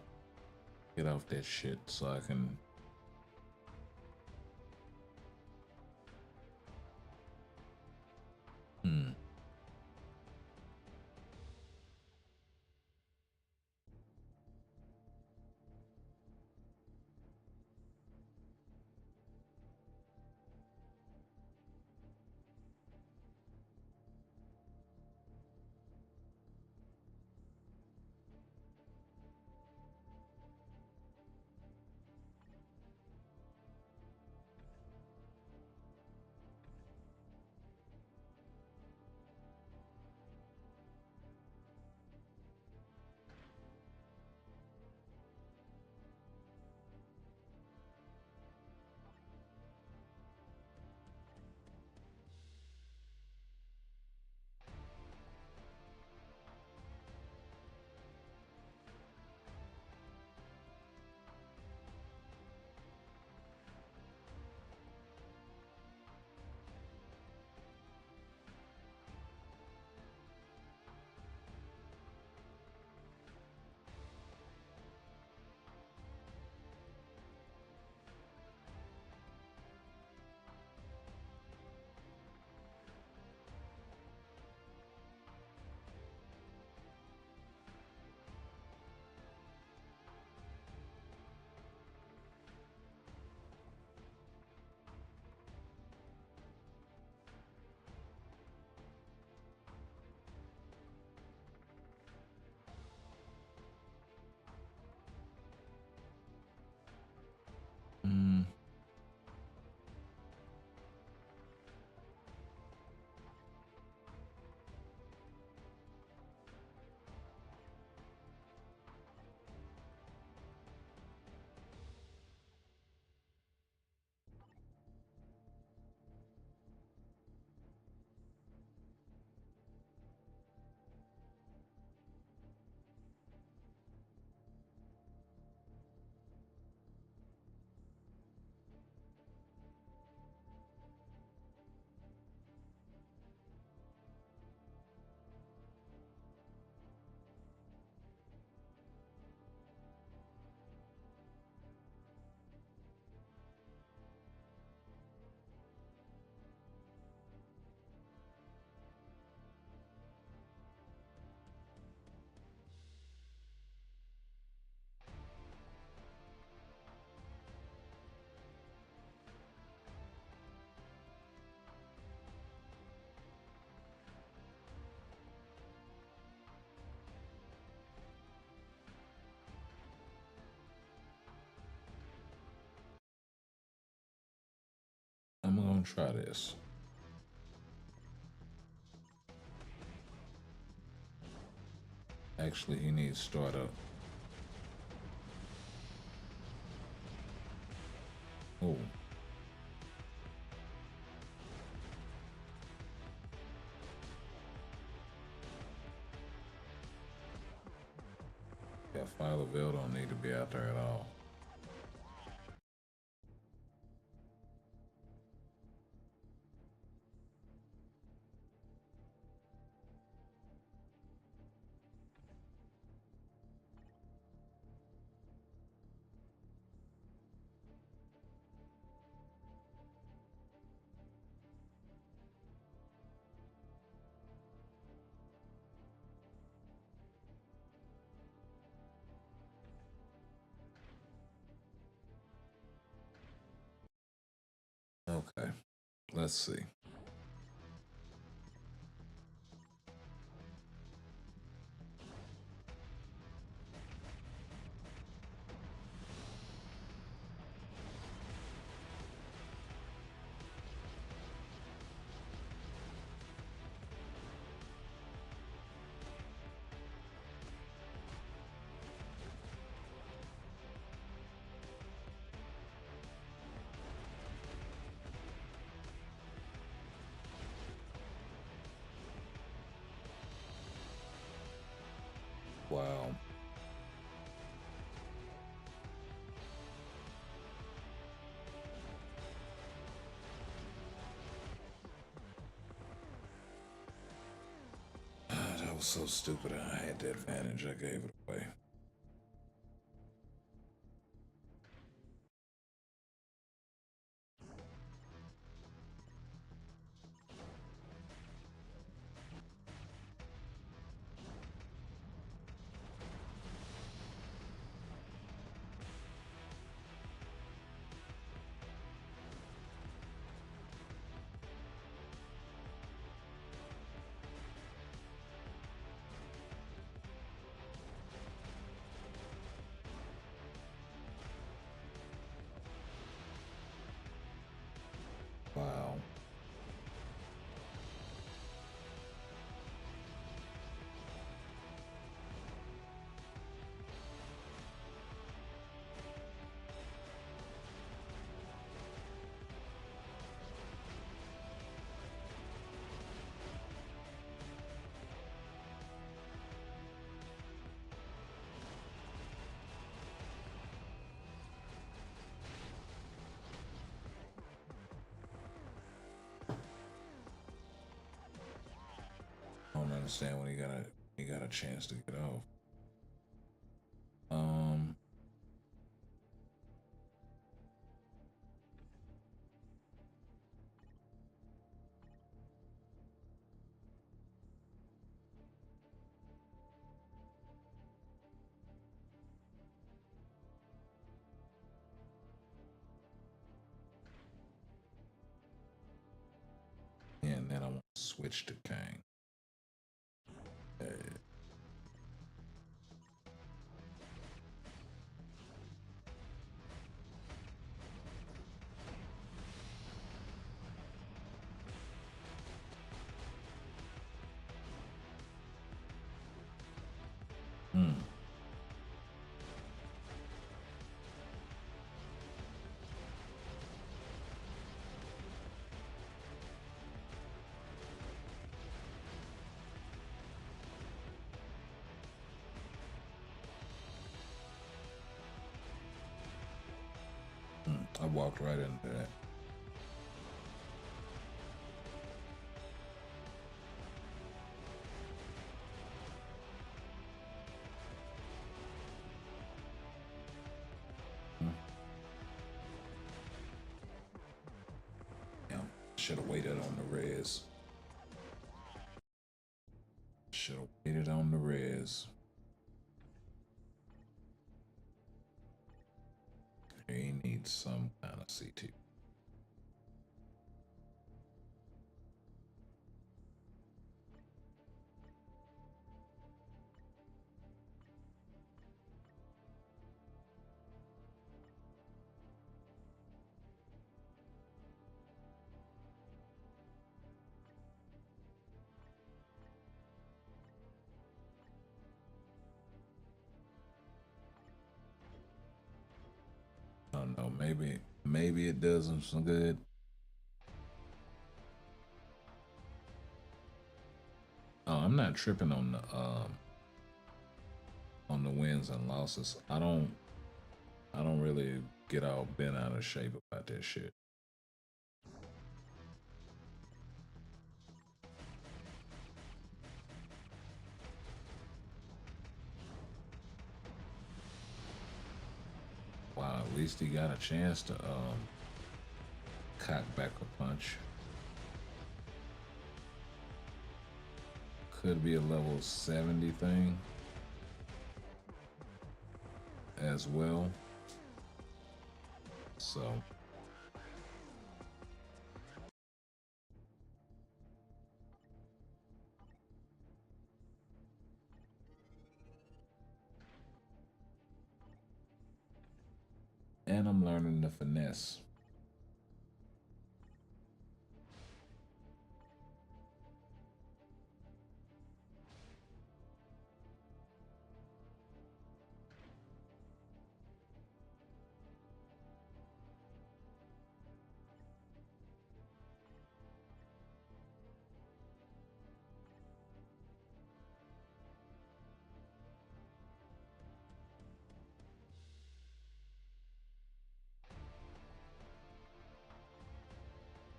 Get off that shit so I can. try this. Actually, he needs startup. Oh. Yeah, Phyla Vhell don't need to be out there at all. Okay, let's see. Wow. That was so stupid. I had the advantage. I gave it away. Wow. I don't understand when he got a chance to get off. And then I want to switch to Kang. I walked right into that. Yeah, should have waited on the res. Should have waited on the res. He needs some kind of CT. Maybe it does him some good. Oh, I'm not tripping on the wins and losses. I don't really get all bent out of shape about that shit. Wow, at least he got a chance to cock back a punch. Could be a level 70 thing as well. So and I'm learning the finesse.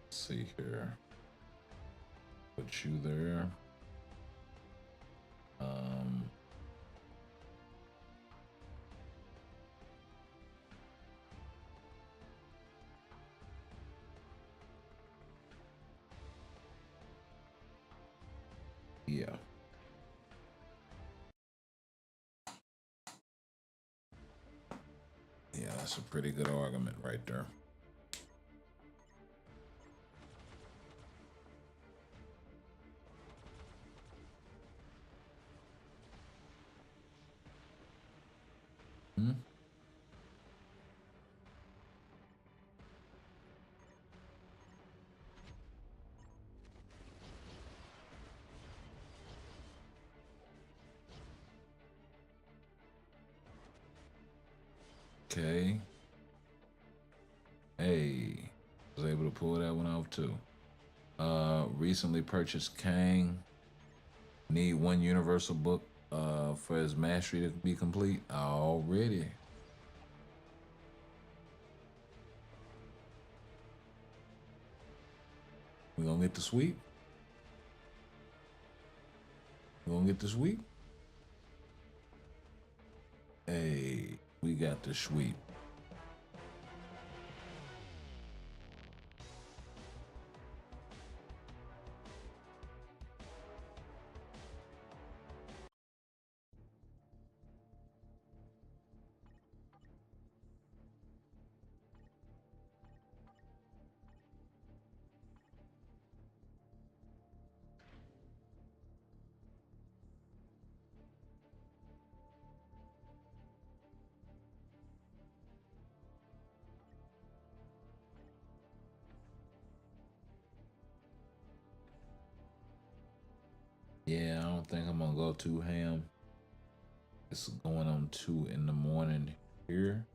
Let's see here. Put you there. Yeah. Yeah, that's a pretty good argument right there. Hmm? Okay. Hey, was able to pull that one off too. Recently purchased Kang. Need one universal book for his mastery to be complete already. We gonna get the sweep. We gonna get the sweep. Hey, we got the sweep. Yeah, I don't think I'm gonna go too ham. It's going on 2 in the morning here.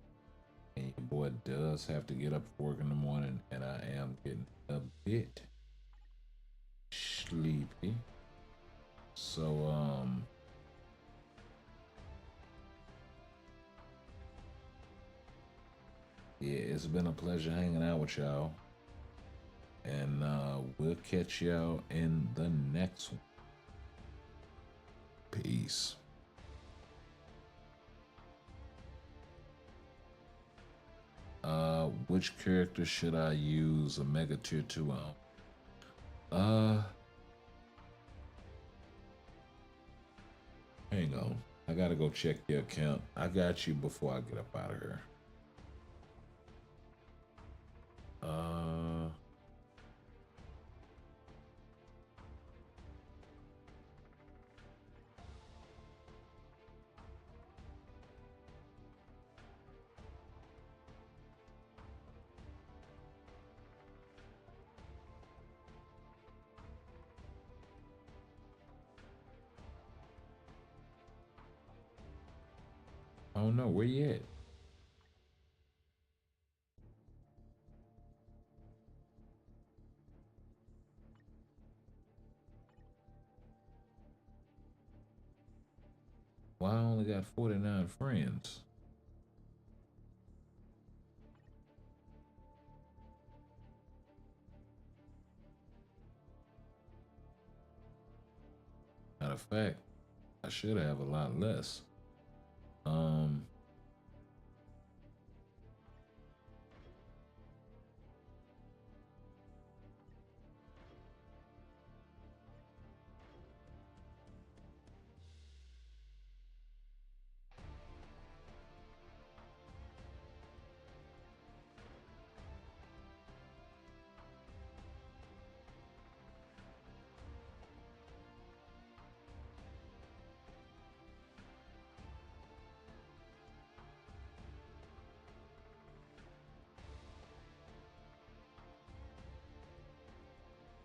And your boy does have to get up for work in the morning, and I am getting a bit sleepy. So, yeah, it's been a pleasure hanging out with y'all. And we'll catch y'all in the next one. Peace. Which character should I use a mega tier 2 on? Hang on. I gotta go check your account. I got you before I get up out of here. I don't know. Where you at? Why I only got 49 friends? Matter of fact, I should have a lot less. Um,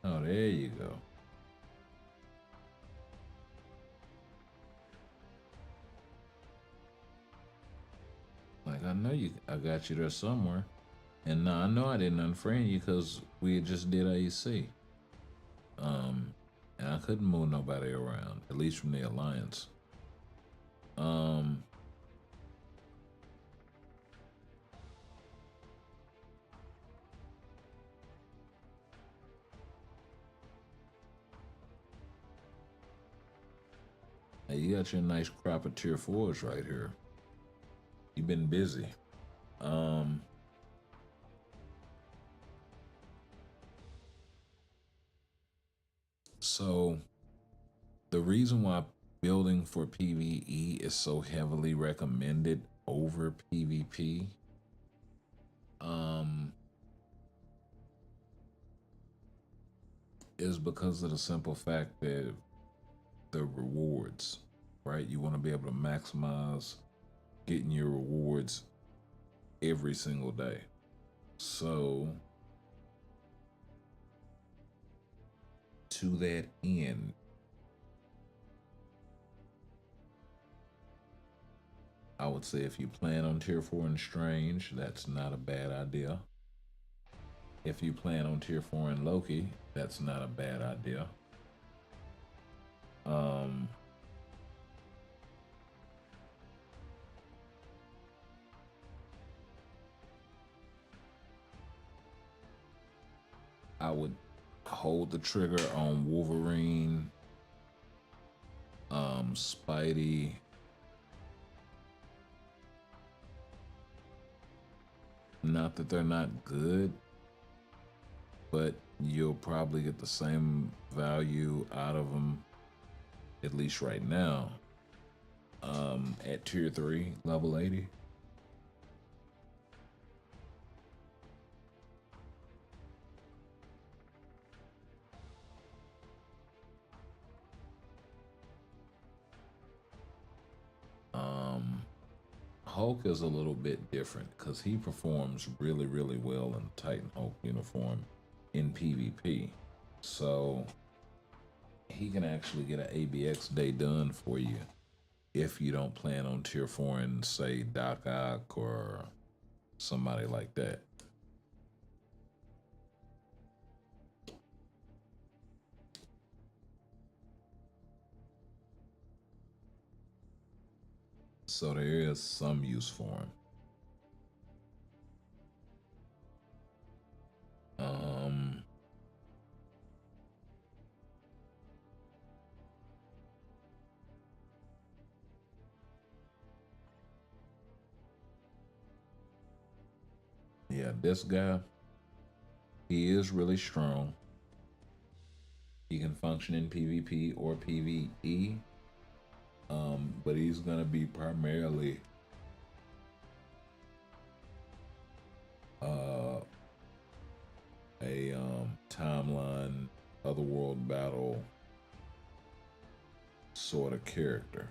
oh, there you go. Like I know you, I got you there somewhere. And no, I know I didn't unfriend you because we just did AEC. And I couldn't move nobody around, at least from the alliance. Um, Hey, you got your nice crop of tier fours right here. You've been busy. Um, so the reason why building for PvE is so heavily recommended over PvP, um, is because of the simple fact that the rewards, right? You want to be able to maximize getting your rewards every single day. So, to that end, I would say if you plan on tier 4 and Strange, that's not a bad idea. If you plan on tier 4 and Loki, that's not a bad idea. Um, I would hold the trigger on Wolverine, Spidey, not that they're not good, but you'll probably get the same value out of them, at least right now, at tier 3, level 80. Hulk is a little bit different because he performs really, really well in Titan Hulk uniform in PvP. So he can actually get an ABX day done for you if you don't plan on tier 4 and say Doc Ock or somebody like that. So there is some use for him. Yeah, this guy, he is really strong. He can function in PvP or PvE, but he's gonna be primarily a timeline, otherworld battle sort of character.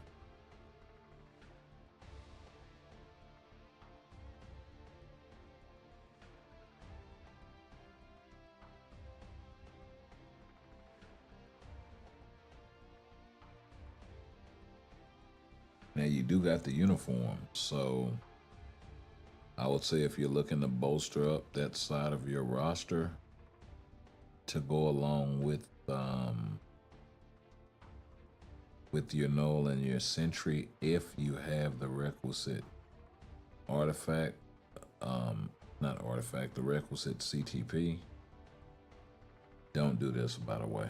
Now you do got the uniform, so I would say if you're looking to bolster up that side of your roster to go along with with your null and your sentry if you have the requisite artifact, not artifact, the requisite CTP. Don't do this, by the way.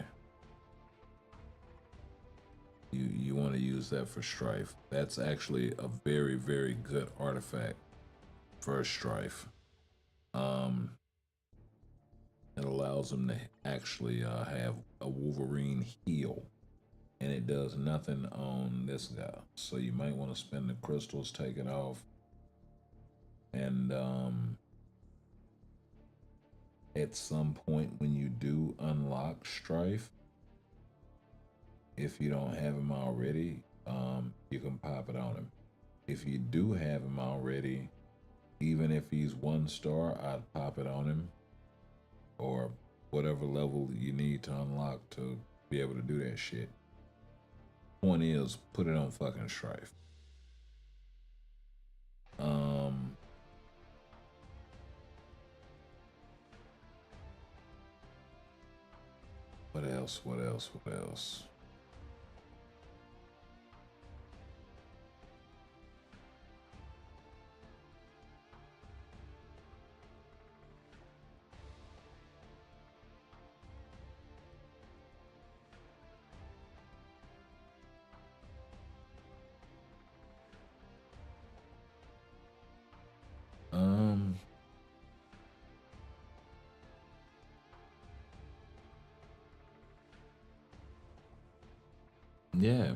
You want to use that for strife. That's actually a very, very good artifact for a strife. It allows them to actually have a Wolverine heal, and it does nothing on this guy. So you might want to spend the crystals, take it off, and at some point when you do unlock strife, if you don't have him already, you can pop it on him. If you do have him already, even if he's 1 star, I'd pop it on him, or whatever level you need to unlock to be able to do that shit. Point is, put it on fucking strife. What else? What else? What else? Yeah.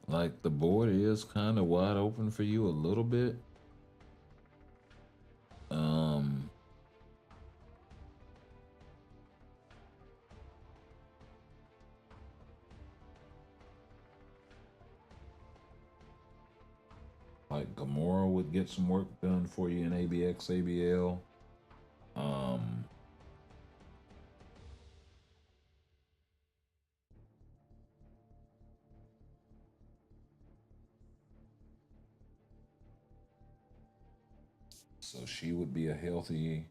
Like, the board is kind of wide open for you a little bit. Like, Gamora would get some work done for you in ABX, ABL. So she would be a healthy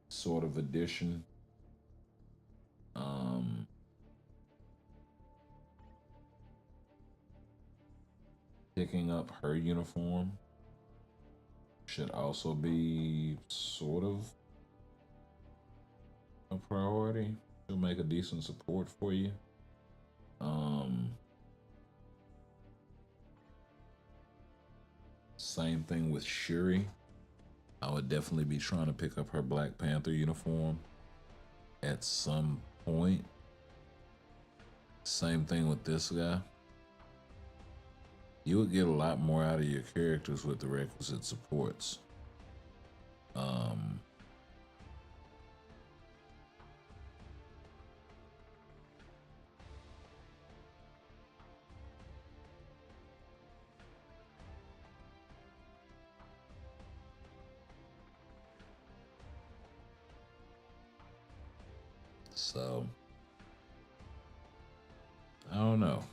sort of addition. Picking up her uniform should also be sort of a priority. She'll make a decent support for you. Same thing with Shuri. I would definitely be trying to pick up her Black Panther uniform at some point. Same thing with this guy. You would get a lot more out of your characters with the requisite supports. So, I don't know.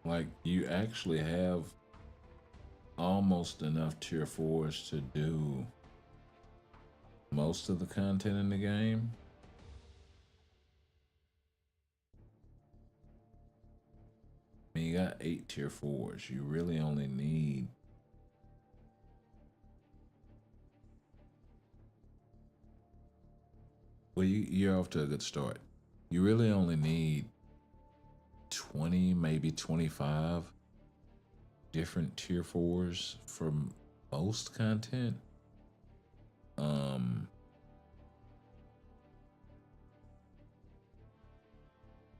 Like, you actually have almost enough tier 4s to do most of the content in the game. I mean, you got 8 tier 4s. You really only need well, you're off to a good start. You really only need 20, maybe 25 different tier 4s for most content. And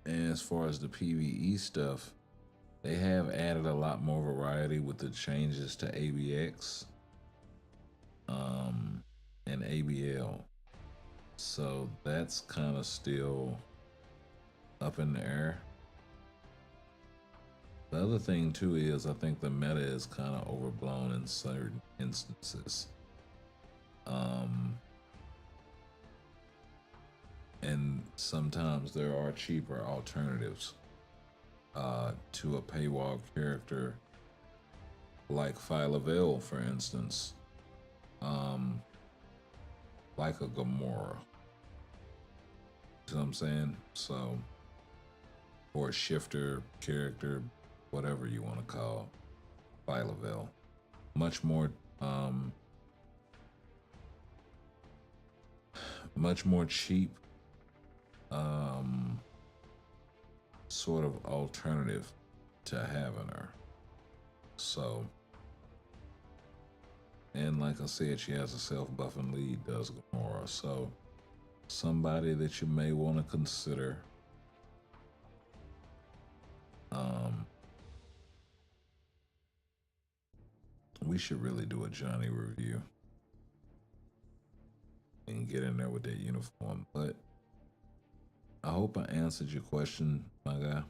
as far as the PvE stuff, they have added a lot more variety with the changes to ABX and ABL. So that's kind of still up in the air. The other thing too is I think the meta is kind of overblown in certain instances. And sometimes there are cheaper alternatives to a paywall character, like Vhell, for instance, um, like a Gamora. You know what I'm saying? So, or a shifter character, whatever you want to call Phyla. Much more, much more cheap, um, sort of alternative to having her. So, and like I said, she has a self-buffing lead, does Gamora. So, somebody that you may want to consider. We should really do a Johnny review and get in there with that uniform. But I hope I answered your question, my guy.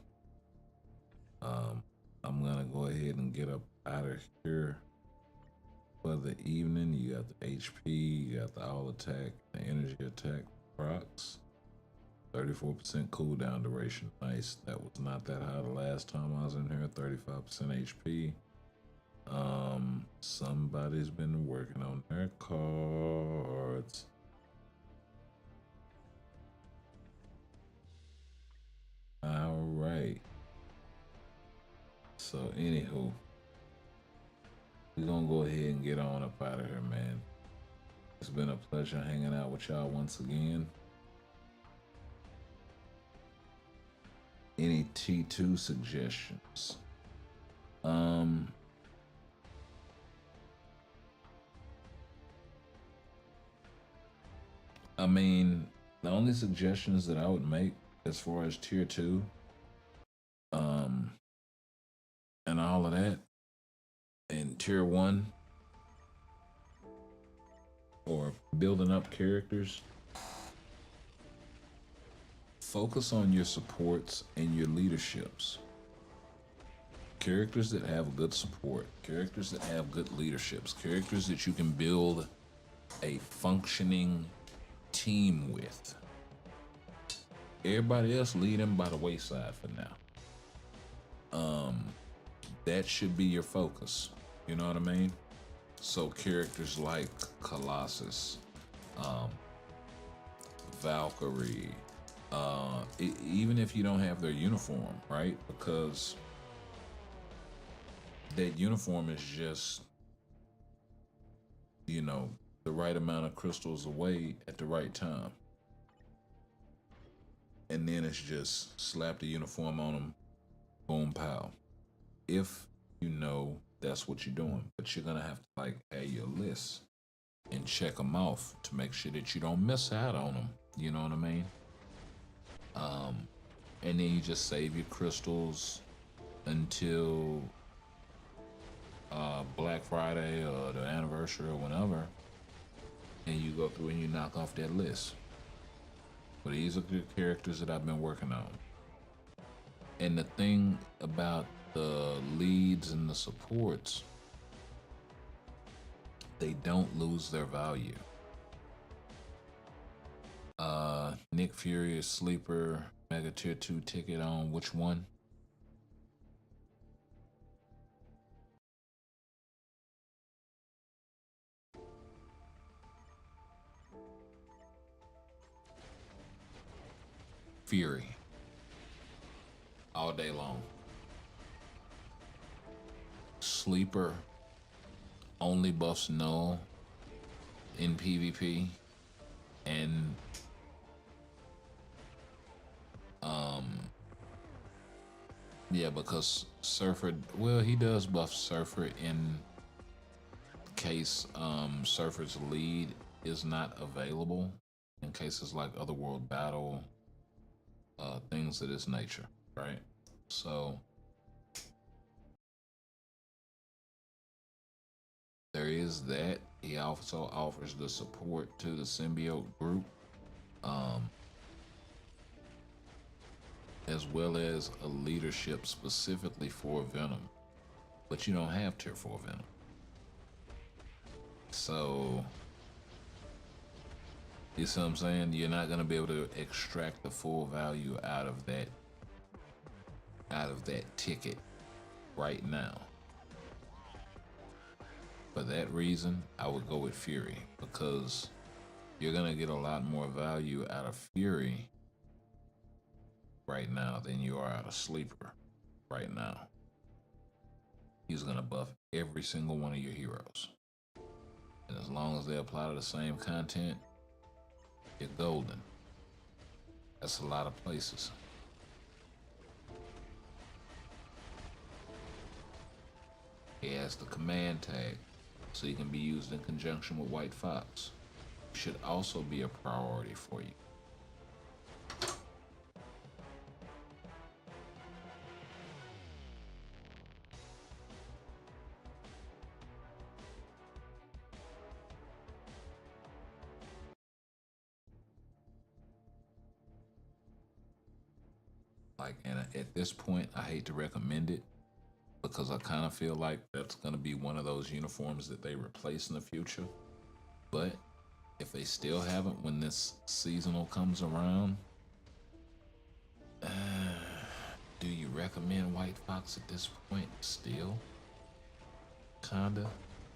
I'm gonna go ahead and get up out of here for the evening. You got the HP, you got the all attack, the energy attack procs. 34% cooldown duration. Nice. That was not that high the last time I was in here. 35% HP. Somebody's been working on their cards. All right. So, anywho, we're gonna go ahead and get on up out of here, man. It's been a pleasure hanging out with y'all once again. Any T2 suggestions? I mean, the only suggestions that I would make as far as tier 2, and all of that, and tier 1, or building up characters, focus on your supports and your leaderships. Characters that have good support, characters that have good leaderships, characters that you can build a functioning team with. Everybody else lead them by the wayside for now. That should be your focus. You know what I mean? So characters like Colossus, Valkyrie, even if you don't have their uniform, right? Because that uniform is just, you know, the right amount of crystals away at the right time. And then it's just slap the uniform on them, boom, pow. If you know that's what you're doing, but you're gonna have to like add your list and check them off to make sure that you don't miss out on them. You know what I mean? And then you just save your crystals until Black Friday or the anniversary or whenever, and you go through and you knock off that list. But these are the characters that I've been working on. And the thing about the leads and the supports, they don't lose their value. Nick Fury is sleeper, Mega Tier 2 ticket on which one? Fury. All day long. Sleeper only buffs null in PvP, and yeah, because Surfer, well, he does buff Surfer in case Surfer's lead is not available, in cases like Otherworld Battle, things of this nature, right? So there is that. He also offers the support to the symbiote group, as well as a leadership specifically for Venom. But you don't have tier 4 Venom. So You see what I'm saying? You're not gonna be able to extract the full value out of that ticket right now. For that reason, I would go with Fury, because you're gonna get a lot more value out of Fury right now than you are out of Sleeper right now. He's gonna buff every single one of your heroes. And as long as they apply to the same content, you're golden. That's a lot of places. He has the command tag, so he can be used in conjunction with White Fox. Should also be a priority for you. Like, and at this point, I hate to recommend it, because I kind of feel like that's going to be one of those uniforms that they replace in the future. But if they still haven't when this seasonal comes around, do you recommend White Fox at this point still? Kinda.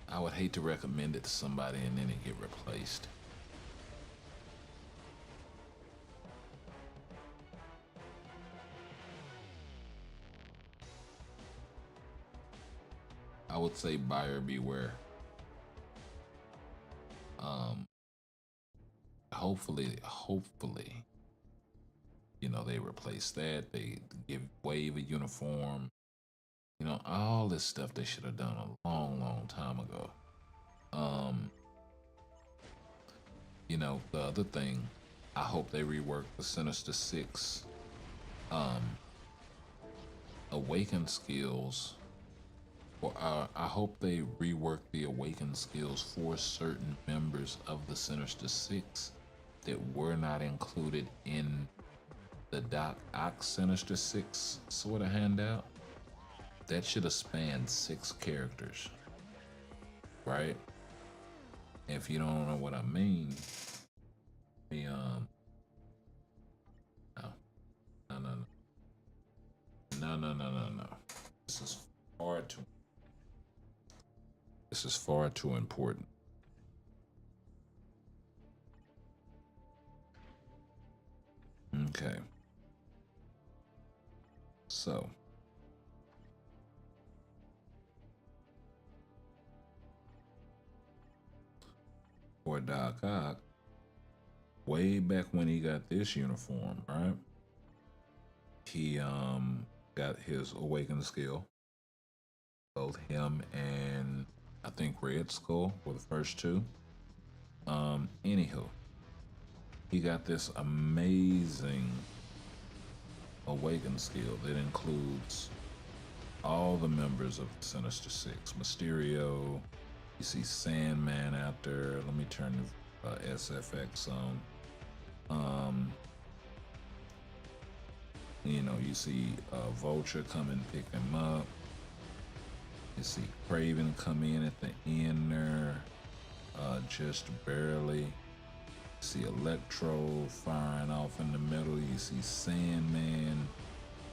I would hate to recommend it to somebody and then it get replaced. I would say buyer beware. Hopefully, you know, they replace that. They give Wave a uniform. You know, all this stuff they should have done a long time ago. You know, the other thing, I hope they rework the Sinister Six awakened skills, or I hope they rework the awakened skills for certain members of the Sinister Six that were not included in the Doc Ock Sinister Six sort of handout. That should have spanned 6 characters, right? If you don't know what I mean, the no. This is far too important. Okay. So, for Doc Ock, way back when he got this uniform, right? He got his awakened skill. Both him and I think Red Skull were the first 2. Anywho, he got this amazing awakened skill that includes all the members of the Sinister Six. Mysterio, you see Sandman out there. Let me turn the SFX on. You know, you see Vulture come and pick him up. You see Craven come in at the end there, just barely. You see Electro firing off in the middle. You see Sandman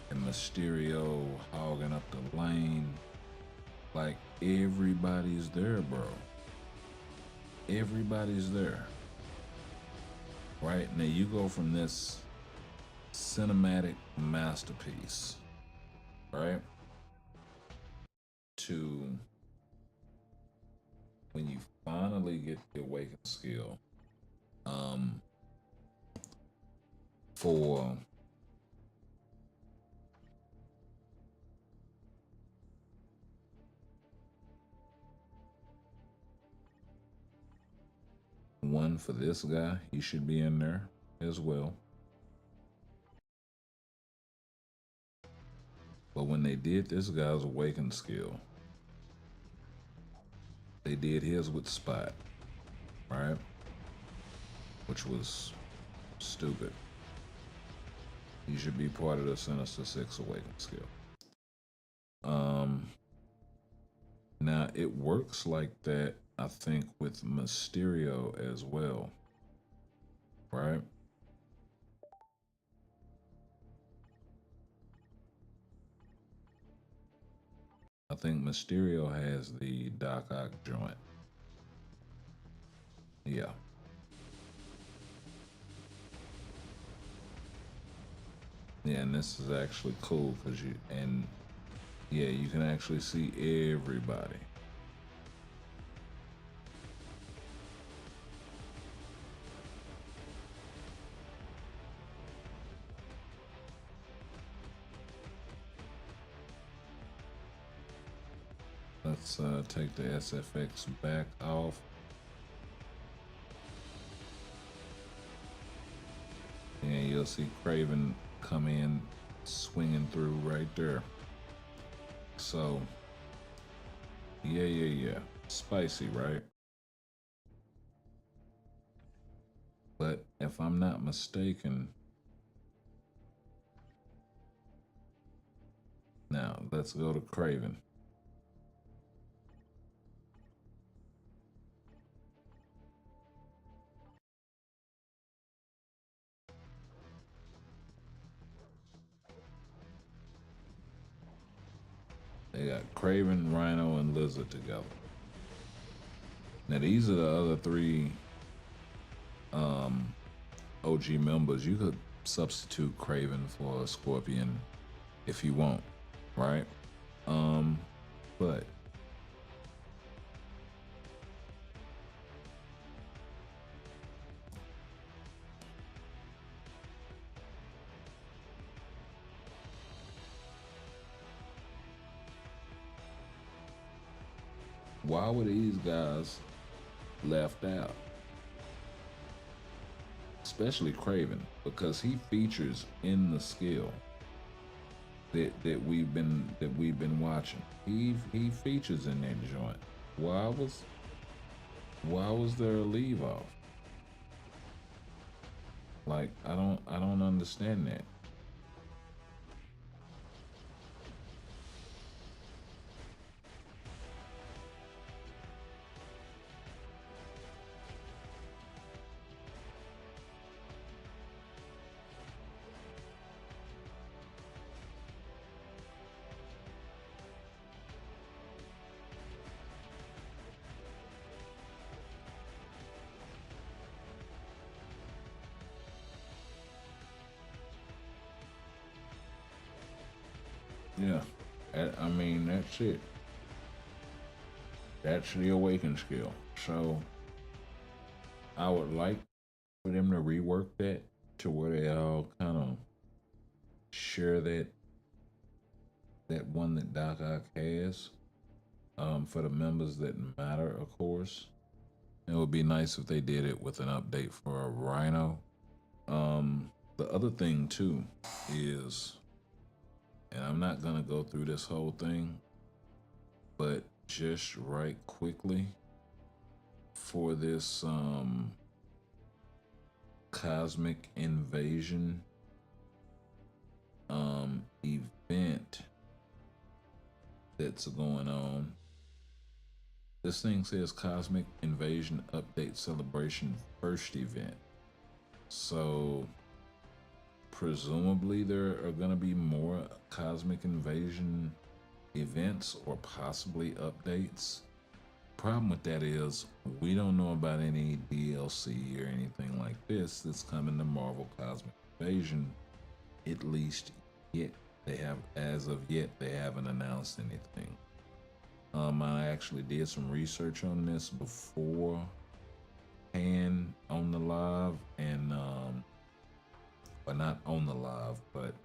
and Mysterio hogging up the lane. Like, everybody's there, bro. Everybody's there. Right? Now you go from this cinematic masterpiece, right, to when you finally get the awakened skill, for one for this guy, he should be in there as well. But when they did this guy's awakened skill, they did his with Spot, right? Which was stupid. He should be part of the Sinister Six awakened skill. Now it works like that, I think, with Mysterio as well. right? I think Mysterio has the Doc Ock joint. Yeah. Yeah, and this is actually cool because you can actually see everybody. Let's take the SFX back off. And you'll see Craven come in swinging through right there. So, yeah. Spicy, right? But if I'm not mistaken, now let's go to Craven. They got Craven, Rhino, and Lizard together. Now these are the other three OG members. You could substitute Craven for a Scorpion if you want, right? But why were these guys left out? Especially Craven, because he features in the skill that we've been watching. He features in that joint. Why was there a leave off? Like I don't understand that. Yeah, I mean that's it. That's the awaken skill. So I would like for them to rework that to where they all kind of share that one that Doc Ock has. For the members that matter, of course. It would be nice if they did it with an update for a Rhino. The other thing too is, and I'm not gonna go through this whole thing, but just right quickly for this cosmic invasion event that's going on. This thing says Cosmic Invasion Update Celebration First Event. So presumably there are going to be more Cosmic Invasion events or possibly updates. Problem with that is we don't know about any DLC or anything like this that's coming to Marvel Cosmic Invasion, at least yet. As of yet, they haven't announced anything. I actually did some research on this beforehand on the live, and well, not on the live, but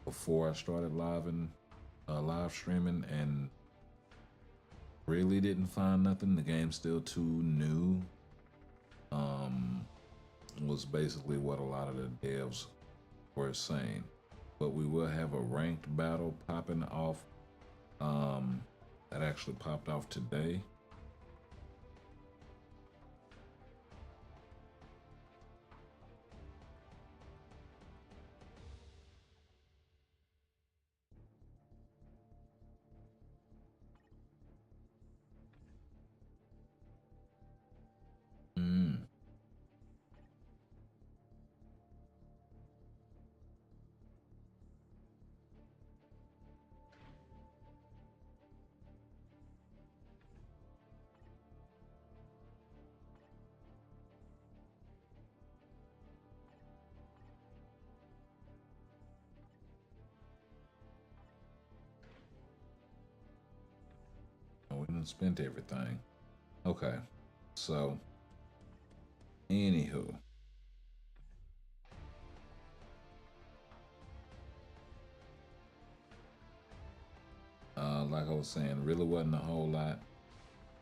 before I started live streaming, and really didn't find nothing. The game's still too new. Was basically what a lot of the devs were saying. But we will have a ranked battle popping off. That actually popped off today. spent everything. Okay, so anywho, like I was saying, really wasn't a whole lot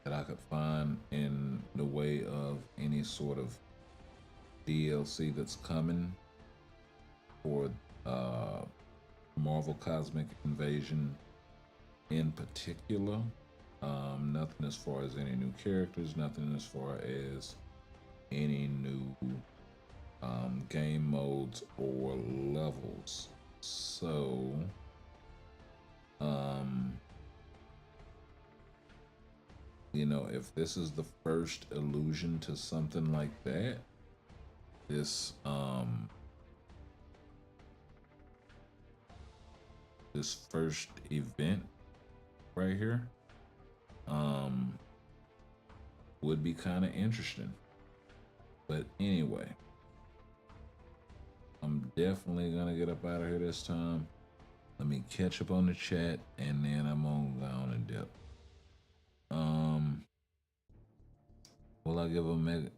that I could find in the way of any sort of DLC that's coming for Marvel Cosmic Invasion in particular. Nothing as far as any new characters, nothing as far as any new game modes or levels. So, you know, if this is the first allusion to something like that, this this first event right here would be kind of interesting. But anyway, I'm definitely gonna get up out of here this time. Let me catch up on the chat, and then I'm gonna go on and dip. Will I give a mega?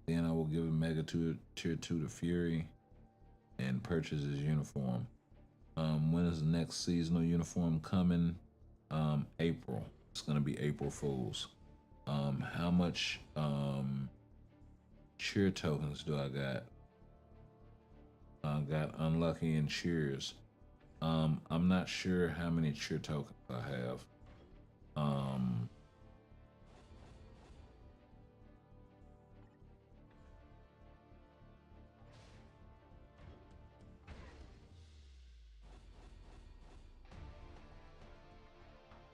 Then I will give a mega to tier 2 to Fury, and purchase his uniform. When is the next seasonal uniform coming? April. It's gonna be April Fools. How much cheer tokens do I got? I got unlucky and cheers. I'm not sure how many cheer tokens I have.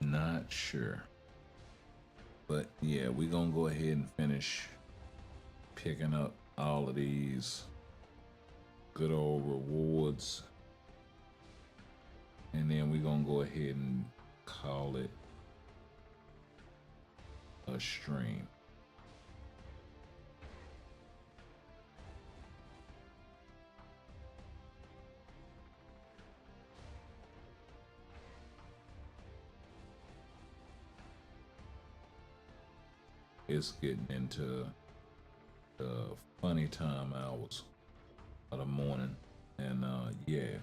Not sure. But yeah, we're gonna go ahead and finish picking up all of these good old rewards, and then we're gonna go ahead and call it a stream. It's getting into the funny time hours of the morning, and yeah.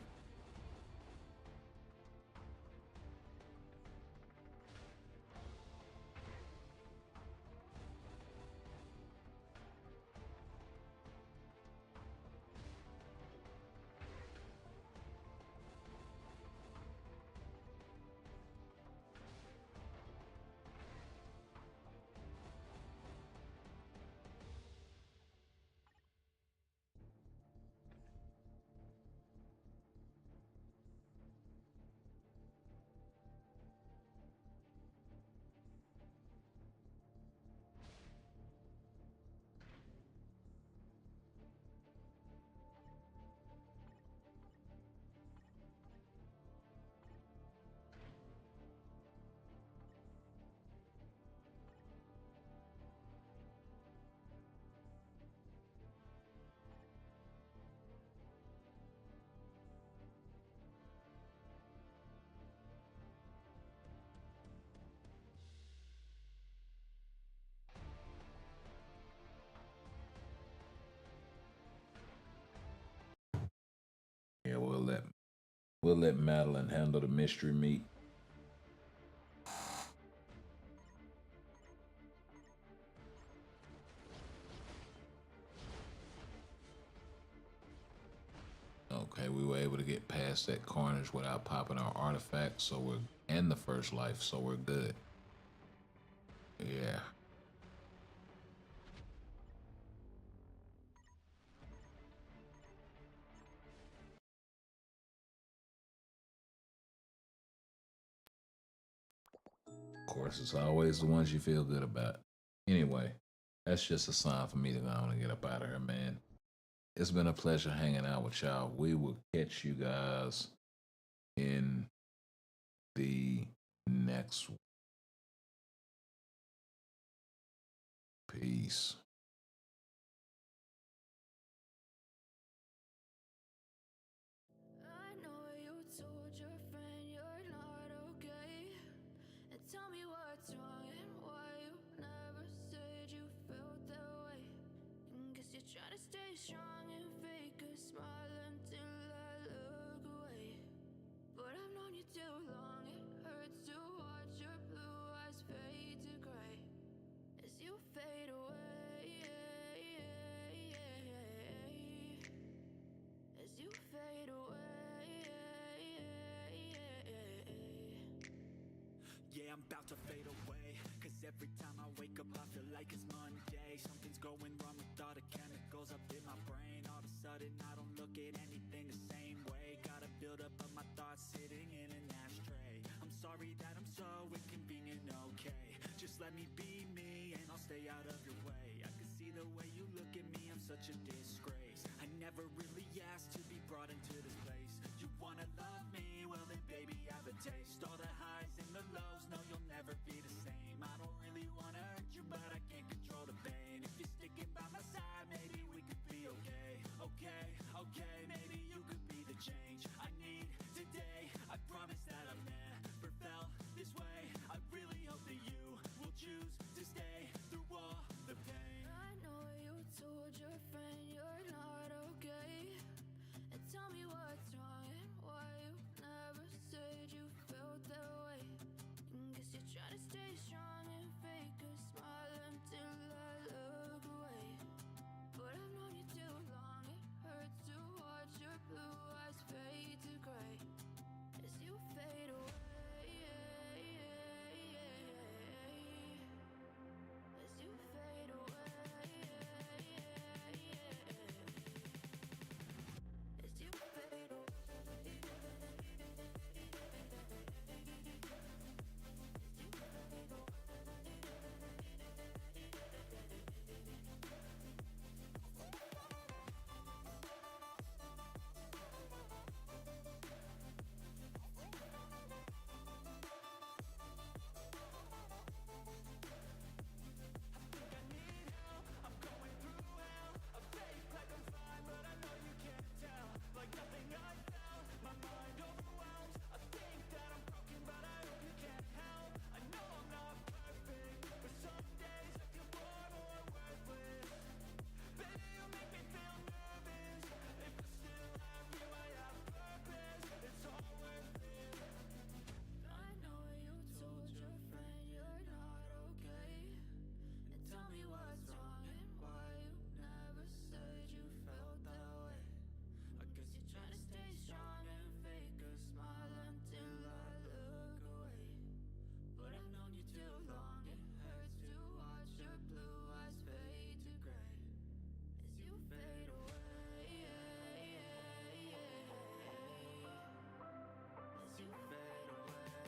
Yeah, we'll let Madeline handle the mystery meat. Okay, we were able to get past that carnage without popping our artifacts, so we're and the first life, so we're good. Yeah. Of course, it's always the ones you feel good about. Anyway, that's just a sign for me to go on and get up out of here, man. It's been a pleasure hanging out with y'all. We will catch you guys in the next one. Peace. I know you told your friend you're not okay, and tell me stay strong and fake a smile until I look away. But I've known you too long, it hurts to watch your blue eyes fade to gray as you fade away. As you fade away. Yeah, I'm about to fade away, cause every time I wake up I feel like it's Monday. Something's going wrong with all the chemicals up in my brain. All of a sudden I don't look at anything the same way. Gotta build up of my thoughts sitting in an ashtray. I'm sorry that I'm so inconvenient, okay. Just let me be me and I'll stay out of your way. I can see the way you look at me, I'm such a disgrace. I never really asked to be brought into this place. You wanna love me? Well then baby, have a taste. All the highs and the lows, no you'll never be the same. I don't really wanna hurt you, but I can't control the pain. If you're sticking by my side, maybe we could be okay. Okay, maybe you could be the change I need today. I promise that I've never felt this way. I really hope that you will choose to stay through all the pain. I know you told your friend you're not okay, and tell me what's wrong and why you never said you felt that way. Guess you're trying to stay strong and fake a smile until I look away. But I've known you too long, it hurts to watch your blue eyes fade to gray as you fade away. As you fade away. As you fade away. I'm going through hell. I fake like I'm fine, but I know you can't tell. Like nothing I felt, my mind overwhelms. I think that I'm broken, but I hope you can't help. I know I'm not perfect, but some days I feel far more worthless. Baby, you make me feel nervous. If I still have you, I have purpose. It's all worth it. I know you told your friend you're not okay, and tell me what's wrong and why you never said you felt that way. I guess you're trying to stay strong and fake a smile until I look away. But I've known you too long, it hurts to watch your blue eyes fade to gray as you fade away. As you fade away.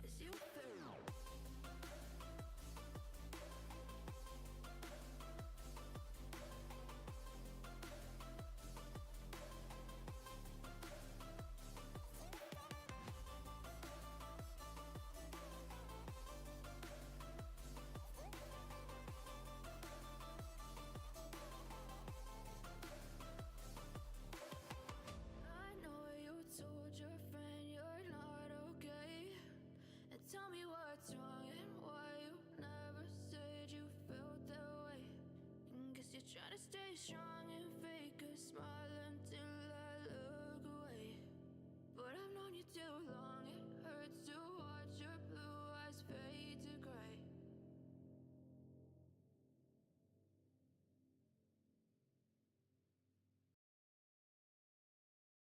As you fade away. I know you told your friend you're not okay, and tell me what's wrong and why you never said you felt that way. Guess you're trying to stay strong